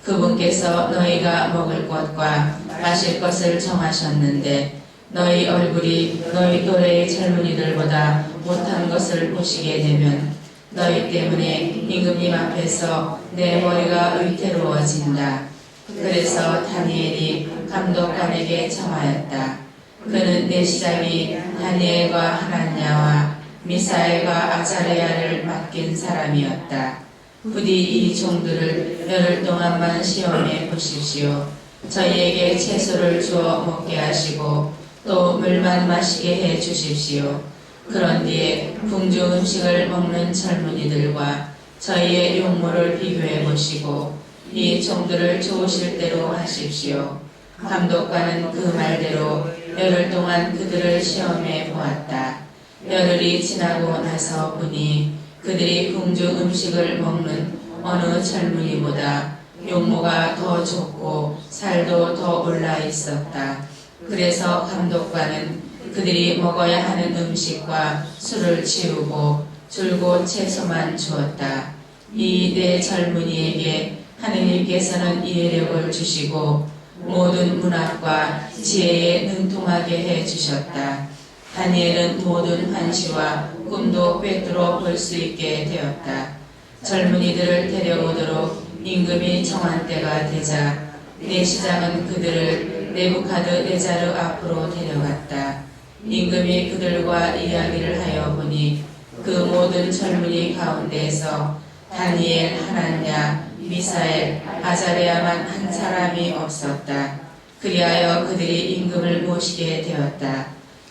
그분께서 너희가 먹을 것과 마실 것을 정하셨는데 너희 얼굴이 너희 또래의 젊은이들보다 못한 것을 보시게 되면 너희 때문에 임금님 앞에서 내 머리가 위태로워진다. 그래서 다니엘이 감독관에게 청하였다. 그는 내시장이 다니엘과 하나냐와 미사엘과 아자르야를 맡긴 사람이었다. 부디 이 종들을 열흘 동안만 시험해 보십시오. 저희에게 채소를 주어 먹게 하시고 또 물만 마시게 해 주십시오. 그런 뒤에 궁중 음식을 먹는 젊은이들과 저희의 용모를 비교해 보시고 이 종들을 좋으실 대로 하십시오. 감독관은 그 말대로 열흘 동안 그들을 시험해 보았다. 열흘이 지나고 나서 보니 그들이 궁중 음식을 먹는 어느 젊은이보다 용모가 더 좋고 살도 더 올라 있었다. 그래서 감독관은 그들이 먹어야 하는 음식과 술을 치우고 줄곧 채소만 주었다. 이 네 젊은이에게 하느님께서는 이해력을 주시고 모든 문학과 지혜에 능통하게 해주셨다. 다니엘은 모든 환시와 꿈도 꿰뚫어 볼 수 있게 되었다. 젊은이들을 데려오도록 임금이 정한 때가 되자 내시장은 그들을 느부카드네자르 앞으로 데려갔다. 임금이 그들과 이야기를 하여 보니 그 모든 젊은이 가운데에서 다니엘, 하나냐, 미사엘, 아자르야만 한 사람이 없었다. 그리하여 그들이 임금을 모시게 되었다.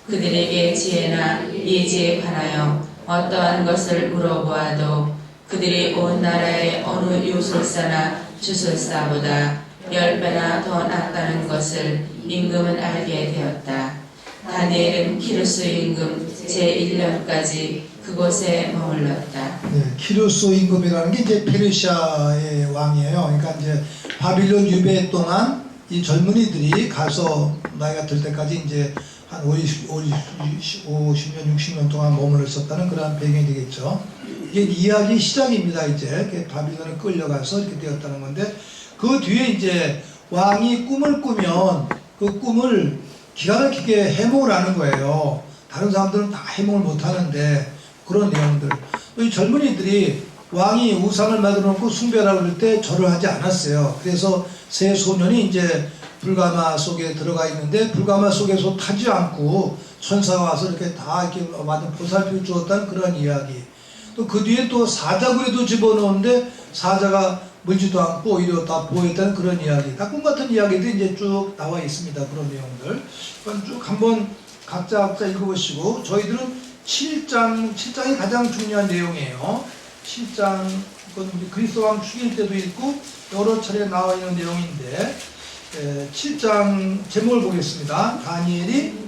그들에게 지혜나 예지에 관하여 어떠한 것을 물어보아도 그들이 온 나라의 어느 유술사나 주술사보다 10배나 더 낫다는 것을 임금은 알게 되었다. 다니엘은 키루스 임금 제1년까지 그곳에 머물렀다. 네, 키루스 임금이라는 게 이제 페르시아의 왕이에요. 그러니까 이제 바빌론 유배 동안 이 젊은이들이 가서 나이가 들 때까지 이제 한 50년, 60년 동안 머물렀었다는 그런 배경이 되겠죠. 이게 이야기 시작입니다. 이제 바빌론에 끌려가서 이렇게 되었다는 건데, 그 뒤에 이제 왕이 꿈을 꾸면 그 꿈을 기가 막히게 해몽을 하는 거예요. 다른 사람들은 다 해몽을 못 하는데, 그런 내용들. 이 젊은이들이 왕이 우상을 만들어 놓고 숭배하라고 그럴 때 절을 하지 않았어요. 그래서 세 소년이 이제 불가마 속에 들어가 있는데, 불가마 속에서 타지 않고 천사가 와서 이렇게 다 이렇게 완전 보살펴 주었다는 그런 이야기. 또 그 뒤에 또 사자굴에도 집어넣었는데 사자가 물지도 않고 오히려 다 보호했다는 그런 이야기. 다 꿈 같은 이야기들이 이제 쭉 나와 있습니다. 그런 내용들. 그럼 쭉 한번 각자 읽어보시고, 저희들은 7장이 가장 중요한 내용이에요. 7장, 그건 우리 그리스도 왕 죽일 때도 있고 여러 차례 나와 있는 내용인데, 7장 제목을 보겠습니다. 다니엘이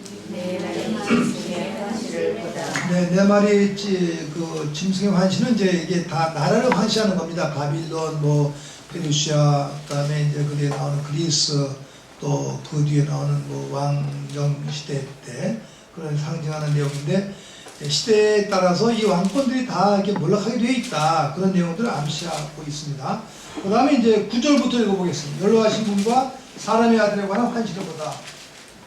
네 마리 그 짐승의 환시는 이제 이게 다 나라를 환시하는 겁니다. 바빌론, 뭐 페르시아, 그다음에 이제 그뒤에 나오는 그리스, 또 그 뒤에 나오는 뭐 왕정 시대 때 그런 상징하는 내용인데, 시대에 따라서 이 왕권들이 다 이렇게 몰락하게 되어 있다, 그런 내용들을 암시하고 있습니다. 그 다음에 이제 9절부터 읽어보겠습니다. 연로하신 분과 사람의 아들에 관한 환시를 보다.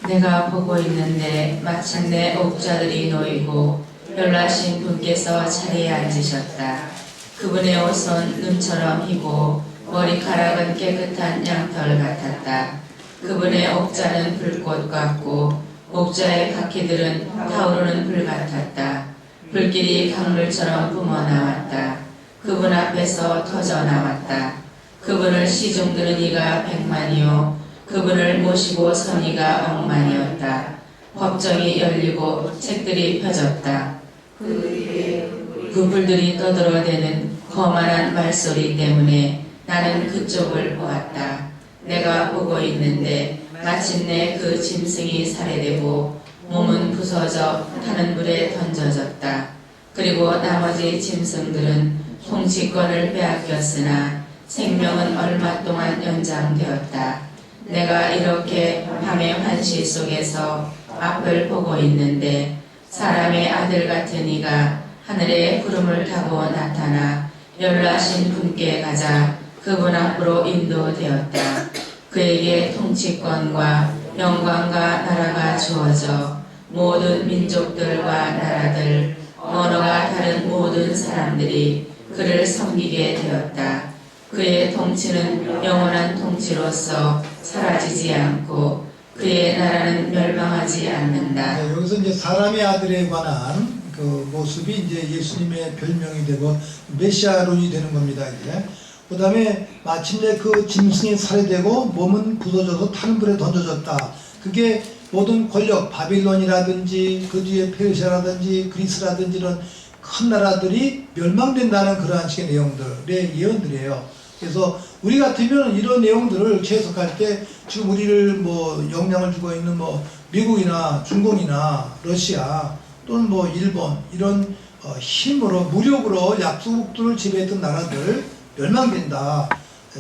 내가 보고 있는데 마침내 옥자들이 놓이고 연로하신 분께서 자리에 앉으셨다. 그분의 옷은 눈처럼 희고 머리카락은 깨끗한 양털 같았다. 그분의 옥자는 불꽃 같고 옥자의 바퀴들은 타오르는 불 같았다. 불길이 강물처럼 뿜어나왔다. 그분 앞에서 터져 나왔다. 그분을 시중드는 이가 100만이요 그분을 모시고 선 이가 10,000이었다. 법정이 열리고 책들이 펴졌다. 그 불들이 떠들어대는 거만한 말소리 때문에 나는 그쪽을 보았다. 내가 보고 있는데 마침내 그 짐승이 살해되고 몸은 부서져 타는 불에 던져졌다. 그리고 나머지 짐승들은 통치권을 빼앗겼으나 생명은 얼마 동안 연장되었다. 내가 이렇게 밤의 환시 속에서 앞을 보고 있는데 사람의 아들 같은 이가 하늘에 구름을 타고 나타나 연로하신 분께 가자 그분 앞으로 인도되었다. 그에게 통치권과 영광과 나라가 주어져 모든 민족들과 나라들, 언어가 다른 모든 사람들이 그를 섬기게 되었다. 그의 통치는 영원한 통치로서 사라지지 않고 그의 나라는 멸망하지 않는다. 네, 여기서 이제 사람의 아들에 관한 그 모습이 이제 예수님의 별명이 되고 메시아론이 되는 겁니다. 이제 그 다음에 마침내 그 짐승이 살해되고 몸은 부서져서 타는 불에 던져졌다. 그게 모든 권력, 바빌론이라든지 그 뒤에 페르시아라든지 그리스라든지 이런 큰 나라들이 멸망된다는 그러한 식의 내용들의 예언들이에요. 그래서 우리 같으면 이런 내용들을 해석할 때 지금 우리를 뭐 영향을 주고 있는 뭐 미국이나 중공이나 러시아 또는 뭐 일본 이런 힘으로 무력으로 약소국들을 지배했던 나라들 멸망된다.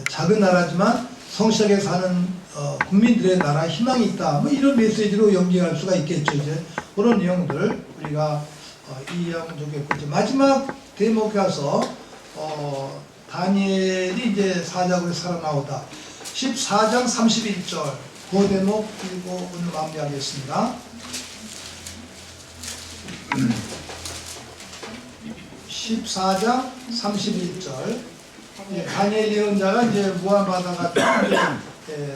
작은 나라지만 성실하게 사는 국민들의 나라 희망이 있다. 뭐 이런 메시지로 연기할 수가 있겠죠. 이제 그런 내용들 우리가 이해하면 좋겠고, 이제 마지막 대목에 가서 다니엘이 이제 사자굴에 살아나오다. 14장 31절 그 대목 그리고 오늘 마무리하겠습니다. 14장 31절 다니엘 예언자가 이제 무한바다가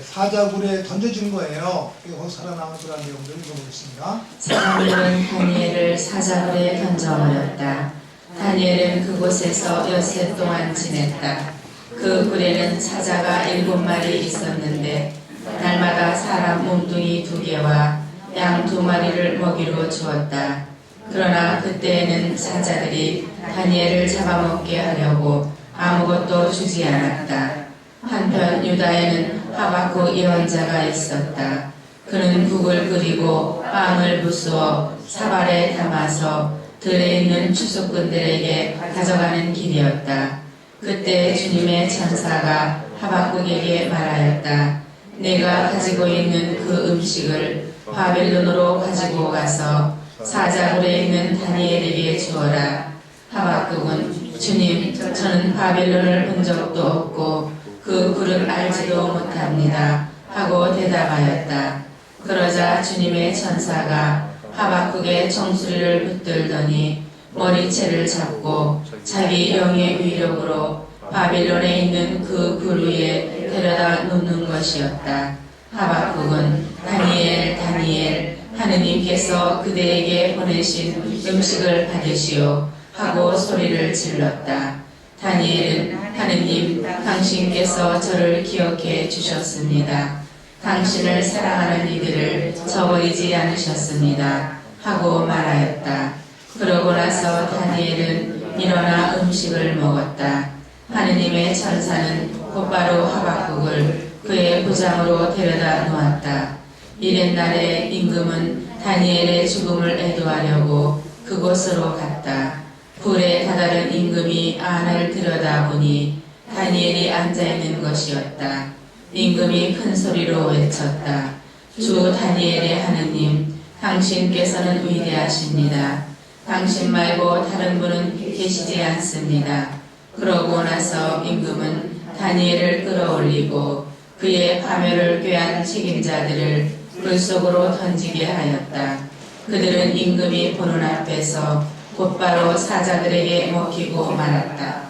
사자굴에 던져진 거예요. 거기서 살아남은 그런 내용들을 읽어보겠습니다. 사람들은 다니엘을 사자굴에 던져버렸다. 다니엘은 그곳에서 엿새 동안 지냈다. 그 굴에는 사자가 7마리 있었는데 날마다 사람 몸뚱이 2개와 양 2마리를 먹이로 주었다. 그러나 그때에는 사자들이 다니엘을 잡아먹게 하려고 아무것도 주지 않았다. 한편 유다에는 하박국 예언자가 있었다. 그는 국을 끓이고 빵을 부수어 사발에 담아서 들에 있는 추수꾼들에게 가져가는 길이었다. 그때 주님의 천사가 하박국에게 말하였다. 내가 가지고 있는 그 음식을 바벨론으로 가지고 가서 사자굴에 있는 다니엘에게 주어라. 하박국은 주님, 저는 바벨론을 본 적도 없고 그 굴을 알지도 못합니다 하고 대답하였다. 그러자 주님의 천사가 하박국의 정수리를 붙들더니 머리채를 잡고 자기 영의 위력으로 바빌론에 있는 그 굴 위에 데려다 놓는 것이었다. 하박국은 다니엘, 다니엘, 하느님께서 그대에게 보내신 음식을 받으시오 하고 소리를 질렀다. 다니엘은 하느님, 당신께서 저를 기억해 주셨습니다. 당신을 사랑하는 이들을 저버리지 않으셨습니다 하고 말하였다. 그러고 나서 다니엘은 일어나 음식을 먹었다. 하느님의 천사는 곧바로 하박국을 그의 부장으로 데려다 놓았다. 이튿날에 임금은 다니엘의 죽음을 애도하려고 그곳으로 갔다. 굴에 다다른 임금이 안을 들여다보니 다니엘이 앉아있는 것이었다. 임금이 큰 소리로 외쳤다. 주 다니엘의 하느님, 당신께서는 위대하십니다. 당신 말고 다른 분은 계시지 않습니다. 그러고 나서 임금은 다니엘을 끌어올리고 그의 파멸을 꾀한 책임자들을 물 속으로 던지게 하였다. 그들은 임금이 보는 앞에서 곧바로 사자들에게 먹히고 말았다.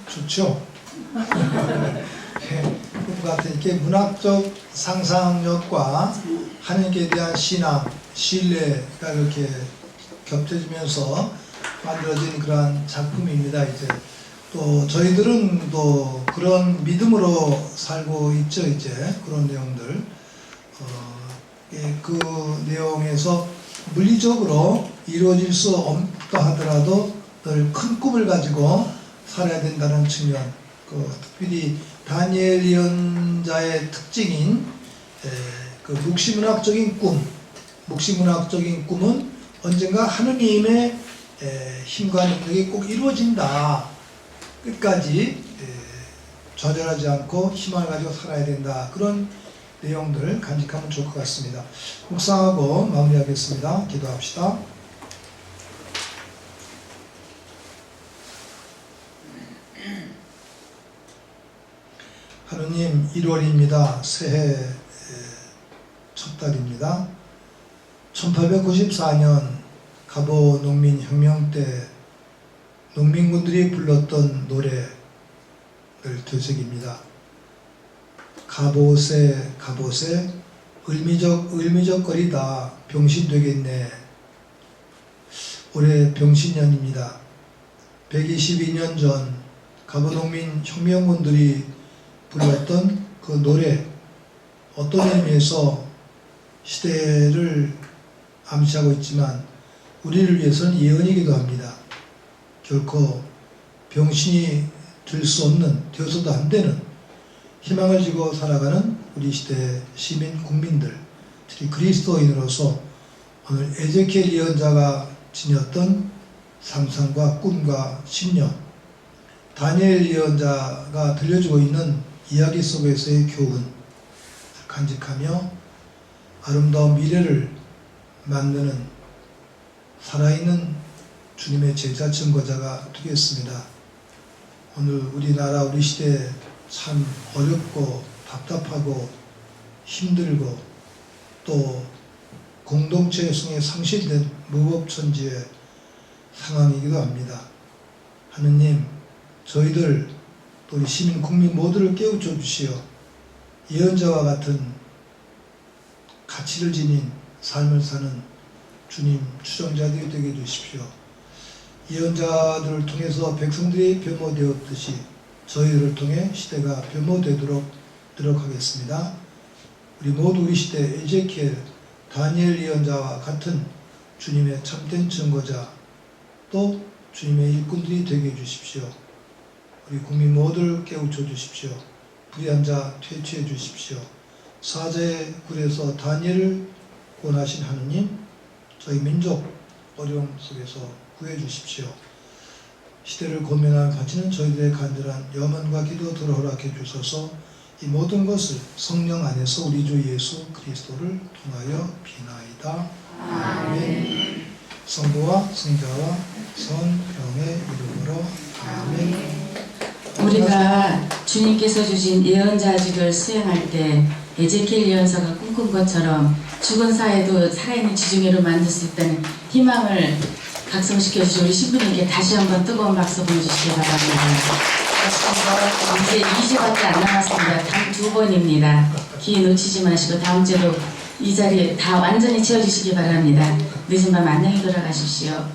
좋죠? 같은 이렇게 문학적 상상력과 하나님께 대한 신앙, 신뢰가 이렇게 겹쳐지면서 만들어진 그러한 작품입니다. 이제 또 저희들은 또 그런 믿음으로 살고 있죠. 이제 그런 내용들 그 내용에서 물리적으로 이루어질 수 없다 하더라도 늘 큰 꿈을 가지고 살아야 된다는 측면, 특별히 다니엘 예언자의 특징인 그 묵시문학적인 꿈은 언젠가 하느님의 힘과 능력이 꼭 이루어진다. 끝까지 좌절하지 않고 희망을 가지고 살아야 된다. 그런 내용들을 간직하면 좋을 것 같습니다. 묵상하고 마무리하겠습니다. 기도합시다. 하느님, 1월입니다. 새해 첫 달입니다. 1894년 갑오 농민혁명 때 농민군들이 불렀던 노래를 되새깁니다. 갑옷에 갑옷에 을미적거리다 병신되겠네. 올해 병신년입니다. 122년 전 갑오농민 혁명군들이 불렀던 그 노래, 어떤 의미에서 시대를 암시하고 있지만 우리를 위해서는 예언이기도 합니다. 결코 병신이 될 수 없는, 되어서도 안 되는 희망을 지고 살아가는 우리 시대 시민 국민들, 특히 그리스도인으로서 오늘 에제키엘 예언자가 지녔던 상상과 꿈과 신념, 다니엘 예언자가 들려주고 있는 이야기 속에서의 교훈 간직하며 아름다운 미래를 만드는 살아있는 주님의 제자 증거자가 되겠습니다. 오늘 우리나라 우리 시대에 참 어렵고 답답하고 힘들고 또 공동체성에 상실된 무법천지의 상황이기도 합니다. 하느님, 저희들 또 우리 시민 국민 모두를 깨우쳐 주시어 예언자와 같은 가치를 지닌 삶을 사는 주님 추종자들이 되게 해주십시오. 예언자들을 통해서 백성들이 변모되었듯이 저희들을 통해 시대가 변모되도록 노력하겠습니다. 우리 모두 우리 시대 에제키엘 다니엘 예언자와 같은 주님의 참된 증거자 또 주님의 일꾼들이 되게 해주십시오. 우리 국민 모두를 깨우쳐 주십시오. 불의한 자 퇴치해 주십시오. 사자의 굴에서 다니엘을 구원하신 하느님, 저희 민족 어려움 속에서 구해 주십시오. 시대를 고민하며 바치는 저희들의 간절한 염원과 기도들을 허락해 주셔서 이 모든 것을 성령 안에서 우리 주 예수 그리스도를 통하여 비나이다. 아멘. 성부와 성자와 성령의 이름으로 아멘. 우리가 주님께서 주신 예언자직을 수행할 때 에제키엘 예언서가 꿈꾼 것처럼 죽은 사회도 살아있는 지중해로 만들 수 있다는 희망을 각성시켜 주신 우리 신부님께 다시 한번 뜨거운 박수 보내주시기 바랍니다. 이제 2주밖에 안 남았습니다. 단 2번입니다. 기회 놓치지 마시고 다음 주에도 이 자리에 다 완전히 채워주시기 바랍니다. 늦은 밤 안녕히 돌아가십시오.